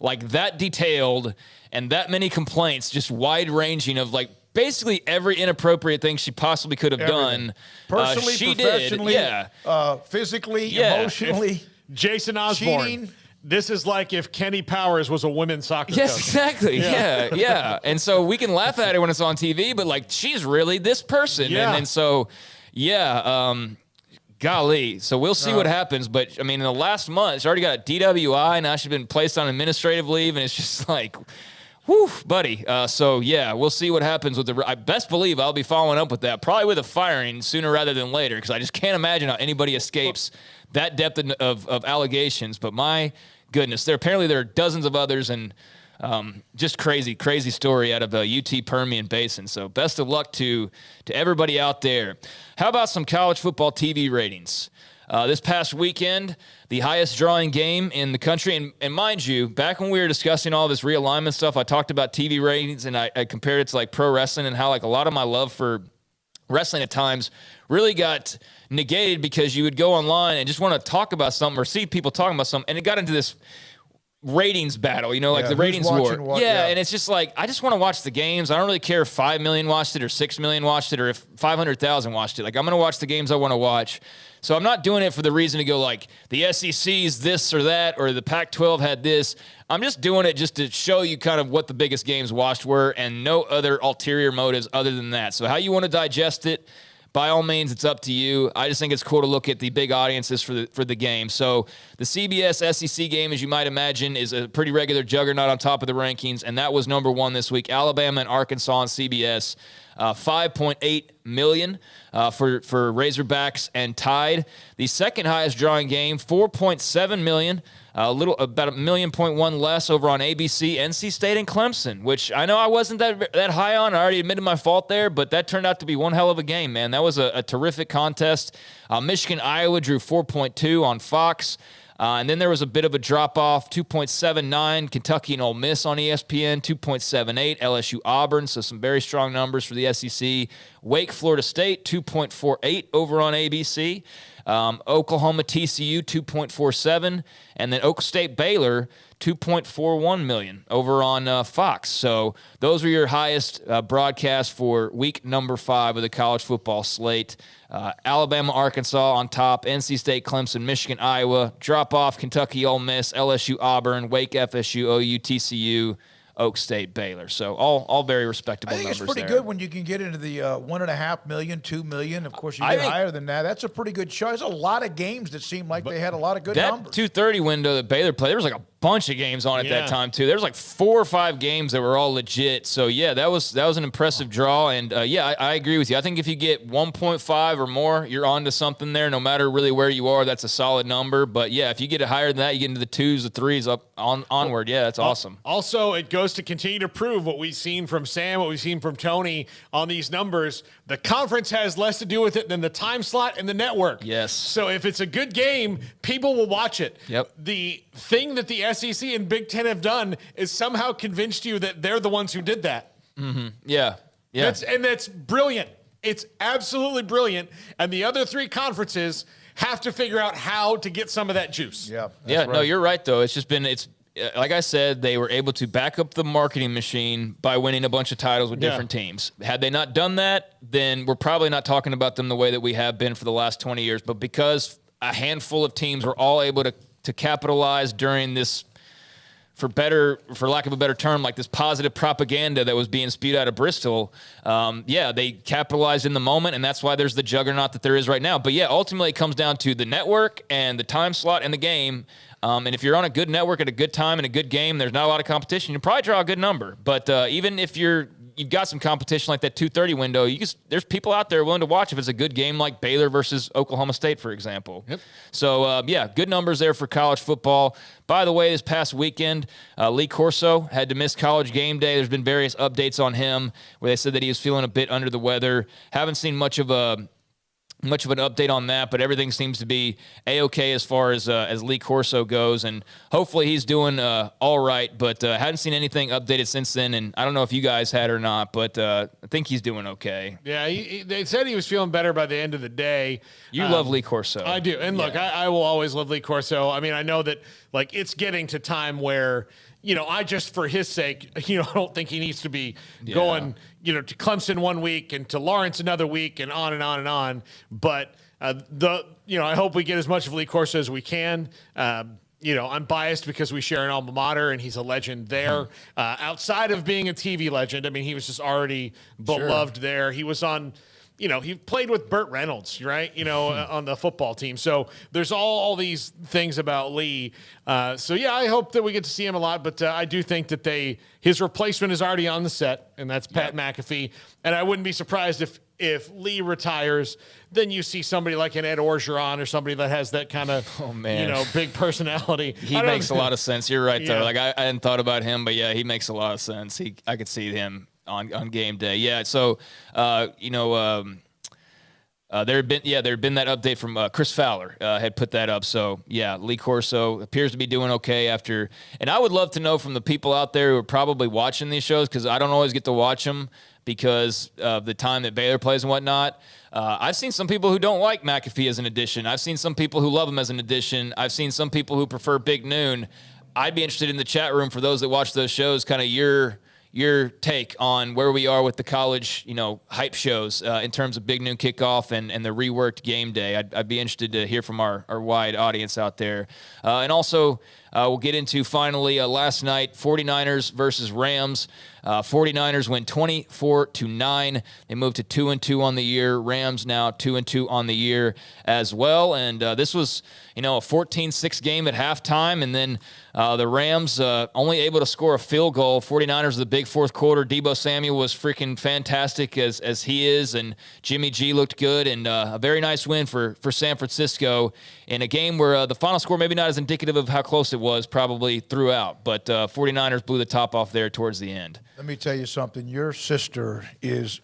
like that detailed and that many complaints, just wide ranging of like basically every inappropriate thing she possibly could have done. Personally, she professionally, physically, emotionally. Jason Osborne. Cheating. This is like if Kenny Powers was a women's soccer coach. Yes, exactly. Yeah. And so we can laugh at her when it's on TV, but like she's really this person. Yeah. And so, golly. So we'll see what happens. But I mean, in the last month, she's already got a DWI. Now she's been placed on administrative leave. And it's just like, whew, buddy. So yeah, we'll see what happens with I best believe I'll be following up with that, probably with a firing sooner rather than later, because I just can't imagine how anybody escapes that depth of allegations. But my goodness, there are dozens of others, and just crazy story out of the UT Permian Basin. So best of luck to everybody out there. How about some college football TV ratings? This past weekend, the highest drawing game in the country. And mind you, back when we were discussing all this realignment stuff, I talked about TV ratings, and I compared it to like pro wrestling and how like a lot of my love for wrestling at times really got negated because you would go online and just want to talk about something or see people talking about something, and it got into this ratings battle, you know, like the ratings war. And it's just like, I just want to watch the games. I don't really care if 5 million watched it or 6 million watched it or if 500,000 watched it. Like, I'm going to watch the games I want to watch. So I'm not doing it for the reason to go like the SEC's this or that or the Pac-12 had this. I'm just doing it just to show you kind of what the biggest games watched were and no other ulterior motives other than that. So how you want to digest it, by all means, it's up to you. I just think it's cool to look at the big audiences for the game. So the CBS SEC game, as you might imagine, is a pretty regular juggernaut on top of the rankings, and that was number one this week. Alabama and Arkansas on CBS, 5.8 million for Razorbacks and Tide. The second highest drawing game, 4.7 million. About 1.1 million less over on ABC, NC State and Clemson, which I know I wasn't that high on. I already admitted my fault there, but that turned out to be one hell of a game, man. That was a terrific contest. Michigan, Iowa drew 4.2 on Fox. And then there was a bit of a drop-off, 2.79 Kentucky and Ole Miss on ESPN, 2.78 LSU Auburn, so some very strong numbers for the SEC. Wake Florida State, 2.48 over on ABC. Oklahoma TCU, 2.47. And then Oklahoma State Baylor, 2.41 million over on Fox. So those are your highest broadcasts for week number 5 of the college football slate. Alabama, Arkansas on top, NC State, Clemson, Michigan, Iowa, drop off Kentucky, Ole Miss, LSU, Auburn, Wake, FSU, OU, TCU, Oak State, Baylor. So all very respectable numbers. I think it's pretty good when you can get into the 1.5 million, 2 million. Of course, you I get think higher than that. That's a pretty good show. There's a lot of games that seem like they had a lot of good that numbers. 2:30 window that Baylor played, there was like a bunch of games on at that time too. There was like 4 or 5 games that were all legit. So yeah, that was an impressive draw. And yeah, I agree with you. I think if you get 1.5 or more, you're on to something there. No matter really where you are, that's a solid number. But yeah, if you get it higher than that, you get into the 2s, the 3s, up onward. Yeah, that's awesome. Also, it goes to continue to prove what we've seen from Sam, what we've seen from Tony on these numbers. The conference has less to do with it than the time slot and the network. Yes. So if it's a good game, people will watch it. Yep. The thing that the SEC and Big Ten have done is somehow convinced you that they're the ones who did that. Mm-hmm. Yeah. Yeah. That's brilliant. It's absolutely brilliant. And the other 3 conferences have to figure out how to get some of that juice. Yeah. Yeah. Right. No, you're right though. It's like I said, they were able to back up the marketing machine by winning a bunch of titles with different teams. Had they not done that, then we're probably not talking about them the way that we have been for the last 20 years. But because a handful of teams were all able to capitalize during this, for lack of a better term, like this positive propaganda that was being spewed out of Bristol, they capitalized in the moment, and that's why there's the juggernaut that there is right now. But yeah, ultimately it comes down to the network and the time slot and the game. And if you're on a good network at a good time and a good game, there's not a lot of competition, you'll probably draw a good number. But even if you've got some competition like that 2:30 window, there's people out there willing to watch if it's a good game like Baylor versus Oklahoma State, for example. Yep. So, good numbers there for college football. By the way, this past weekend, Lee Corso had to miss College Game Day. There's been various updates on him where they said that he was feeling a bit under the weather. Haven't seen much of an update on that, but everything seems to be A-okay as far as Lee Corso goes, and hopefully he's doing all right, but hadn't seen anything updated since then, and I don't know if you guys had or not, but I think he's doing okay. Yeah, they said he was feeling better by the end of the day. You love Lee Corso. I do, and look, I will always love Lee Corso. I mean, I know that like it's getting to time where, I just, for his sake, I don't think he needs to be going, to Clemson one week and to Lawrence another week and on and on and on. But I hope we get as much of Lee Corso as we can. I'm biased because we share an alma mater and he's a legend there. Outside of being a TV legend, I mean, he was just already beloved there. He was on. He played with Burt Reynolds, right? On the football team. So there's all these things about Lee. I hope that we get to see him a lot. But I do think that his replacement is already on the set, and that's Pat McAfee. And I wouldn't be surprised if Lee retires, then you see somebody like an Ed Orgeron or somebody that has that kind of, big personality. He makes a lot of sense. You're right, though. Like I hadn't thought about him, but yeah, he makes a lot of sense. I could see him on game day. Yeah. So, there had been that update from Chris Fowler had put that up. So yeah, Lee Corso appears to be doing okay after, and I would love to know from the people out there who are probably watching these shows, because I don't always get to watch them because of the time that Baylor plays and whatnot. I've seen some people who don't like McAfee as an addition. I've seen some people who love him as an addition. I've seen some people who prefer Big Noon. I'd be interested in the chat room for those that watch those shows, kind of your take on where we are with the college, hype shows in terms of Big Noon Kickoff and the reworked game day. I'd be interested to hear from our wide audience out there. And also, we'll get into finally last night, 49ers versus Rams. 49ers win 24-9. They moved to 2-2 on the year. Rams now 2-2 on the year as well. And this was, a 14-6 game at halftime. And then the Rams only able to score a field goal. 49ers the big fourth quarter. Deebo Samuel was freaking fantastic as he is. And Jimmy G looked good. And a very nice win for San Francisco in a game where the final score maybe not as indicative of how close it was probably throughout. But 49ers blew the top off there towards the end. Let me tell you something. Your sister is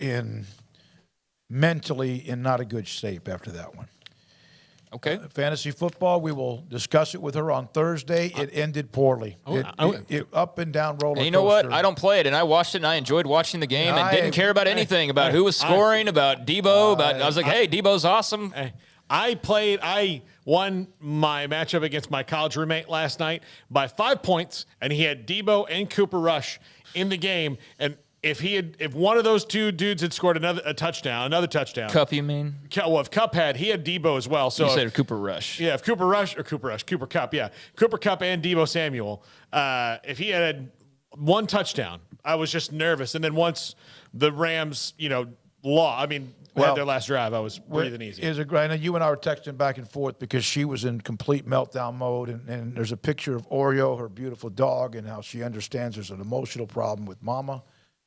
mentally in not a good shape after that one. Okay. Fantasy football, we will discuss it with her on Thursday. It ended poorly. It up and down roller coaster. And you know what? I don't play it, and I watched it, and I enjoyed watching the game and didn't care about anything, about who was scoring, about Debo. I was like, hey, Debo's awesome. I won my matchup against my college roommate last night by 5 points, and he had Debo and Cooper Rush in the game. And if one of those two dudes had scored another touchdown. Cup, you mean? Well, if Cup he had Debo as well. So you said Cooper Rush. Yeah, if Cooper Cup, yeah. Cooper Cup and Debo Samuel. If he had one touchdown, I was just nervous. And then once the Rams, had their last drive, I was breathing easy. I know you and I were texting back and forth because she was in complete meltdown mode. And there's a picture of Oreo, her beautiful dog, and how she understands there's an emotional problem with Mama.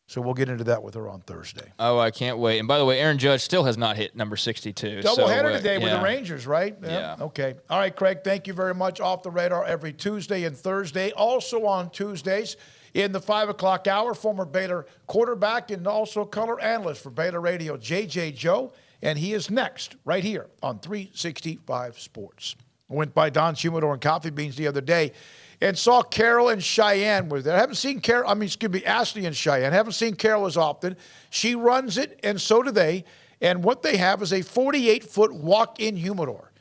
So we'll get into that with her on Thursday. Oh, I can't wait. And by the way, Aaron Judge still has not hit number 62. Doubleheader today with the Rangers, right? Yeah. Okay. All right, Craig, thank you very much. Off the Radar every Tuesday and Thursday. Also on Tuesdays in the 5 o'clock hour, former Baylor quarterback and also color analyst for Baylor Radio, J.J. Joe. And he is next right here on 365 Sports. I went by Don's Humidor and Coffee Beans the other day and saw Carol and Cheyenne with it. I haven't seen Ashley and Cheyenne. I haven't seen Carol as often. She runs it, and so do they. And what they have is a 48-foot walk-in humidor.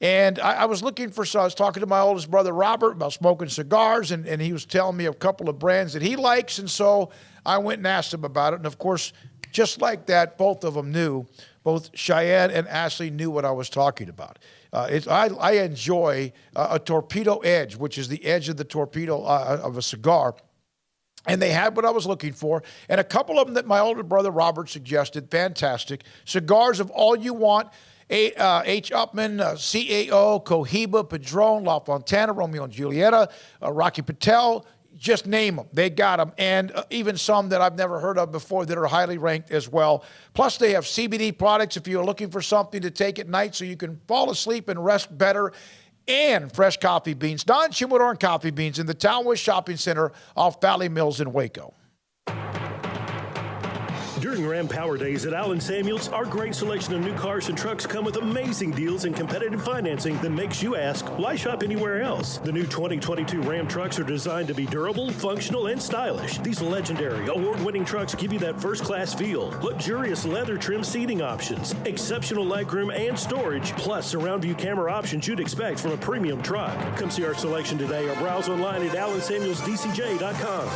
And I was talking to my oldest brother, Robert, about smoking cigars, and he was telling me a couple of brands that he likes, and so I went and asked him about it. And, of course, just like that, both of them knew. Both Cheyenne and Ashley knew what I was talking about. I enjoy a torpedo edge, which is the edge of the torpedo of a cigar. And they had what I was looking for. And a couple of them that my older brother Robert suggested, fantastic. Cigars of all you want. H. Upman, CAO, Cohiba, Padron, La Fontana, Romeo and Julieta, Rocky Patel. Just name them. They got them. And even some that I've never heard of before that are highly ranked as well. Plus, they have CBD products if you're looking for something to take at night so you can fall asleep and rest better. And fresh coffee beans. Don's Humidor and Coffee Beans in the Townwest Shopping Center off Valley Mills in Waco. During Ram Power Days at Allen Samuels, our great selection of new cars and trucks come with amazing deals and competitive financing that makes you ask, why shop anywhere else? The new 2022 Ram trucks are designed to be durable, functional, and stylish. These legendary, award-winning trucks give you that first-class feel, luxurious leather trim seating options, exceptional legroom and storage, plus surround view camera options you'd expect from a premium truck. Come see our selection today or browse online at allensamuelsdcj.com.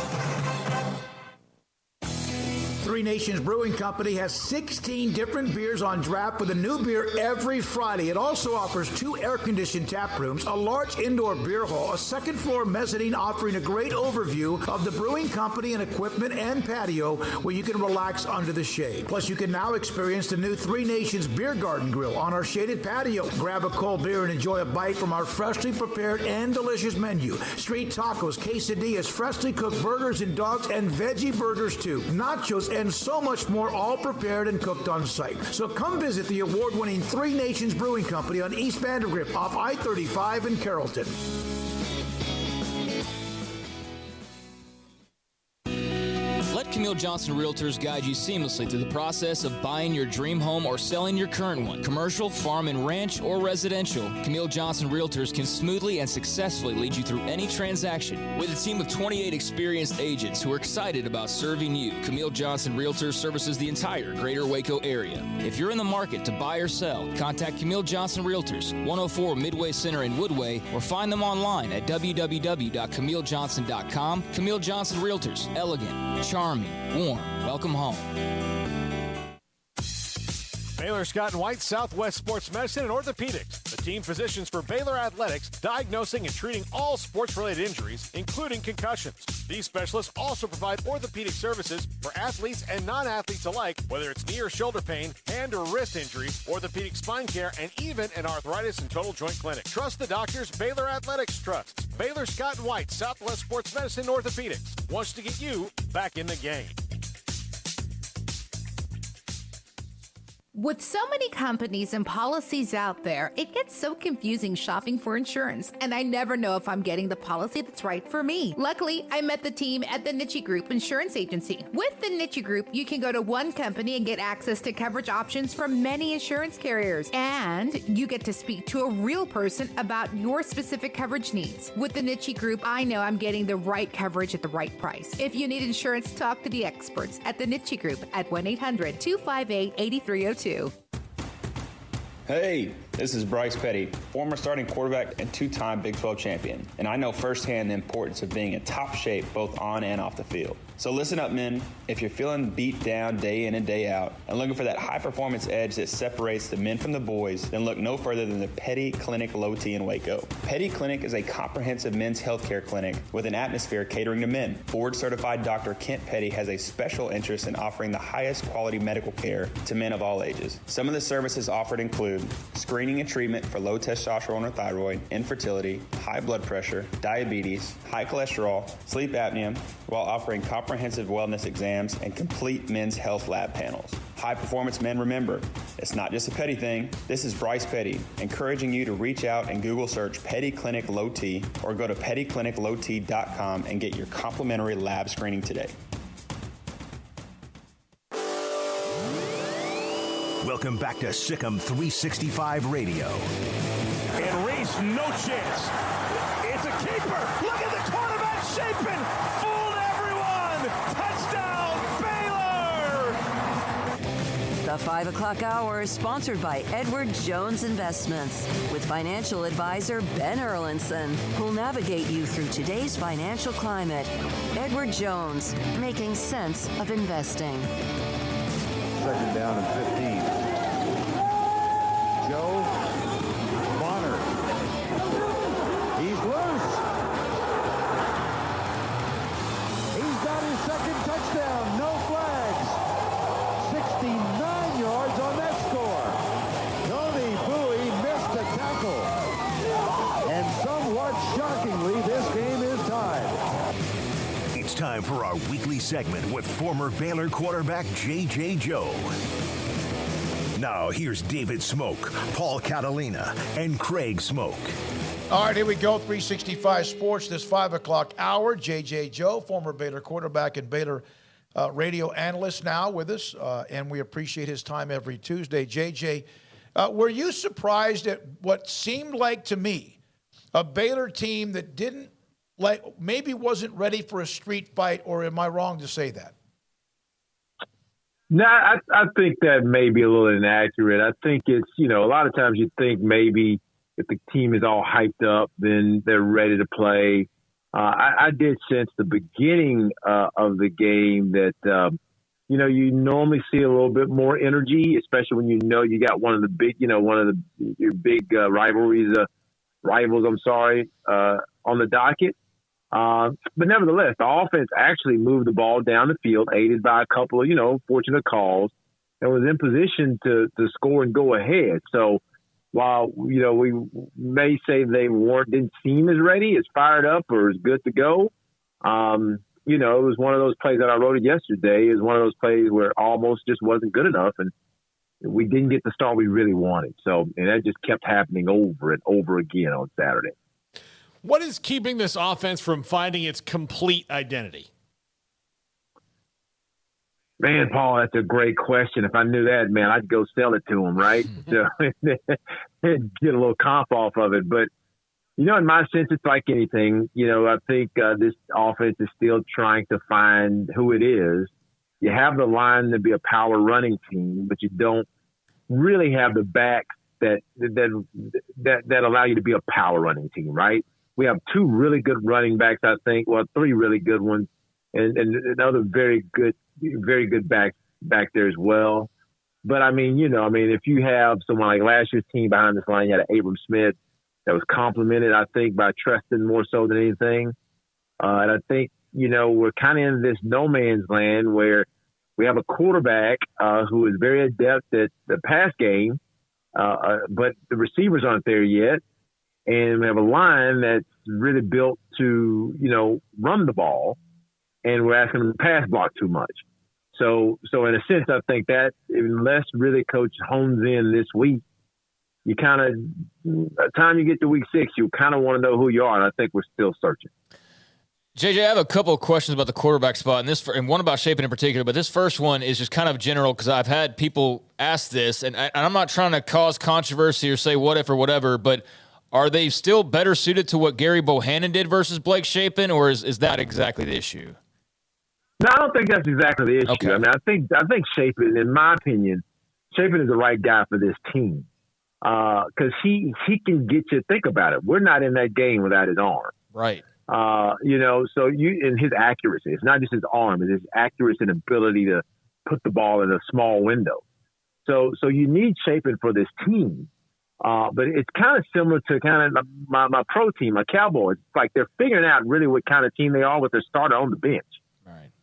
Three Nations Brewing Company has 16 different beers on draft with a new beer every Friday. It also offers 2 air-conditioned tap rooms, a large indoor beer hall, a second-floor mezzanine offering a great overview of the brewing company and equipment and patio where you can relax under the shade. Plus, you can now experience the new Three Nations Beer Garden Grill on our shaded patio. Grab a cold beer and enjoy a bite from our freshly prepared and delicious menu. Street tacos, quesadillas, freshly cooked burgers and dogs, and veggie burgers too. Nachos and so much more, all prepared and cooked on site. So come visit the award-winning Three Nations Brewing Company on East Vandergrift off I-35 in Carrollton. Let Camille Johnson Realtors guide you seamlessly through the process of buying your dream home or selling your current one. Commercial, farm and ranch, or residential, Camille Johnson Realtors can smoothly and successfully lead you through any transaction. With a team of 28 experienced agents who are excited about serving you, Camille Johnson Realtors services the entire greater Waco area. If you're in the market to buy or sell, contact Camille Johnson Realtors, 104 Midway Center in Woodway, or find them online at www.camillejohnson.com. Camille Johnson Realtors, elegant, charming, warm. Welcome home. Baylor Scott & White Southwest Sports Medicine and Orthopedics, the team physicians for Baylor Athletics, diagnosing and treating all sports-related injuries, including concussions. These specialists also provide orthopedic services for athletes and non-athletes alike, whether it's knee or shoulder pain, hand or wrist injuries, orthopedic spine care, and even an arthritis and total joint clinic. Trust the doctors Baylor Athletics trusts. Baylor Scott & White Southwest Sports Medicine and Orthopedics wants to get you back in the game. With so many companies and policies out there, it gets so confusing shopping for insurance, and I never know if I'm getting the policy that's right for me. Luckily, I met the team at the Niche Group Insurance Agency. With the Niche Group, you can go to one company and get access to coverage options from many insurance carriers, and you get to speak to a real person about your specific coverage needs. With the Niche Group, I know I'm getting the right coverage at the right price. If you need insurance, talk to the experts at the Niche Group at 1-800-258-8302. Hey, this is Bryce Petty, former starting quarterback and two-time Big 12 champion, and I know firsthand the importance of being in top shape both on and off the field. So listen up, men. If you're feeling beat down day in and day out and looking for that high-performance edge that separates the men from the boys, then look no further than the Petty Clinic Low T in Waco. Petty Clinic is a comprehensive men's healthcare clinic with an atmosphere catering to men. Board-certified Dr. Kent Petty has a special interest in offering the highest quality medical care to men of all ages. Some of the services offered include screening and treatment for low testosterone or thyroid, infertility, high blood pressure, diabetes, high cholesterol, sleep apnea, while offering comprehensive wellness exams and complete men's health lab panels. High performance men, remember, it's not just a Petty thing. This is Bryce Petty, encouraging you to reach out and Google search Petty Clinic Low T or go to pettycliniclowt.com and get your complimentary lab screening today. Welcome back to Sikkim 365 Radio. And Reese, no chance. It's a keeper. Look at the quarterback shaping. Fooled everyone. Touchdown, Baylor. The 5 o'clock hour is sponsored by Edward Jones Investments with financial advisor Ben Erlinson, who'll navigate you through today's financial climate. Edward Jones, making sense of investing. Second down and 15. Joe Bonner. He's loose. He's got his second touchdown. No flags. 69 yards on that score. Tony Bowie missed the tackle. And somewhat shockingly, this game is tied. It's time for our weekly segment with former Baylor quarterback J.J. Joe. Now, here's David Smoak, Paul Catalina, and Craig Smoak. All right, here we go. 365 Sports, this 5 o'clock hour. J.J. Joe, former Baylor quarterback and Baylor radio analyst, now with us, and we appreciate his time every Tuesday. J.J., were you surprised at what seemed like to me a Baylor team that didn't, like, maybe wasn't ready for a street fight, or am I wrong to say that? No, I think that may be a little inaccurate. I think it's, a lot of times you think maybe if the team is all hyped up, then they're ready to play. I did sense the beginning of the game that, you normally see a little bit more energy, especially when you got one of the big, your big rivals, on the docket. But nevertheless, the offense actually moved the ball down the field, aided by a couple of, fortunate calls, and was in position to score and go ahead. So while, we may say they didn't seem as ready, as fired up, or as good to go, it was one of those plays that I wrote it yesterday. It was one of those plays where it almost just wasn't good enough, and we didn't get the start we really wanted. So, and that just kept happening over and over again on Saturday. What is keeping this offense from finding its complete identity? Man, Paul, that's a great question. If I knew that, man, I'd go sell it to him, right? So, get a little comp off of it. But, in my sense, it's like anything. I think this offense is still trying to find who it is. You have the line to be a power running team, but you don't really have the backs that allow you to be a power running team, right? We have two really good running backs, I think. Well, three really good ones, and another very good back there as well. But if you have someone like last year's team behind this line, you had Abram Smith that was complemented, I think, by Treston more so than anything. And I think we're kind of in this no man's land where we have a quarterback who is very adept at the pass game, but the receivers aren't there yet. And we have a line that's really built to, run the ball, and we're asking them to pass block too much. So in a sense, I think that unless really coach hones in this week, you kind of, by the time you get to week 6, you kind of want to know who you are. And I think we're still searching. JJ, I have a couple of questions about the quarterback spot, and one about Shapen in particular, but this first one is just kind of general because I've had people ask this, and I'm not trying to cause controversy or say what if or whatever, but are they still better suited to what Gary Bohannon did versus Blake Shapen, or is that exactly the issue? No, I don't think that's exactly the issue. Okay. I mean, I think Shapen, in my opinion, Shapen is the right guy for this team because he can get you. Think about it. We're not in that game without his arm. Right. So and his accuracy. It's not just his arm; it's his accuracy and ability to put the ball in a small window. So you need Shapen for this team. But it's kind of similar to kind of my pro team, my Cowboys. It's like they're figuring out really what kind of team they are with their starter on the bench.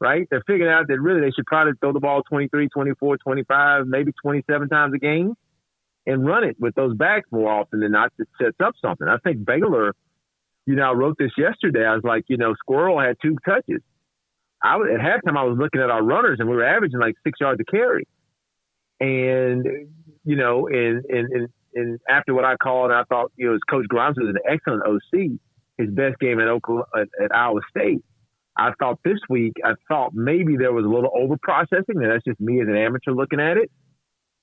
Right? They're figuring out that really they should probably throw the ball 23, 24, 25, maybe 27 times a game and run it with those backs more often than not to set up something. I think Baylor, I wrote this yesterday. I was like, Squirrel had 2 touches. At halftime, I was looking at our runners and we were averaging like 6 yards a carry. And, and after what I called, I thought, Coach Grimes was an excellent OC, his best game at Iowa State. I thought this week, maybe there was a little over-processing, and that's just me as an amateur looking at it.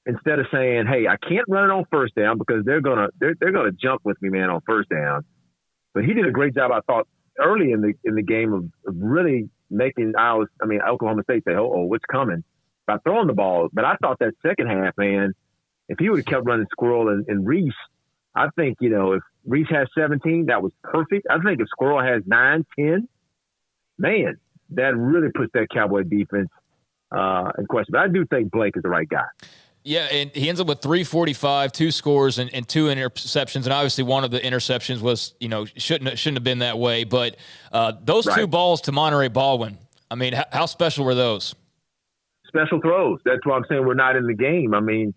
Instead of saying, hey, I can't run it on first down because they're gonna jump with me, man, on first down. But he did a great job, I thought, early in the game of really making Oklahoma State say, oh, what's coming? By throwing the ball. But I thought that second half, man, if he would have kept running Squirrel and Reese, I think, if Reese has 17, that was perfect. I think if Squirrel has 9, 10, man, that really puts that Cowboy defense in question. But I do think Blake is the right guy. Yeah, and he ends up with 345, 2 scores, and 2 interceptions. And obviously one of the interceptions was, shouldn't have been that way. But those 2 balls to Monterey Baldwin, I mean, how special were those? Special throws. That's why I'm saying we're not in the game. I mean,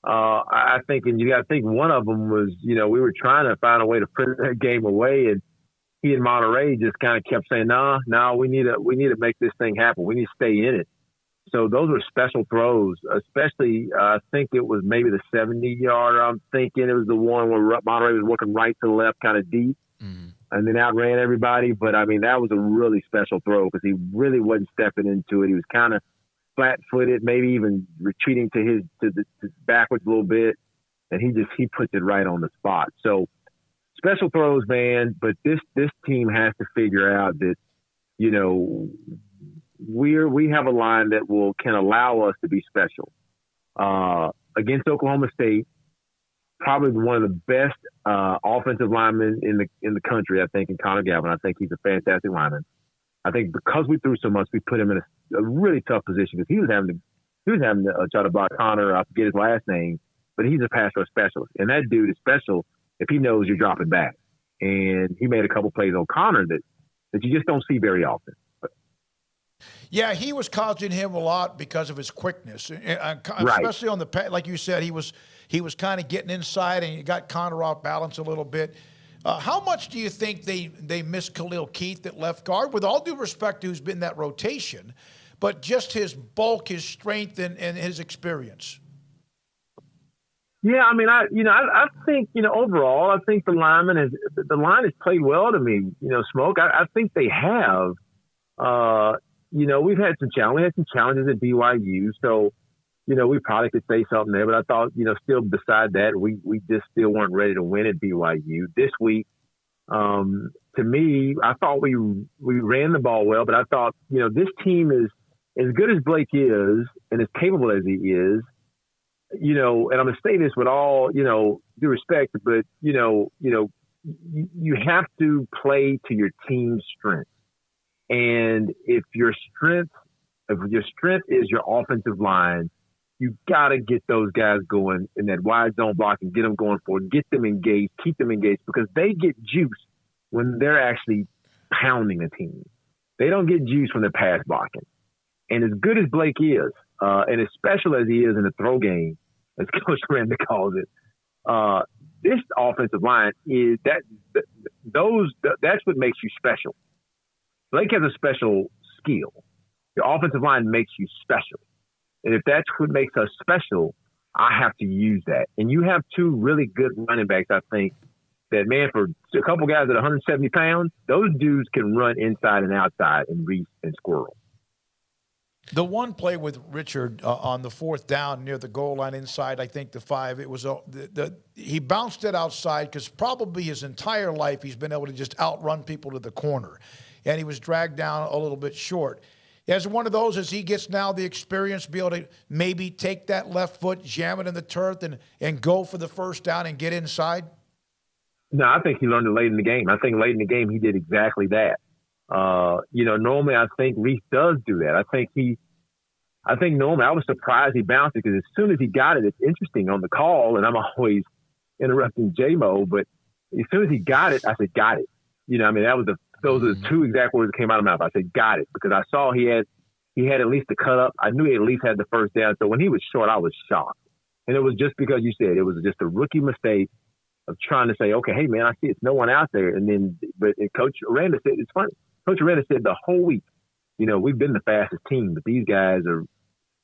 I think, and you got to think one of them was, we were trying to find a way to put that game away, and he and Monterey just kind of kept saying, no, we need to make this thing happen. We need to stay in it. So those were special throws, especially I think it was maybe the 70-yarder. I'm thinking it was the one where Monterey was working right to left kind of deep and then outran everybody. But, I mean, that was a really special throw because he really wasn't stepping into it. He was kind of flat-footed, maybe even retreating to backwards a little bit, and he puts it right on the spot. So special throws, man, but this team has to figure out that, we have a line that can allow us to be special. Against Oklahoma State, probably one of the best offensive linemen in the country, I think, in Connor Galvin. I think he's a fantastic lineman. I think because we threw so much, we put him in a really tough position because he was having to try to block Connor. I forget his last name, but he's a pass rush specialist, and that dude is special if he knows you're dropping back. And he made a couple plays on Connor that you just don't see very often. Yeah, he was causing him a lot because of his quickness, especially on the, like you said, he was kind of getting inside and he got Connor off balance a little bit. How much do you think they miss Khalil Keith at left guard? With all due respect to who's been that rotation, but just his bulk, his strength, and his experience. Yeah, I mean, I think overall, I think the line has played well to me. Smoak, I think they have. We've had some challenges. We had some challenges at BYU, so we probably could say something there. But I thought, still beside that, we just still weren't ready to win at BYU this week. To me, I thought we ran the ball well, but I thought this team is as good as Blake is and as capable as he is. And I'm gonna say this with all due respect, but you have to play to your team's strength. And if your strength is your offensive line, you got to get those guys going in that wide zone block and get them going forward, get them engaged, keep them engaged, because they get juice when they're actually pounding a team. They don't get juice when they're pass blocking. And as good as Blake is, and as special as he is in the throw game, as Coach Randa calls it, this offensive line is that's what makes you special. Blake has a special skill. Your offensive line makes you special. And if that's what makes us special, I have to use that. And you have two really good running backs, I think, that, man, for a couple guys at 170 pounds, those dudes can run inside and outside and Reese and Squirrel. The one play with Richard on the fourth down near the goal line inside, I think the 5, it was he bounced it outside because probably his entire life he's been able to just outrun people to the corner. And he was dragged down a little bit short. As one of those, as he gets now the experience, be able to maybe take that left foot, jam it in the turf, and go for the first down and get inside? No, I think he learned it late in the game. I think late in the game he did exactly that. Normally I think Reese does do that. I think normally I was surprised he bounced it because as soon as he got it, it's interesting on the call, and I'm always interrupting J-Mo, but as soon as he got it, I said, got it. Those are the two exact words that came out of my mouth. I said, got it, because I saw he had at least a cut up. I knew he at least had the first down. So when he was short, I was shocked. And it was just because you said it was just a rookie mistake of trying to say, okay, hey, man, I see it's no one out there. And Coach Aranda said, it's funny. Coach Aranda said the whole week, we've been the fastest team, but these guys are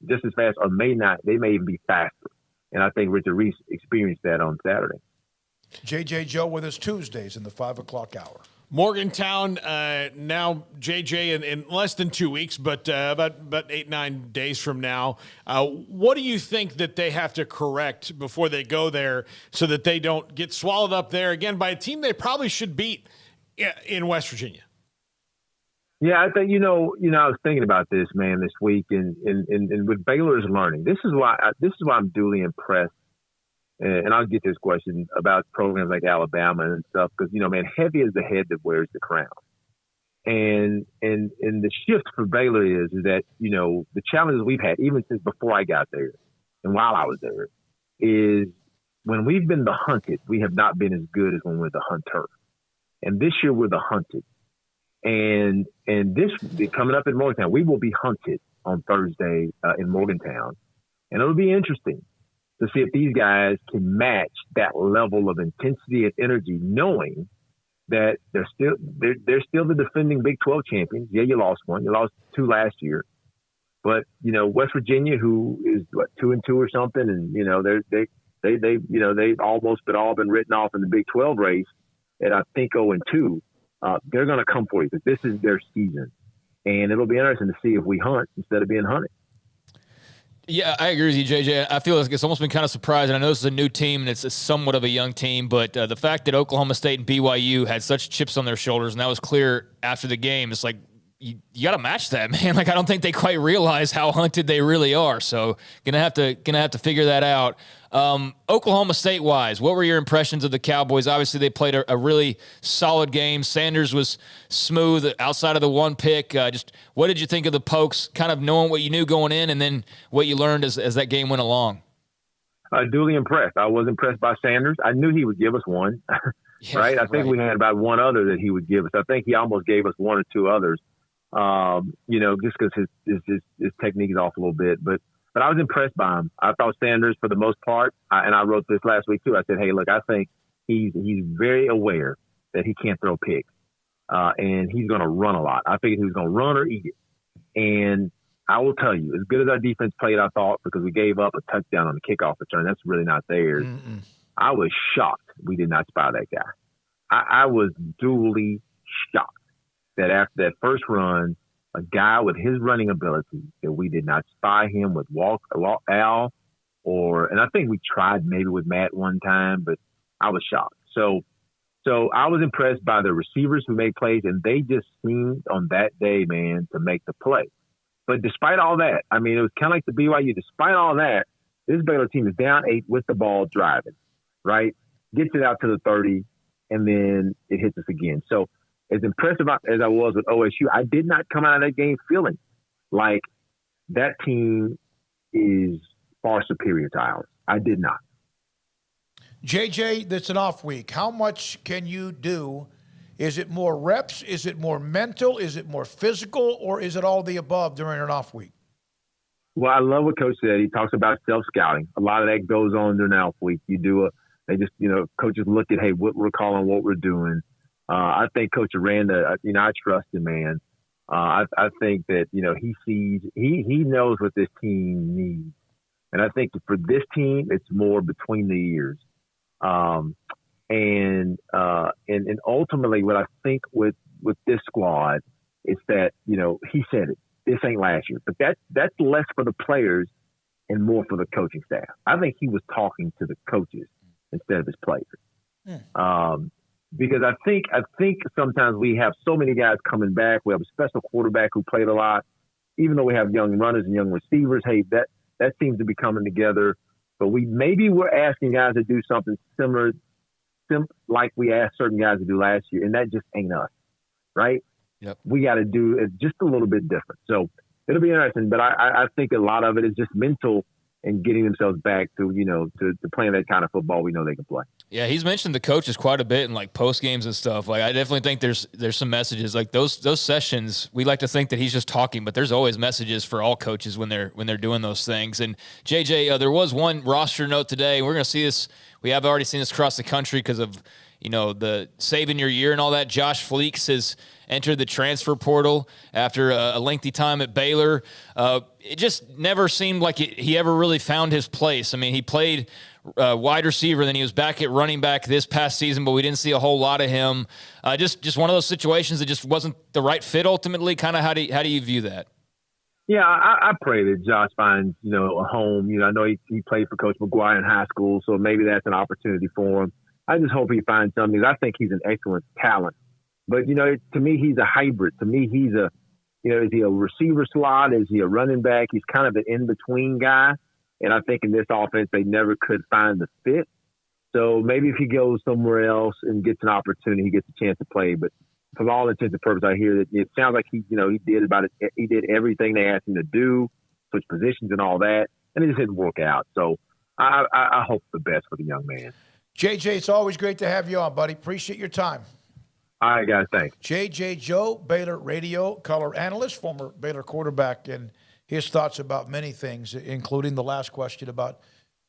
just as fast or they may even be faster. And I think Richard Reese experienced that on Saturday. J.J. Joe with us Tuesdays in the 5 o'clock hour. Morgantown, now JJ in less than 2 weeks, but about 8-9 days from now. What do you think that they have to correct before they go there so that they don't get swallowed up there again by a team they probably should beat in West Virginia? Yeah, I think, I was thinking about this, man, this week, and with Baylor's learning. This is why I'm duly impressed. And I'll get this question about programs like Alabama and stuff, because, man, heavy is the head that wears the crown. And the shift for Baylor is that, the challenges we've had, even since before I got there and while I was there, is when we've been the hunted, we have not been as good as when we're the hunter. And this year we're the hunted. And this coming up in Morgantown, we will be hunted on Thursday in Morgantown. And it'll be interesting to see if these guys can match that level of intensity and energy, knowing that they're still the defending Big 12 champions. Yeah, you lost one. You lost 2 last year. But, West Virginia, who is 2-2 or something, and, they've almost all been written off in the Big 12 race at, I think, 0-2. They're going to come for you because this is their season. And it'll be interesting to see if we hunt instead of being hunted. Yeah, I agree with you, JJ. I feel like it's almost been kind of surprising. I know this is a new team and it's somewhat of a young team, but the fact that Oklahoma State and BYU had such chips on their shoulders, and that was clear after the game, it's like you got to match that, man. Like, I don't think they quite realize how hunted they really are. So gonna have to figure that out. Oklahoma State wise, what were your impressions of the Cowboys? Obviously, they played a really solid game. Sanders was smooth outside of the one pick. Just what did you think of the Pokes, kind of knowing what you knew going in and then what you learned as that game went along? Duly impressed. I was impressed by Sanders. I knew he would give us one, right? I think we had about one other that he would give us. I think he almost gave us 1 or 2 others, just because his technique is off a little bit. But I was impressed by him. I thought Sanders, for the most part, and I wrote this last week too, I said, hey, look, I think he's very aware that he can't throw picks, and he's going to run a lot. I figured he was going to run or eat it. And I will tell you, as good as our defense played, I thought, because we gave up a touchdown on the kickoff return, that's really not theirs. I was shocked we did not spy that guy. I was duly shocked that after that first run, a guy with his running ability, that we did not spy him with Al, and I think we tried maybe with Matt one time, but I was shocked. So I was impressed by the receivers who made plays, and they just seemed on that day, man, to make the play. But despite all that, I mean, it was kind of like the BYU. Despite all that, this Baylor team is down 8 with the ball driving, right? Gets it out to the 30, and then it hits us again. So as impressive as I was with OSU, I did not come out of that game feeling like that team is far superior to ours. I did not. JJ, that's an off week. How much can you do? Is it more reps? Is it more mental? Is it more physical? Or is it all the above during an off week? Well, I love what Coach said. He talks about self-scouting. A lot of that goes on during an off week. Coaches look at, hey, what we're calling, what we're doing. I think Coach Aranda, I trust him, man. I think that, he knows what this team needs. And I think for this team, it's more between the ears. And ultimately what I think with this squad is that, he said it, this ain't last year, but that's less for the players and more for the coaching staff. I think he was talking to the coaches instead of his players. Because I think sometimes we have so many guys coming back. We have a special quarterback who played a lot, even though we have young runners and young receivers. Hey, that seems to be coming together. But we're asking guys to do something similar, like we asked certain guys to do last year, and that just ain't us, right? Yep. We got to do it just a little bit different. So it'll be interesting, but I think a lot of it is just mental and getting themselves back to playing that kind of football we know they can play. Yeah, he's mentioned the coaches quite a bit in like post games and stuff. Like, I definitely think there's some messages like those sessions. We like to think that he's just talking, but there's always messages for all coaches when they're doing those things. And JJ, there was one roster note today. We're going to see this. We have already seen this across the country because of the saving your year and all that. Josh Fleeks has entered the transfer portal after a lengthy time at Baylor. It just never seemed like he ever really found his place. I mean, he played wide receiver, then he was back at running back this past season, but we didn't see a whole lot of him. Just one of those situations that just wasn't the right fit ultimately. Kind of how do you view that? Yeah, I pray that Josh finds, a home. I know he played for Coach McGuire in high school, so maybe that's an opportunity for him. I just hope he finds something. I think he's an excellent talent. But, to me, he's a hybrid. To me, he's is he a receiver slot? Is he a running back? He's kind of an in-between guy. And I think in this offense, they never could find the fit. So maybe if he goes somewhere else and gets an opportunity, he gets a chance to play. But for all intents and purposes, I hear that it sounds like he did everything they asked him to do, switch positions and all that, and it just didn't work out. So I hope the best for the young man. JJ, it's always great to have you on, buddy. Appreciate your time. All right, guys. Thanks. JJ Joe, Baylor radio color analyst, former Baylor quarterback, and his thoughts about many things, including the last question about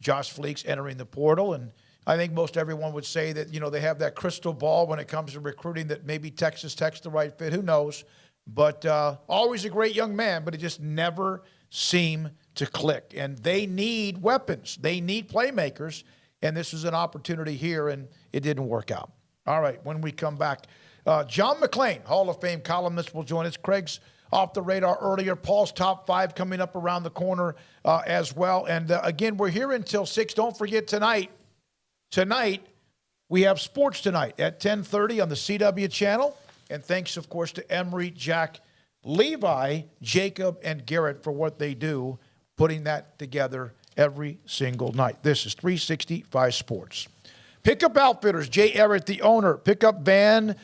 Josh Fleeks entering the portal. And I think most everyone would say that, they have that crystal ball when it comes to recruiting that maybe Texas Tech's the right fit. Who knows? But always a great young man, but it just never seemed to click. And they need weapons. They need playmakers. And this is an opportunity here, and it didn't work out. All right, when we come back, John McClain, Hall of Fame columnist, will join us. Craig's off the radar earlier. Paul's top 5 coming up around the corner as well. And again, we're here until 6. Don't forget tonight, we have sports tonight at 10:30 on the CW channel. And thanks, of course, to Emery, Jack, Levi, Jacob, and Garrett for what they do, putting that together every single night. This is 365 Sports. Pickup Outfitters, Jay Errett, the owner. Pickup van,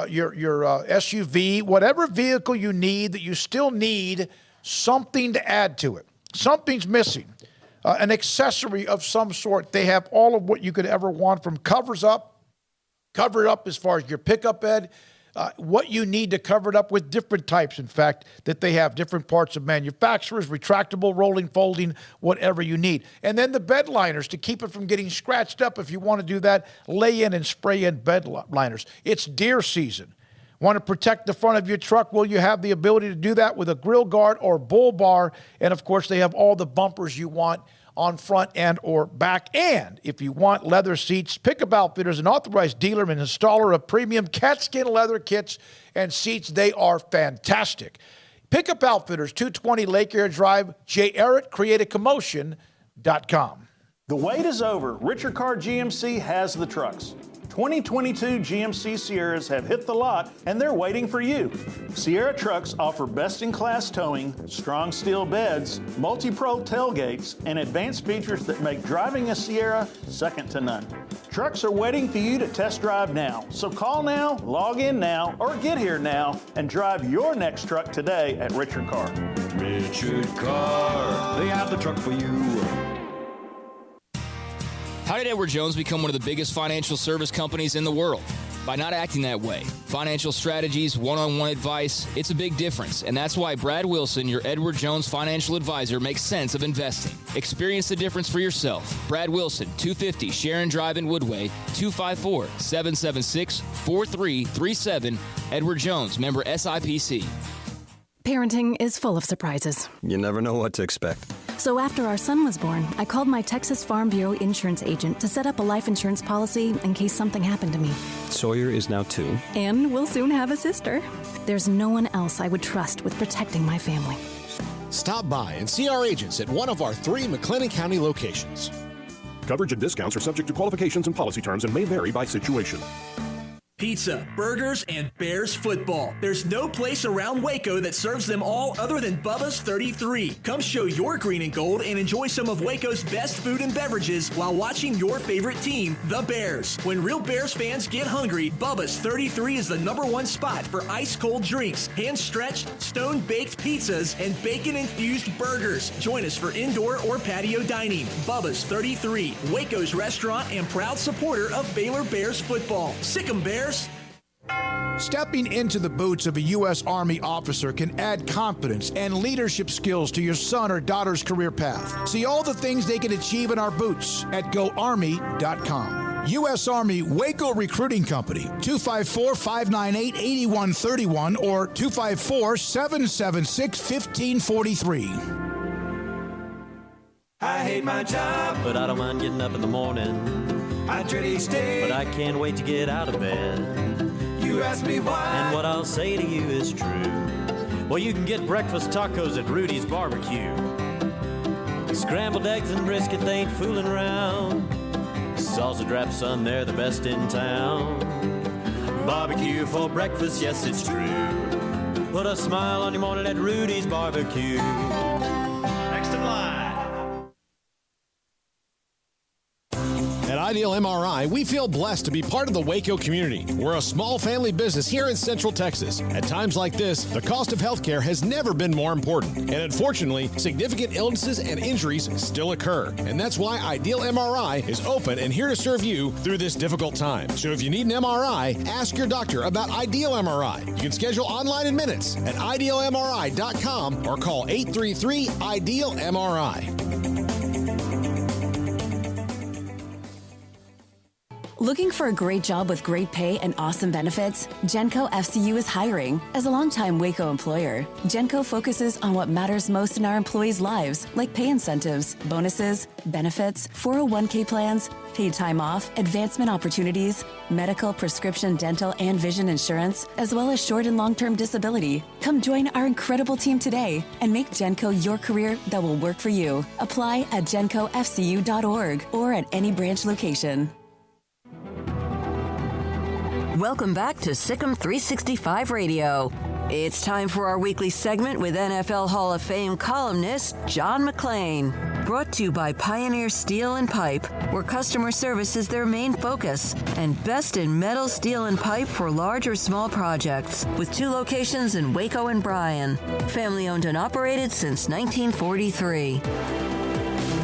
your SUV, whatever vehicle you need that you still need something to add to it. Something's missing. An accessory of some sort. They have all of what you could ever want, from cover it up as far as your pickup bed, what you need to cover it up with, different types, in fact, that they have different parts of manufacturers, retractable, rolling, folding, whatever you need. And then the bed liners to keep it from getting scratched up. If you want to do that, lay in and spray in bed liners. It's deer season. Want to protect the front of your truck? Well, you have the ability to do that with a grill guard or bull bar. And, of course, they have all the bumpers you want on front and or back. And if you want leather seats, Pickup Outfitters, an authorized dealer and installer of premium catskin leather kits and seats. They are fantastic. Pickup Outfitters, 220 Lake Air Drive, Jay Errett, createacommotion.com. The wait is over. Richard Carr GMC has the trucks. 2022 GMC Sierras have hit the lot, and they're waiting for you. Sierra trucks offer best-in-class towing, strong steel beds, multi-pro tailgates, and advanced features that make driving a Sierra second to none. Trucks are waiting for you to test drive now. So call now, log in now, or get here now and drive your next truck today at Richard Carr. Richard Carr, they have the truck for you. How did Edward Jones become one of the biggest financial service companies in the world? By not acting that way. Financial strategies, one-on-one advice, it's a big difference. And that's why Brad Wilson, your Edward Jones financial advisor, makes sense of investing. Experience the difference for yourself. Brad Wilson, 250 Sharon Drive in Woodway, 254-776-4337. Edward Jones, member SIPC. Parenting is full of surprises. You never know what to expect. So after our son was born, I called my Texas Farm Bureau insurance agent to set up a life insurance policy in case something happened to me. Sawyer is now 2. And we'll soon have a sister. There's no one else I would trust with protecting my family. Stop by and see our agents at one of our 3 McLennan County locations. Coverage and discounts are subject to qualifications and policy terms and may vary by situation. Pizza, burgers, and Bears football. There's no place around Waco that serves them all other than Bubba's 33. Come show your green and gold and enjoy some of Waco's best food and beverages while watching your favorite team, the Bears. When real Bears fans get hungry, Bubba's 33 is the #1 spot for ice-cold drinks, hand-stretched, stone-baked pizzas, and bacon-infused burgers. Join us for indoor or patio dining. Bubba's 33, Waco's restaurant and proud supporter of Baylor Bears football. Sick 'em, Bears. Stepping into the boots of a U.S. Army officer can add confidence and leadership skills to your son or daughter's career path. See all the things they can achieve in our boots at GoArmy.com. U.S. Army Waco Recruiting Company, 254-598-8131 or 254-776-1543. I hate my job, but I don't mind getting up in the morning. I dread each day, but I can't wait to get out of bed. You ask me why, and what I'll say to you is true. Well, you can get breakfast tacos at Rudy's Barbecue. Scrambled eggs and brisket, they ain't fooling around. Salsa drap, son, they're the best in town. Barbecue for breakfast, yes, it's true. Put a smile on your morning at Rudy's Barbecue. Next in line. At Ideal MRI, we feel blessed to be part of the Waco community. We're a small family business here in Central Texas. At times like this, the cost of healthcare has never been more important. And unfortunately, significant illnesses and injuries still occur. And that's why Ideal MRI is open and here to serve you through this difficult time. So if you need an MRI, ask your doctor about Ideal MRI. You can schedule online in minutes at idealmri.com or call 833-IDEAL-MRI. Looking for a great job with great pay and awesome benefits? Genco FCU is hiring. As a longtime Waco employer, Genco focuses on what matters most in our employees' lives, like pay incentives, bonuses, benefits, 401k plans, paid time off, advancement opportunities, medical, prescription, dental, and vision insurance, as well as short and long-term disability. Come join our incredible team today and make Genco your career that will work for you. Apply at gencofcu.org or at any branch location. Welcome back to Sikkim 365 Radio. It's time for our weekly segment with NFL Hall of Fame columnist John McClain. Brought to you by Pioneer Steel and Pipe, where customer service is their main focus, and best in metal, steel, and pipe for large or small projects, with 2 locations in Waco and Bryan. Family owned and operated since 1943.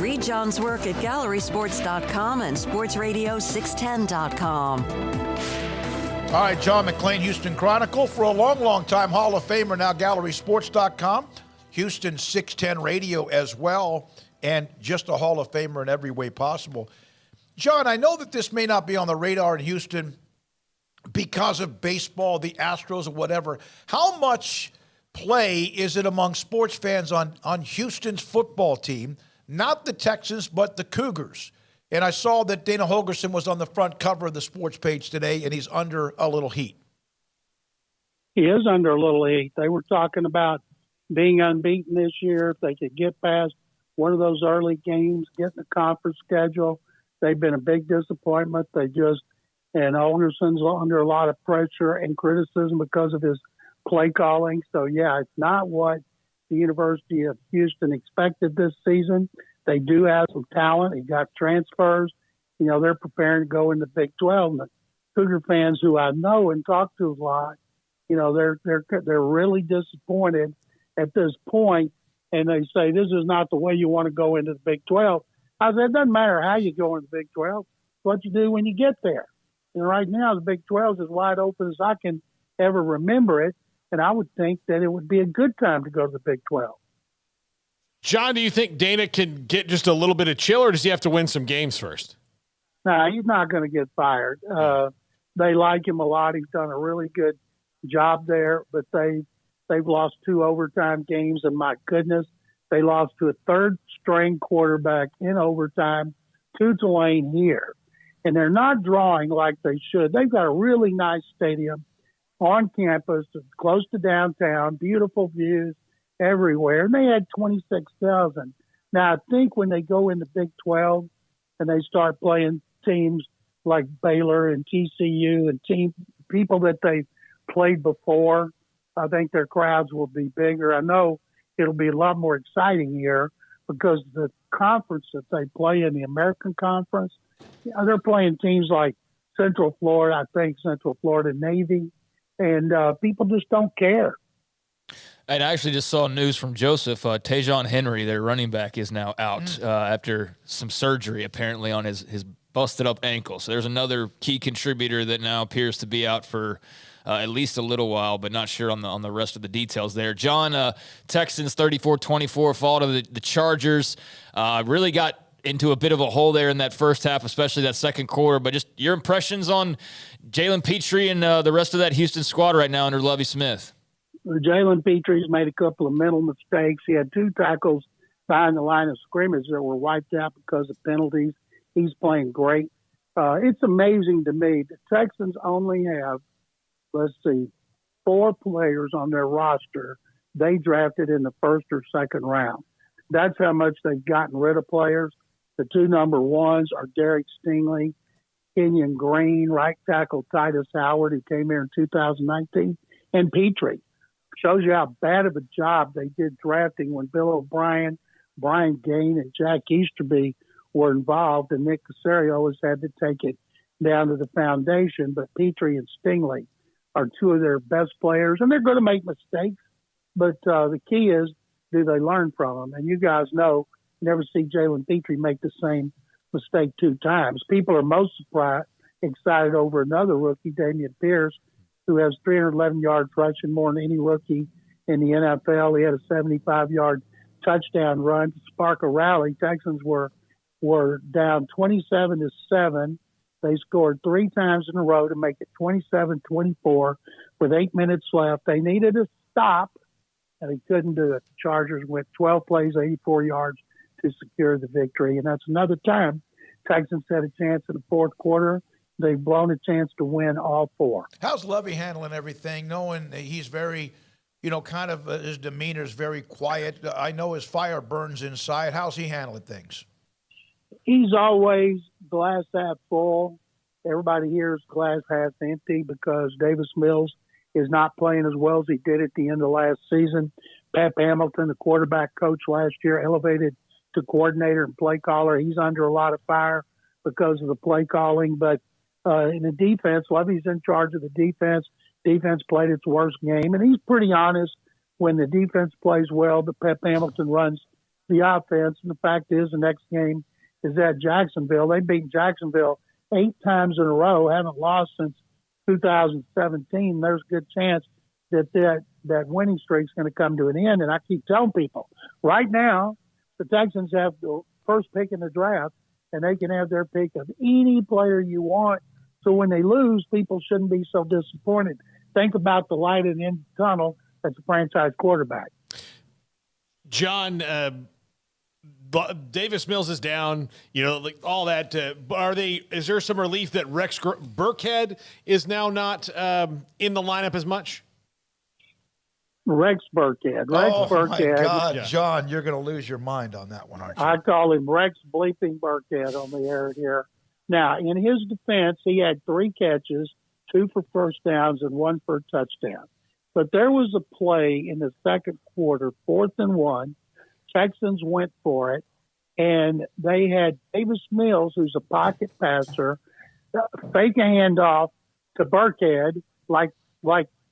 Read John's work at gallerysports.com and sportsradio610.com. All right, John McClain, Houston Chronicle. For a long, long time, Hall of Famer, now gallerysports.com. Houston 610 Radio as well, and just a Hall of Famer in every way possible. John, I know that this may not be on the radar in Houston because of baseball, the Astros, or whatever. How much play is it among sports fans on Houston's football team, not the Texans, but the Cougars? And I saw that Dana Holgerson was on the front cover of the sports page today, and he's under a little heat. He is under a little heat. They were talking about being unbeaten this year. If they could get past one of those early games, get the conference schedule. They've been a big disappointment. And Holgerson's under a lot of pressure and criticism because of his play calling. So, yeah, it's not what the University of Houston expected this season. They do have some talent. He got transfers. They're preparing to go in the Big 12. And the Cougar fans who I know and talk to a lot, they're really disappointed at this point, and they say this is not the way you want to go into the Big 12. I said it doesn't matter how you go into the Big 12. It's what you do when you get there. And right now the Big 12 is as wide open as I can ever remember it, and I would think that it would be a good time to go to the Big 12. John, do you think Dana can get just a little bit of chill, or does he have to win some games first? No, he's not going to get fired. They like him a lot. He's done a really good job there, but they They've lost 2 overtime games, and my goodness, they lost to a third-string quarterback in overtime to Tulane here. And they're not drawing like they should. They've got a really nice stadium on campus, close to downtown, beautiful views everywhere. And they had 26,000. Now, I think when they go in the Big 12 and they start playing teams like Baylor and TCU and people that they played before, I think their crowds will be bigger. I know it'll be a lot more exciting here because the conference that they play in, the American Conference, they're playing teams like Central Florida, I think Central Florida Navy, and people just don't care. And I actually just saw news from Joseph. Tajon Henry, their running back, is now out after some surgery, apparently, on his busted-up ankle. So there's another key contributor that now appears to be out for at least a little while, but not sure on the rest of the details there. John, Texans 34-24 fall to the Chargers. Really got into a bit of a hole there in that first half, especially that second quarter. But just your impressions on Jalen Petrie and the rest of that Houston squad right now under Lovie Smith. Jalen Petrie's made a couple of mental mistakes. He had 2 tackles behind the line of scrimmage that were wiped out because of penalties. He's playing great. It's amazing to me. The Texans only have, 4 players on their roster they drafted in the first or second round. That's how much they've gotten rid of players. The 2 number 1s are Derek Stingley, Kenyon Green, right tackle Titus Howard, who came here in 2019, and Petrie. Shows you how bad of a job they did drafting when Bill O'Brien, Brian Gaine, and Jack Easterby were involved, and Nick Caserio has had to take it down to the foundation. But Petrie and Stingley are 2 of their best players, and they're going to make mistakes. But the key is, do they learn from them? And you guys know, you never see Jalen Petrie make the same mistake 2 times. People are most excited over another rookie, Dameon Pierce, who has 311 yards rushing, more than any rookie in the NFL. He had a 75-yard touchdown run to spark a rally. Texans were down 27-7. They scored 3 times in a row to make it 27-24 with 8 minutes left. They needed a stop, and they couldn't do it. The Chargers went 12 plays, 84 yards to secure the victory. And that's another time Texans had a chance in the fourth quarter. They've blown a chance to win all 4. How's Lovie handling everything, knowing that he's very, kind of his demeanor is very quiet? I know his fire burns inside. How's he handling things? He's always glass half full. Everybody hears glass half empty because Davis Mills is not playing as well as he did at the end of last season. Pep Hamilton, the quarterback coach last year, elevated to coordinator and play caller. He's under a lot of fire because of the play calling. But in the defense, Lovey's in charge of the defense. Defense played its worst game, and he's pretty honest when the defense plays well, but Pep Hamilton runs the offense. And the fact is, the next game is at Jacksonville. They've beaten Jacksonville 8 times in a row, haven't lost since 2017. There's a good chance that winning streak's going to come to an end. And I keep telling people, right now, the Texans have the first pick in the draft, and they can have their pick of any player you want. So when they lose, people shouldn't be so disappointed. Think about the light at the end of the tunnel as a franchise quarterback. John, Davis Mills is down, all that. Is there some relief that Rex Burkhead is now not in the lineup as much? Rex Burkhead. My God, yeah. John, you're going to lose your mind on that one, aren't you? I call him Rex bleeping Burkhead on the air here. Now, in his defense, he had 3 catches, 2 for first downs and 1 for a touchdown. But there was a play in the second quarter, 4th and 1. Texans went for it, and they had Davis Mills, who's a pocket passer, fake a handoff to Burkhead like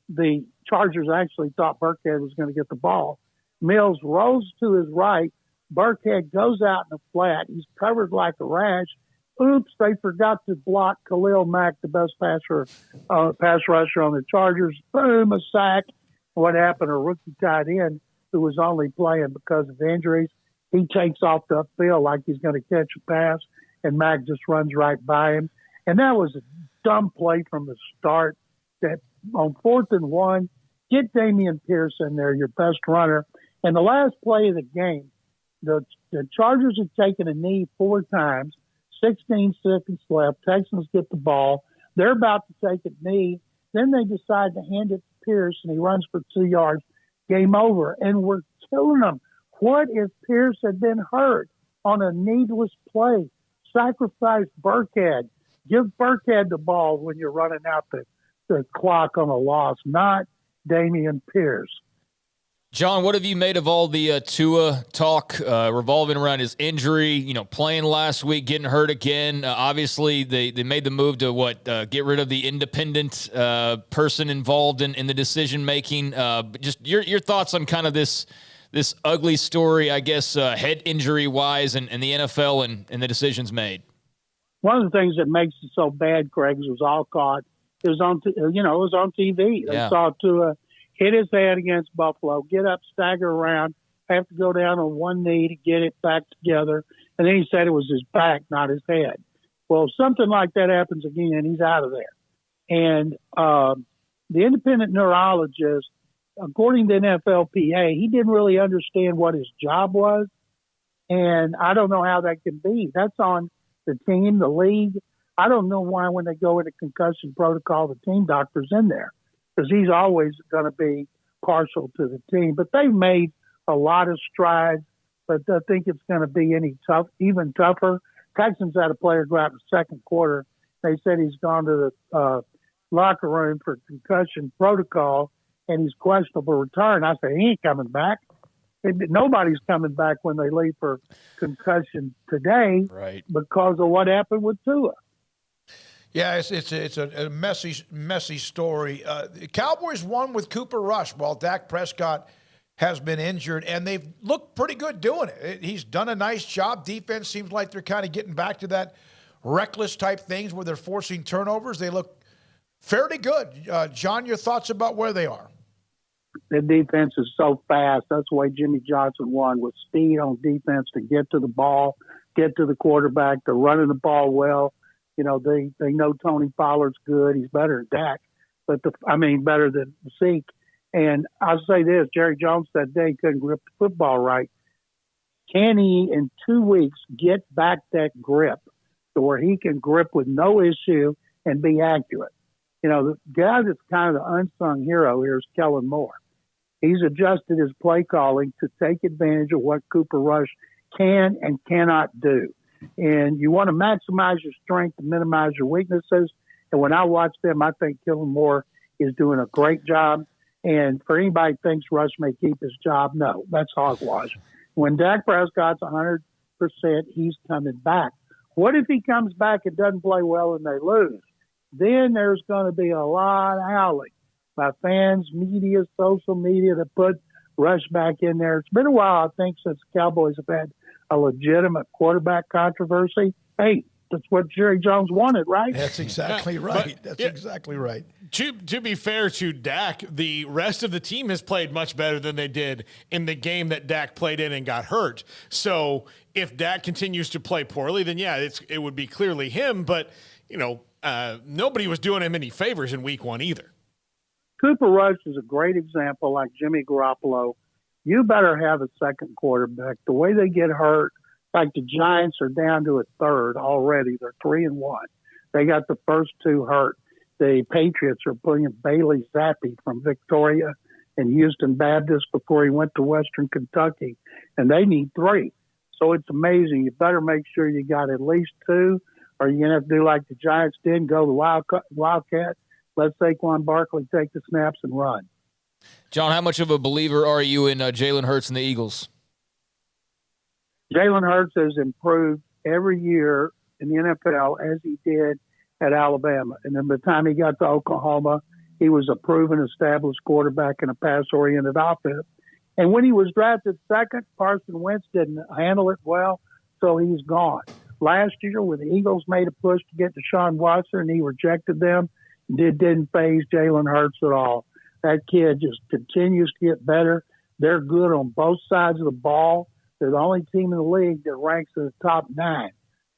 the Chargers actually thought Burkhead was going to get the ball. Mills rolls to his right. Burkhead goes out in the flat. He's covered like a rash. Oops, they forgot to block Khalil Mack, the best pass rusher on the Chargers. Boom, a sack. What happened? A rookie tight end who was only playing because of injuries. He takes off the upfield like he's going to catch a pass, and Mack just runs right by him. And that was a dumb play from the start. That on 4th and 1, Get Dameon Pierce in there, your best runner. And the last play of the game, the Chargers have taken a knee 4 times, 16 seconds left. Texans get the ball. They're about to take a knee. Then they decide to hand it to Pierce, and he runs for 2 yards. Game over. And we're killing them. What if Pierce had been hurt on a needless play? Sacrifice Burkhead. Give Burkhead the ball when you're running out the clock on a loss, not Dameon Pierce. John, what have you made of all the Tua talk revolving around his injury, playing last week, getting hurt again? Obviously, they made the move to get rid of the independent person involved in the decision-making. Just your thoughts on kind of this ugly story, I guess, head injury-wise and the NFL and the decisions made. One of the things that makes it so bad, Craig, was all caught. It was on, it was on TV. They saw Tua hit his head against Buffalo, get up, stagger around, have to go down on one knee to get it back together. And then he said it was his back, not his head. Well, if something like that happens again, he's out of there. And the independent neurologist, according to NFLPA, he didn't really understand what his job was. And I don't know how that can be. That's on the team, the league. I don't know why when they go into concussion protocol, the team doctor's in there, because he's always going to be partial to the team. But they've made a lot of strides, but I think it's going to be even tougher. Texans had a player go out in the second quarter. They said he's gone to the locker room for concussion protocol, and he's questionable return. I said, he ain't coming back. Nobody's coming back when they leave for concussion today, right? Because of what happened with Tua. Yeah, it's a messy story. The Cowboys won with Cooper Rush while Dak Prescott has been injured, and they've looked pretty good doing it. He's done a nice job. Defense seems like they're kind of getting back to that reckless type things where they're forcing turnovers. They look fairly good. John, your thoughts about where they are? The defense is so fast. That's why Jimmy Johnson won, with speed on defense to get to the ball, get to the quarterback. They're running the ball well. They know Tony Pollard's good. He's better than Dak, better than Zeke. And I'll say this, Jerry Jones that day couldn't grip the football right. Can he, in 2 weeks, get back that grip to where he can grip with no issue and be accurate? The guy that's kind of the unsung hero here is Kellen Moore. He's adjusted his play calling to take advantage of what Cooper Rush can and cannot do. And you want to maximize your strength and minimize your weaknesses. And when I watch them, I think Kellen Moore is doing a great job. And for anybody who thinks Rush may keep his job, no, that's hogwash. When Dak Prescott's 100%, he's coming back. What if he comes back and doesn't play well and they lose? Then there's going to be a lot of howling by fans, media, social media to put Rush back in there. It's been a while, I think, since the Cowboys have had a legitimate quarterback controversy. Hey, that's what Jerry Jones wanted, right? That's exactly right. Exactly right. To be fair to Dak, the rest of the team has played much better than they did in the game that Dak played in and got hurt. So if Dak continues to play poorly, then it would be clearly him. But, nobody was doing him any favors in week 1 either. Cooper Rush is a great example, like Jimmy Garoppolo. You better have a second quarterback. The way they get hurt, like the Giants are down to a third already. They're 3-1. They got the first 2 hurt. The Patriots are putting Bailey Zappi from Victoria and Houston Baptist before he went to Western Kentucky, and they need 3. So it's amazing. You better make sure you got at least 2, or you're going to have to do like the Giants did and go the Wildcat. Let Saquon Barkley take the snaps and run. John, how much of a believer are you in Jalen Hurts and the Eagles? Jalen Hurts has improved every year in the NFL as he did at Alabama. And then by the time he got to Oklahoma, he was a proven, established quarterback in a pass-oriented offense. And when he was drafted second, Carson Wentz didn't handle it well, so he's gone. Last year, when the Eagles made a push to get Deshaun Watson and he rejected them, it didn't faze Jalen Hurts at all. That kid just continues to get better. They're good on both sides of the ball. They're the only team in the league that ranks in the top 9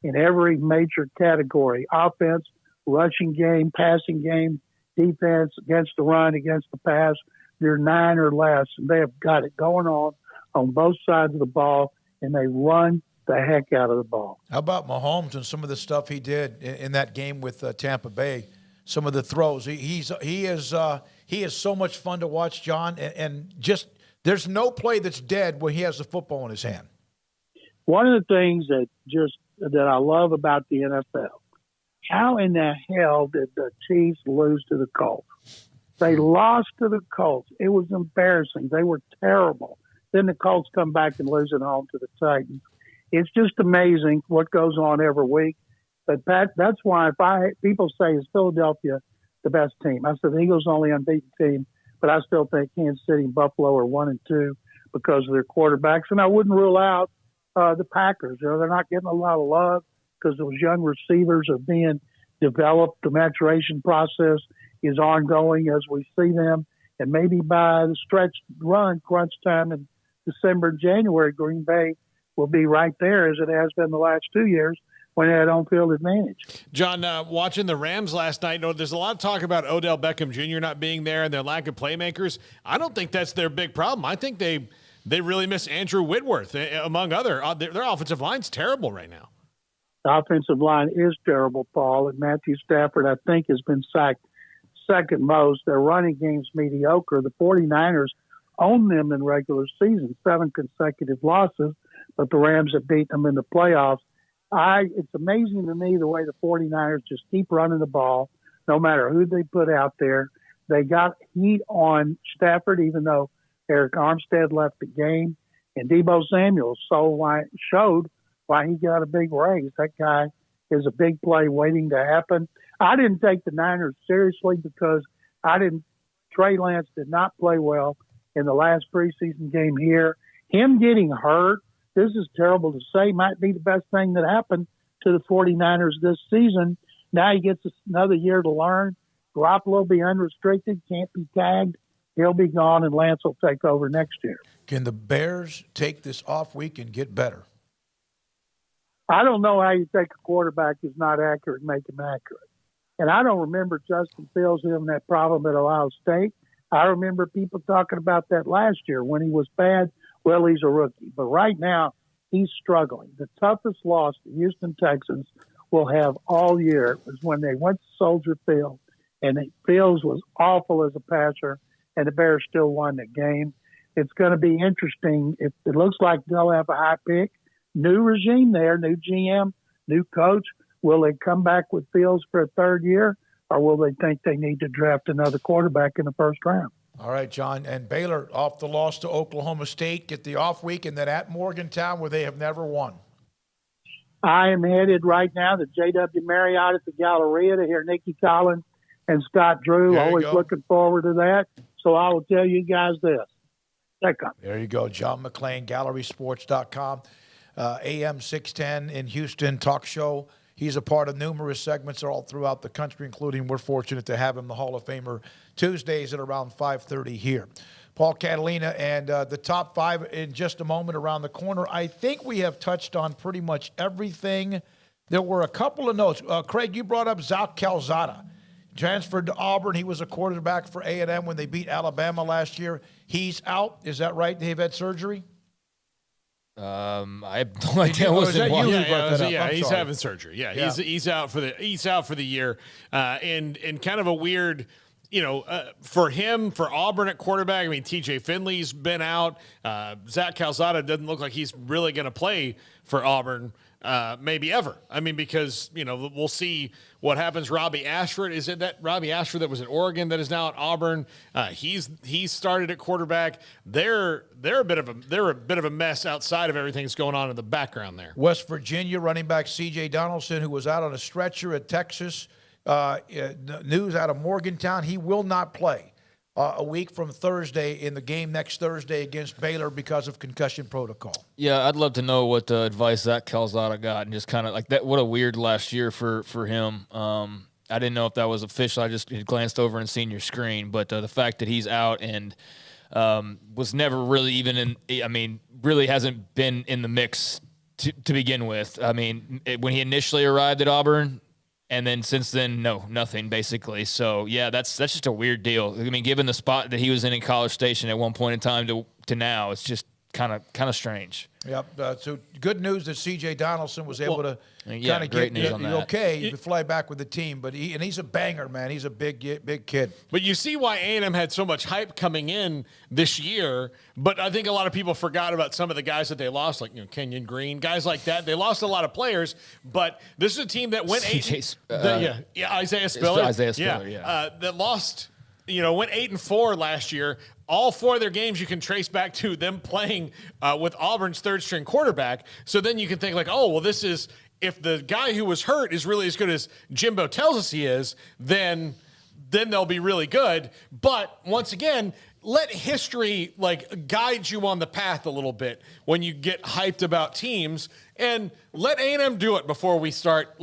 in every major category: offense, rushing game, passing game, defense, against the run, against the pass. they're 9 or less, and they have got it going on both sides of the ball, and they run the heck out of the ball. How about Mahomes and some of the stuff he did in that game with Tampa Bay? Some of the throws. He is so much fun to watch, John, and just there's no play that's dead when he has the football in his hand. One of the things that I love about the NFL, how in the hell did the Chiefs lose to the Colts? They lost to the Colts. It was embarrassing. They were terrible. Then the Colts come back and lose at home to the Titans. It's just amazing what goes on every week. But Pat, that's why people say, is Philadelphia the best team? I said the Eagles are only unbeaten team, but I still think Kansas City and Buffalo are 1 and 2 because of their quarterbacks. And I wouldn't rule out the Packers. They're not getting a lot of love because those young receivers are being developed. The maturation process is ongoing as we see them. And maybe by the stretch run, crunch time in December and January, Green Bay will be right there as it has been the last 2 years when they had home-field advantage. John, watching the Rams last night, there's a lot of talk about Odell Beckham Jr. not being there and their lack of playmakers. I don't think that's their big problem. I think they really miss Andrew Whitworth, among other. Their offensive line's terrible right now. The offensive line is terrible, Paul, and Matthew Stafford, I think, has been sacked second most. Their running game's mediocre. The 49ers own them in regular season, 7 consecutive losses, but the Rams have beaten them in the playoffs. It's amazing to me the way the 49ers just keep running the ball, no matter who they put out there. They got heat on Stafford, even though Eric Armstead left the game, and Deebo Samuel showed why he got a big raise. That guy is a big play waiting to happen. I didn't take the Niners seriously because Trey Lance did not play well in the last preseason game here. Him getting hurt, this is terrible to say, might be the best thing that happened to the 49ers this season. Now he gets another year to learn. Garoppolo will be unrestricted, can't be tagged. He'll be gone, and Lance will take over next year. Can the Bears take this off week and get better? I don't know how you take a quarterback who's not accurate and make him accurate. And I don't remember Justin Fields having that problem at Ohio State. I remember people talking about that last year when he was bad. Well, he's a rookie. But right now, he's struggling. The toughest loss the Houston Texans will have all year was when they went to Soldier Field, and Fields was awful as a passer, and the Bears still won the game. It's going to be interesting. It looks like they'll have a high pick. New regime there, new GM, new coach. Will they come back with Fields for a third year, or will they think they need to draft another quarterback in the first round? All right, John. And Baylor off the loss to Oklahoma State, get the off week, and then at Morgantown where they have never won. I am headed right now to J.W. Marriott at the Galleria to hear Nikki Collins and Scott Drew. Always looking forward to that. So I will tell you guys this. There you go. John McClain, GallerySports.com, AM 610 in Houston talk show. He's a part of numerous segments all throughout the country, including we're fortunate to have him, the Hall of Famer, Tuesdays at around 5:30 here. Paul Catalina and the top 5 in just a moment around the corner. I think we have touched on pretty much everything. There were a couple of notes. Craig, you brought up Zach Calzada. Transferred to Auburn. He was a quarterback for A&M when they beat Alabama last year. He's out. Is that right? They've had surgery? I have no idea. He's having surgery. Yeah, he's out for the year. And kind of a weird, for him, for Auburn at quarterback. I mean, T.J. Finley's been out. Zach Calzada doesn't look like he's really going to play for Auburn. Maybe ever. I mean, because, we'll see what happens. Robbie Ashford, is it that Robbie Ashford that was at Oregon that is now at Auburn? He's started at quarterback. They're a bit of a mess outside of everything that's going on in the background there. West Virginia running back C.J. Donaldson, who was out on a stretcher at Texas. News out of Morgantown, he will not play a week from Thursday in the game next Thursday against Baylor because of concussion protocol. Yeah, I'd love to know what advice Zach Calzada got, and just kind of like that. What a weird last year for him. I didn't know if that was official. I just glanced over and seen your screen, but the fact that he's out and was never really even in. I mean, really hasn't been in the mix to begin with. I mean, when he initially arrived at Auburn, And then since then, no, nothing basically. So yeah, that's just a weird deal. I mean, given the spot that he was in College Station at one point in time to now, it's just kind of strange. Yep. So good news that C.J. Donaldson was able to kind of great get news on that. okay. You fly back with the team, but he's a banger, man. He's a big kid. But you see why A&M had so much hype coming in this year. But I think a lot of people forgot about some of the guys that they lost, like Kenyon Green, guys like that. They lost a lot of players, but this is a team that went Isaiah Spiller. That lost. Went 8-4 last year. All 4 of their games you can trace back to them playing with Auburn's third-string quarterback. So then you can think this is if the guy who was hurt is really as good as Jimbo tells us he is, then they'll be really good. But once again, let history guide you on the path a little bit when you get hyped about teams, and let A&M do it before we start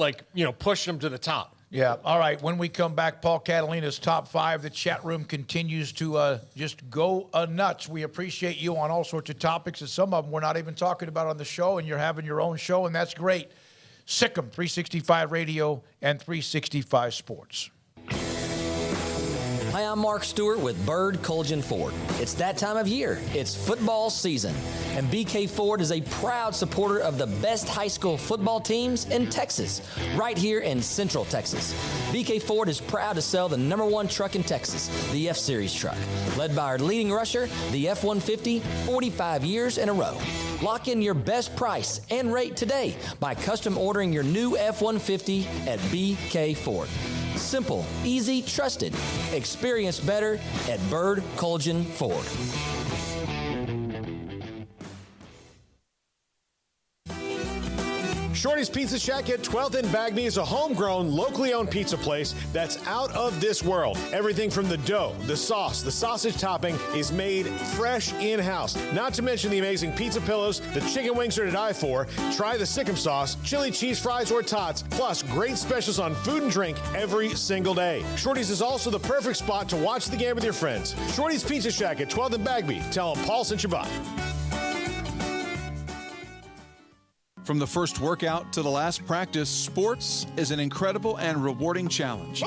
pushing them to the top. Yeah. All right. When we come back, Paul Catalina's top 5. The chat room continues to just go nuts. We appreciate you on all sorts of topics, and some of them we're not even talking about on the show, and you're having your own show, and that's great. Sick 'em, 365 Radio and 365 Sports. Hi, I'm Mark Stewart with Bird Colgin Ford. It's that time of year. It's football season, and BK Ford is a proud supporter of the best high school football teams in Texas, right here in Central Texas. BK Ford is proud to sell the #1 truck in Texas, the F-Series truck, led by our leading rusher, the F-150, 45 years in a row. Lock in your best price and rate today by custom ordering your new F-150 at BK Ford. Simple, easy, trusted. Experience better at Bird Colgin Ford. Shorty's Pizza Shack at 12th and Bagby is a homegrown, locally owned pizza place that's out of this world. Everything from the dough, the sauce, the sausage topping is made fresh in-house. Not to mention the amazing pizza pillows, the chicken wings are to die for. Try the Sick'em sauce, chili cheese fries or tots, plus great specials on food and drink every single day. Shorty's is also the perfect spot to watch the game with your friends. Shorty's Pizza Shack at 12th and Bagby. Tell them Paul sent you by. From the first workout to the last practice, sports is an incredible and rewarding challenge.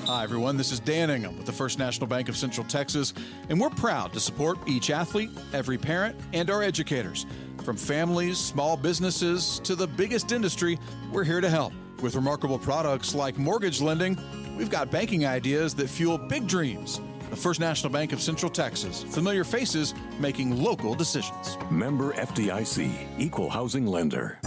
Hi, everyone. This is Dan Ingham with the First National Bank of Central Texas, and we're proud to support each athlete, every parent, and our educators. From families, small businesses, to the biggest industry, we're here to help. With remarkable products like mortgage lending, we've got banking ideas that fuel big dreams. The First National Bank of Central Texas. Familiar faces making local decisions. Member FDIC, Equal Housing Lender.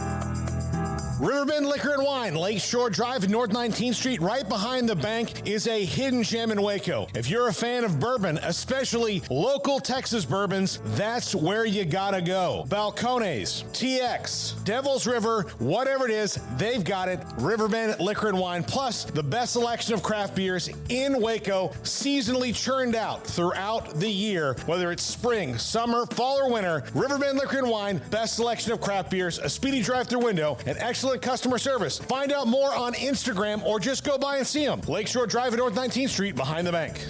Riverbend Liquor and Wine, Lakeshore Drive, North 19th Street, right behind the bank, is a hidden gem in Waco. If you're a fan of bourbon, especially local Texas bourbons, that's where you gotta go. Balcones, TX, Devil's River, whatever it is, they've got it. Riverbend Liquor and Wine, plus the best selection of craft beers in Waco, seasonally churned out throughout the year. Whether it's spring, summer, fall, or winter, Riverbend Liquor and Wine, best selection of craft beers, a speedy drive-through window, and excellent customer service. Find out more on Instagram or just go by and see them. Lakeshore Drive at North 19th Street behind the bank.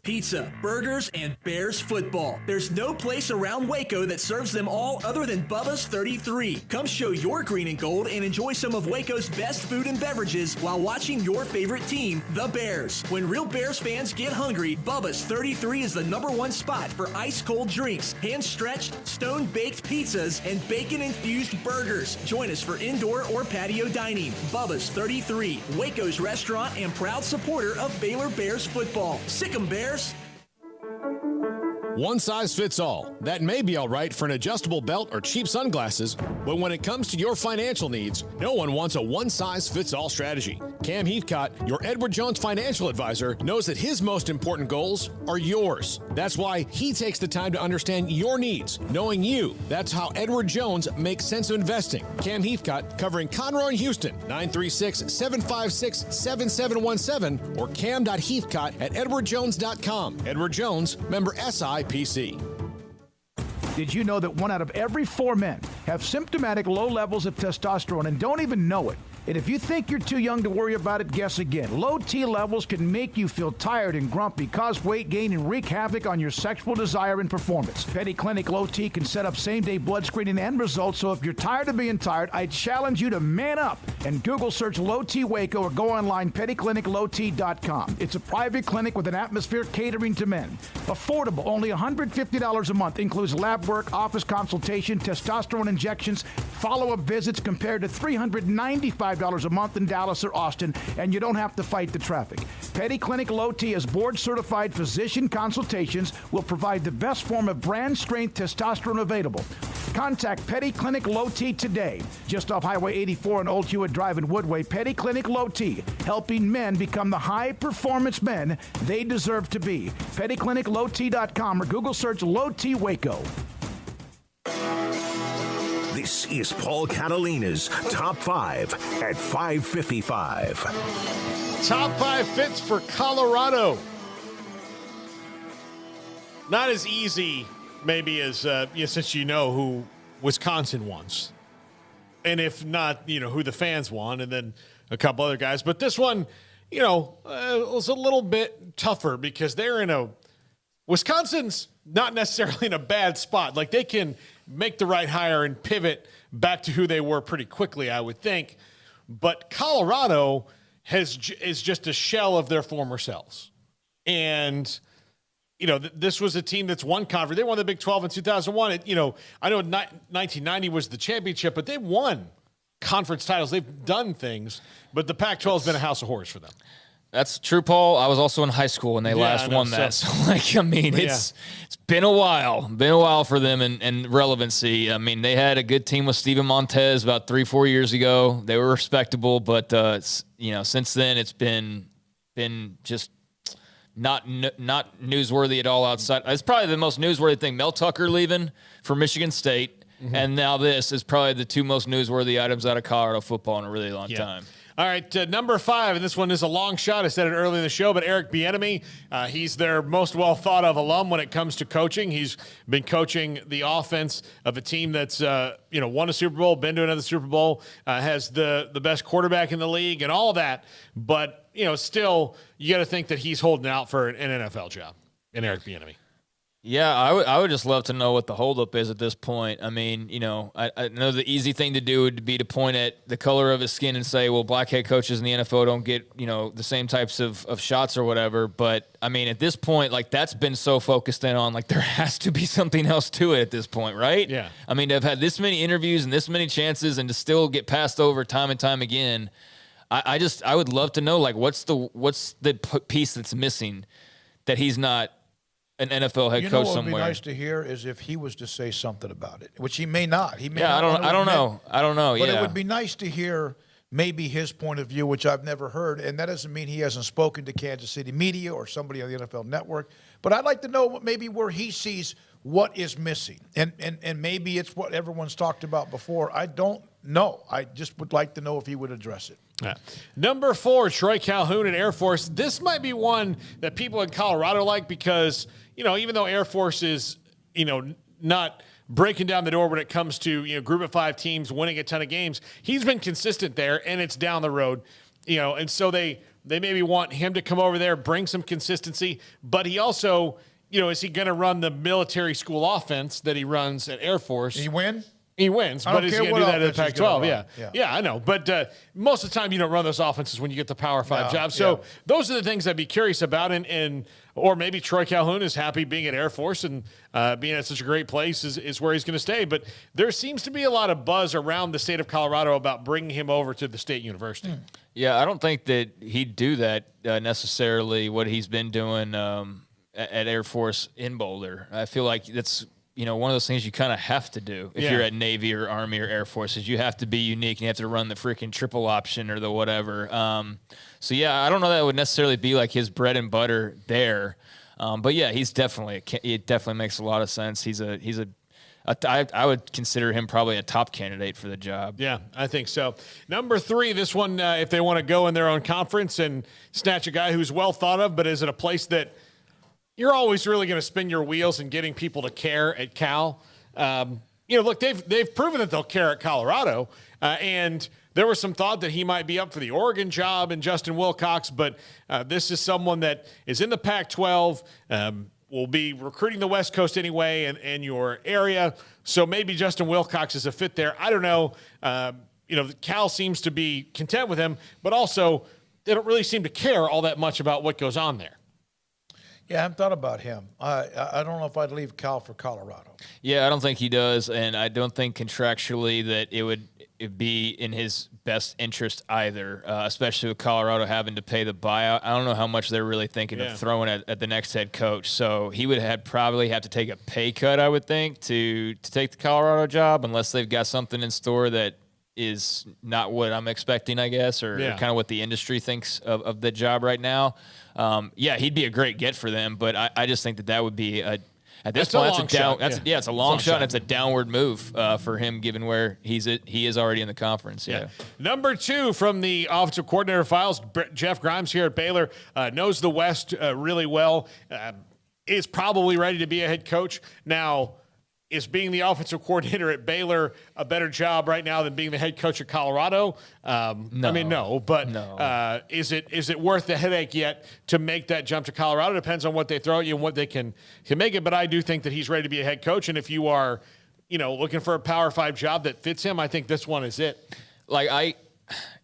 Pizza, burgers, and Bears football. There's no place around Waco that serves them all other than Bubba's 33. Come show your green and gold and enjoy some of Waco's best food and beverages while watching your favorite team, the Bears. When real Bears fans get hungry, Bubba's 33 is the #1 spot for ice-cold drinks, hand-stretched, stone-baked pizzas, and bacon-infused burgers. Join us for indoor or patio dining. Bubba's 33, Waco's restaurant and proud supporter of Baylor Bears football. Sick 'em, Bears. One size fits all. That may be all right for an adjustable belt or cheap sunglasses, but when it comes to your financial needs, no one wants a one-size-fits-all strategy. Cam Heathcott, your Edward Jones financial advisor, knows that his most important goals are yours. That's why he takes the time to understand your needs, knowing you. That's how Edward Jones makes sense of investing. Cam Heathcott, covering Conroe and Houston, 936-756-7717 or cam.heathcott@edwardjones.com. Edward Jones, member SIPC. Did you know that 1 out of every 4 men have symptomatic low levels of testosterone and don't even know it? And if you think you're too young to worry about it, guess again. Low T levels can make you feel tired and grumpy, cause weight gain, and wreak havoc on your sexual desire and performance. Petty Clinic Low T can set up same-day blood screening and results, so if you're tired of being tired, I challenge you to man up and Google search Low T Waco or go online pettycliniclowt.com. It's a private clinic with an atmosphere catering to men. Affordable, only $150 a month, includes lab work, office consultation, testosterone injections, follow-up visits compared to $395 a month in Dallas or Austin, and you don't have to fight the traffic. Petty Clinic Low T is board-certified physician consultations, will provide the best form of brand-strength testosterone available. Contact Petty Clinic Low T today. Just off Highway 84 and Old Hewitt Drive in Woodway, Petty Clinic Low T, helping men become the high-performance men they deserve to be. PettyClinicLowT.com or Google search Low T Waco. This is Paul Catalina's Top 5 at 5:55. Top 5 fits for Colorado. Not as easy, maybe, as since you know who Wisconsin wants. And if not, who the fans want, and then a couple other guys. But this one, was a little bit tougher because Wisconsin's not necessarily in a bad spot. Like, they can make the right hire and pivot back to who they were pretty quickly, I would think. But Colorado is just a shell of their former selves. And, this was a team that's won conference. They won the Big 12 in 2001. I know 1990 was the championship, but they won conference titles. They've done things, but the Pac-12 has been a house of horrors for them. That's true, Paul. I was also in high school when they last won that. So, it's been a while for them and relevancy. I mean, they had a good team with Steven Montez about 3-4 years ago. They were respectable, but since then it's been just not newsworthy at all outside. It's probably the most newsworthy thing. Mel Tucker leaving for Michigan State, and now this is probably the two most newsworthy items out of Colorado football in a really long time. All right, number 5, and this one is a long shot. I said it earlier in the show, but Eric Bieniemy, he's their most well-thought-of alum when it comes to coaching. He's been coaching the offense of a team that's, won a Super Bowl, been to another Super Bowl, has the best quarterback in the league and all that. But, still, you got to think that he's holding out for an NFL job in Eric Bieniemy. Yeah, I would just love to know what the holdup is at this point. I mean, I know the easy thing to do would be to point at the color of his skin and say, well, black head coaches in the NFL don't get, the same types of shots or whatever. But, I mean, at this point, that's been so focused in on, there has to be something else to it at this point, right? Yeah. I mean, to have had this many interviews and this many chances and to still get passed over time and time again, I would love to know, what's the piece that's missing that he's not an NFL head coach somewhere. What would be nice to hear is if he was to say something about it, which he may not. He may. Yeah, I don't know. But it would be nice to hear maybe his point of view, which I've never heard, and that doesn't mean he hasn't spoken to Kansas City media or somebody on the NFL Network. But I'd like to know maybe where he sees what is missing, and maybe it's what everyone's talked about before. I don't know. I just would like to know if he would address it. Yeah. Number 4, Troy Calhoun at Air Force. This might be one that people in Colorado like because, even though Air Force is, not breaking down the door when it comes to, group of 5 teams winning a ton of games, he's been consistent there, and it's down the road, and so they maybe want him to come over there, bring some consistency, but he also, is he going to run the military school offense that he runs at Air Force? He win? He wins, but is he going to do that in the Pac-12? Yeah, I know. But most of the time, you don't run those offenses when you get the Power 5 jobs. So those are the things I'd be curious about. Or maybe Troy Calhoun is happy being at Air Force and being at such a great place is where he's going to stay. But there seems to be a lot of buzz around the state of Colorado about bringing him over to the state university. Yeah, I don't think that he'd do that necessarily, what he's been doing at Air Force in Boulder. I feel like that's one of those things you kind of have to do if you're at Navy or Army or Air Force is you have to be unique and you have to run the freaking triple option or the whatever. So I don't know that would necessarily be like his bread and butter there. But yeah, it definitely makes a lot of sense. I would consider him probably a top candidate for the job. Yeah, I think so. Number 3, this one, if they want to go in their own conference and snatch a guy who's well thought of, but is at a place that you're always really going to spin your wheels in getting people to care at Cal. Look, they've proven that they'll care at Colorado, and there was some thought that he might be up for the Oregon job and Justin Wilcox, but this is someone that is in the Pac-12, will be recruiting the West Coast anyway and your area. So maybe Justin Wilcox is a fit there. I don't know. Cal seems to be content with him, but also they don't really seem to care all that much about what goes on there. Yeah, I haven't thought about him. I don't know if I'd leave Cal for Colorado. Yeah, I don't think he does, and I don't think contractually that it would be in his best interest either, especially with Colorado having to pay the buyout. I don't know how much they're really thinking of throwing at the next head coach. So he would probably have to take a pay cut, I would think, to take the Colorado job, unless they've got something in store that is not what I'm expecting, I guess, or kind of what the industry thinks of the job right now. He'd be a great get for them, but I just think that would be at this point, it's a long shot. And it's a downward move for him, given where he is already in the conference. Yeah. Number 2 from the offensive coordinator files, Jeff Grimes here at Baylor, knows the West really well, is probably ready to be a head coach. Now, is being the offensive coordinator at Baylor a better job right now than being the head coach at Colorado? No. I mean, no. But is it worth the headache yet to make that jump to Colorado? It depends on what they throw at you and what they can make it. But I do think that he's ready to be a head coach. And if you are, looking for a Power 5 job that fits him, I think this one is it.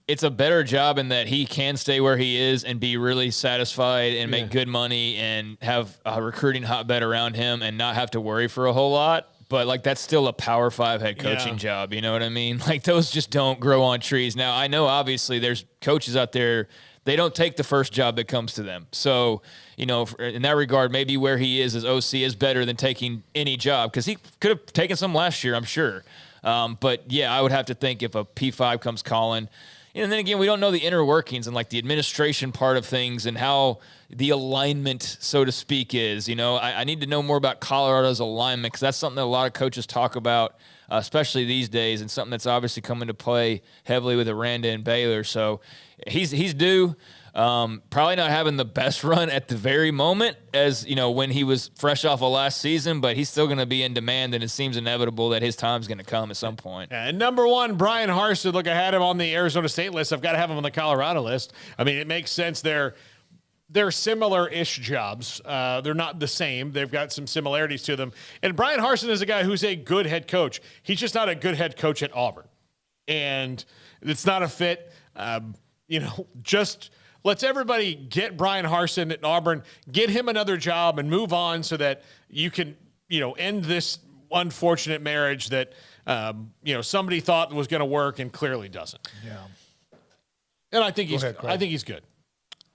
It's a better job in that he can stay where he is and be really satisfied and make good money and have a recruiting hotbed around him and not have to worry for a whole lot. But, that's still a Power 5 head coaching job. You know what I mean? Those just don't grow on trees. Now, I know, obviously, there's coaches out there, they don't take the first job that comes to them. So, in that regard, maybe where he is as OC is better than taking any job, because he could have taken some last year, I'm sure. But, I would have to think if a P5 comes calling. And then again, we don't know the inner workings and the administration part of things and how the alignment, so to speak, is. I need to know more about Colorado's alignment, because that's something that a lot of coaches talk about, especially these days, and something that's obviously come into play heavily with Aranda and Baylor. So he's due. Probably not having the best run at the very moment as, when he was fresh off of last season, but he's still going to be in demand, and it seems inevitable that his time's going to come at some point. And number 1, Brian Harsin. Look, I had him on the Arizona State list. I've got to have him on the Colorado list. I mean, it makes sense. They're similar-ish jobs. They're not the same. They've got some similarities to them. And Brian Harsin is a guy who's a good head coach. He's just not a good head coach at Auburn. And it's not a fit. Let's everybody get Brian Harsin at Auburn, get him another job, and move on so that you can, end this unfortunate marriage that, somebody thought was going to work and clearly doesn't. Yeah. And I think he's good.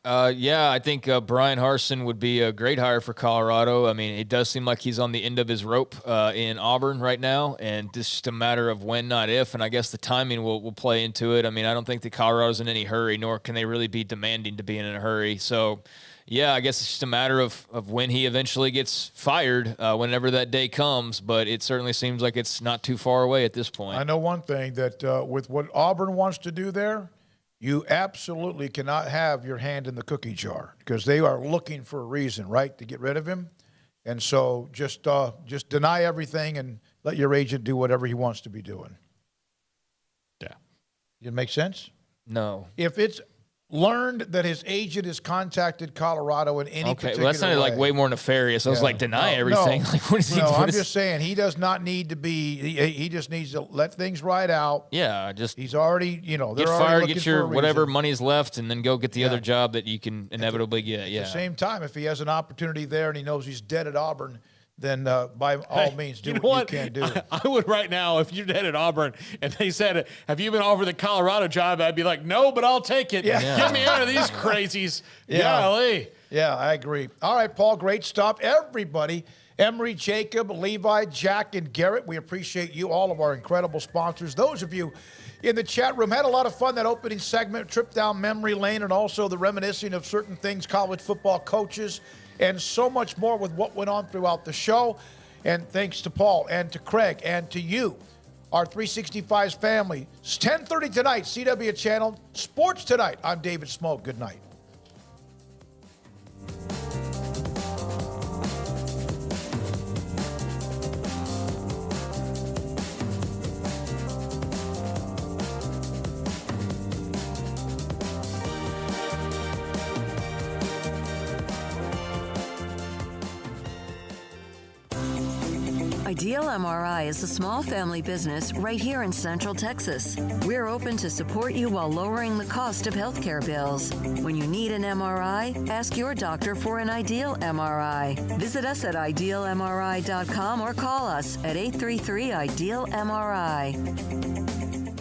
I think Brian Harsin would be a great hire for Colorado. I mean, it does seem like he's on the end of his rope in Auburn right now, and it's just a matter of when, not if, and I guess the timing will play into it. I mean, I don't think that Colorado's in any hurry, nor can they really be demanding to be in a hurry. So, I guess it's just a matter of when he eventually gets fired, whenever that day comes, but it certainly seems like it's not too far away at this point. I know one thing, that with what Auburn wants to do there, you absolutely cannot have your hand in the cookie jar, because they are looking for a reason, right, to get rid of him. And so just deny everything and let your agent do whatever he wants to be doing. Yeah. Did it make sense? No. If it's learned that his agent has contacted Colorado in any particular well, that sounded way more nefarious. I was deny everything. What is he doing? I'm just saying he does not need to be. He just needs to let things ride out. Yeah, he's already. Get fired, get your whatever money's left, and then go get the other job that you can inevitably get. Yeah. At the same time, if he has an opportunity there and he knows he's dead at Auburn, then by all means do what you can do. I would right now, if you're dead at Auburn and they said, have you been offered the Colorado job? I'd be like, no, but I'll take it. Yeah. Get me out of these crazies. Golly. Yeah, I agree. All right, Paul, great stuff. Everybody, Emery, Jacob, Levi, Jack, and Garrett, we appreciate you, all of our incredible sponsors. Those of you in the chat room had a lot of fun, that opening segment, trip down memory lane, and also the reminiscing of certain things, college football coaches, and so much more with what went on throughout the show. And thanks to Paul and to Craig and to you, our 365's family. It's 10:30 tonight, CW Channel, Sports Tonight. I'm David Smoak. Good night. Ideal MRI is a small family business right here in Central Texas. We're open to support you while lowering the cost of healthcare bills. When you need an MRI, ask your doctor for an Ideal MRI. Visit us at idealmri.com or call us at 833-IDEAL-MRI.